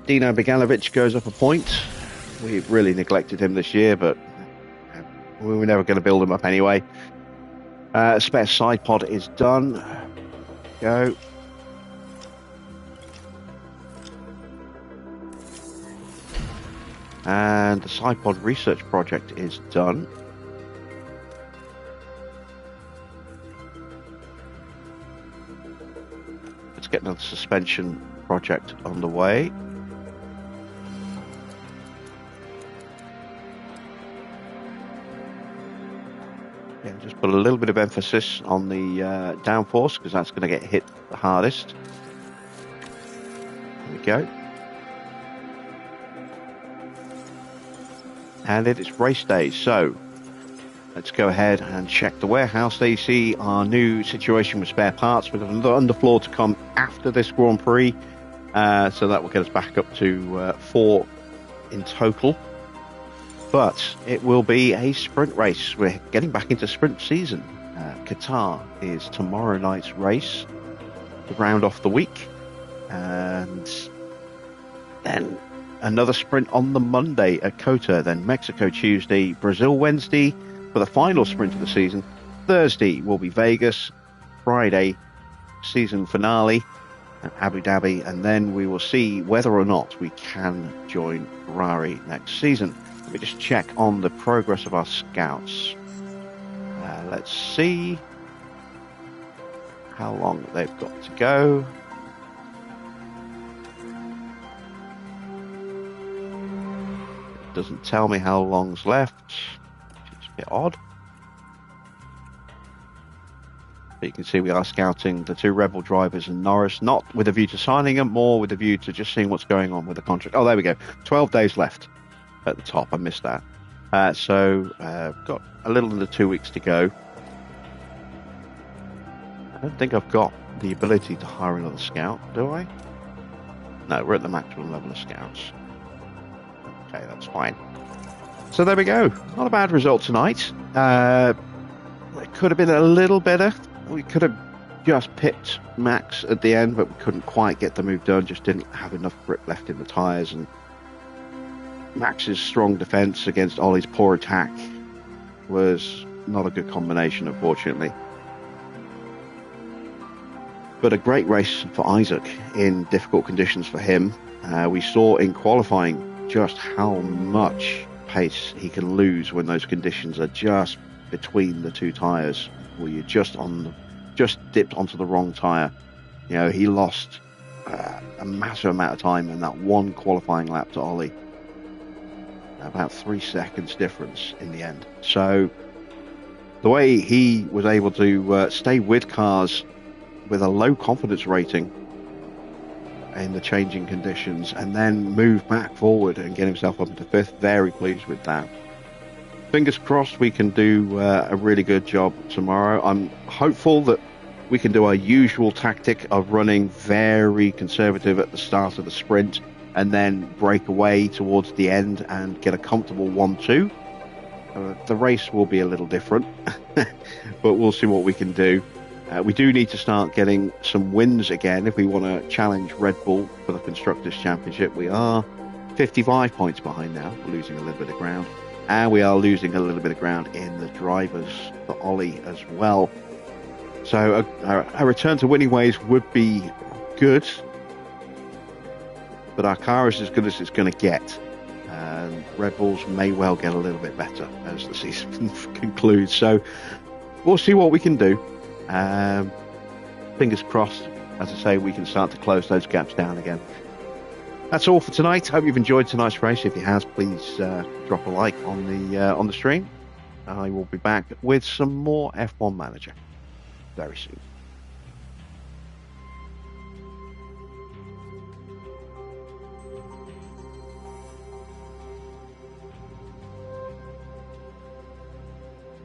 Dino Begalovic goes up a point. We've really neglected him this year, but we were never going to build him up anyway. Spare side pod is done. Go. And the side pod research project is done. Let's get another suspension project underway. Yeah, just put a little bit of emphasis on the downforce, because that's going to get hit the hardest. There we go. And it is race day, so let's go ahead and check the warehouse. There you see our new situation with spare parts. We've got another underfloor to come after this Grand Prix, so that will get us back up to 4 in total. But it will be a sprint race. We're getting back into sprint season. Qatar is tomorrow night's race to round off the week, and then another sprint on the Monday at Kota, then Mexico Tuesday, Brazil Wednesday for the final sprint of the season. Thursday will be Vegas, Friday season finale at Abu Dhabi, and then we will see whether or not we can join Ferrari next season. Let me just check on the progress of our scouts. Let's see how long they've got to go. Doesn't tell me how long's left, which is a bit odd. But you can see we are scouting the 2 Rebel drivers and Norris, not with a view to signing them, more with a view to just seeing what's going on with the contract. Oh, there we go. 12 days left at the top. I missed that. So got a little under 2 weeks to go. I don't think I've got the ability to hire another scout, do I? No, we're at the maximum level of scouts. Okay, that's fine. So there we go. Not a bad result tonight. It could have been a little better. We could have just pipped Max at the end, but we couldn't quite get the move done. Just didn't have enough grip left in the tyres. And Max's strong defence against Ollie's poor attack was not a good combination, unfortunately. But a great race for Isaac in difficult conditions for him. We saw in qualifying just how much pace he can lose when those conditions are just between the 2 tyres, where you're just dipped onto the wrong tyre. You know, he lost a massive amount of time in that one qualifying lap to Ollie. About 3 seconds difference in the end. So the way he was able to stay with cars with a low confidence rating in the changing conditions and then move back forward and get himself up into 5th, very pleased with that. Fingers crossed we can do a really good job tomorrow. I'm hopeful that we can do our usual tactic of running very conservative at the start of the sprint and then break away towards the end and get a comfortable 1-2. The race will be a little different, but we'll see what we can do. We do need to start getting some wins again if we want to challenge Red Bull for the Constructors' Championship. We are 55 points behind now, losing a little bit of ground. And we are losing a little bit of ground in the drivers for Ollie as well. So a return to winning ways would be good. but our car is as good as it's going to get. And Red Bulls may well get a little bit better as the season concludes. So we'll see what we can do. Fingers crossed, as I say, we can start to close those gaps down again. That's all for tonight. Hope you've enjoyed tonight's race. If you have, please drop a like on the stream. I will be back with some more F1 Manager very soon.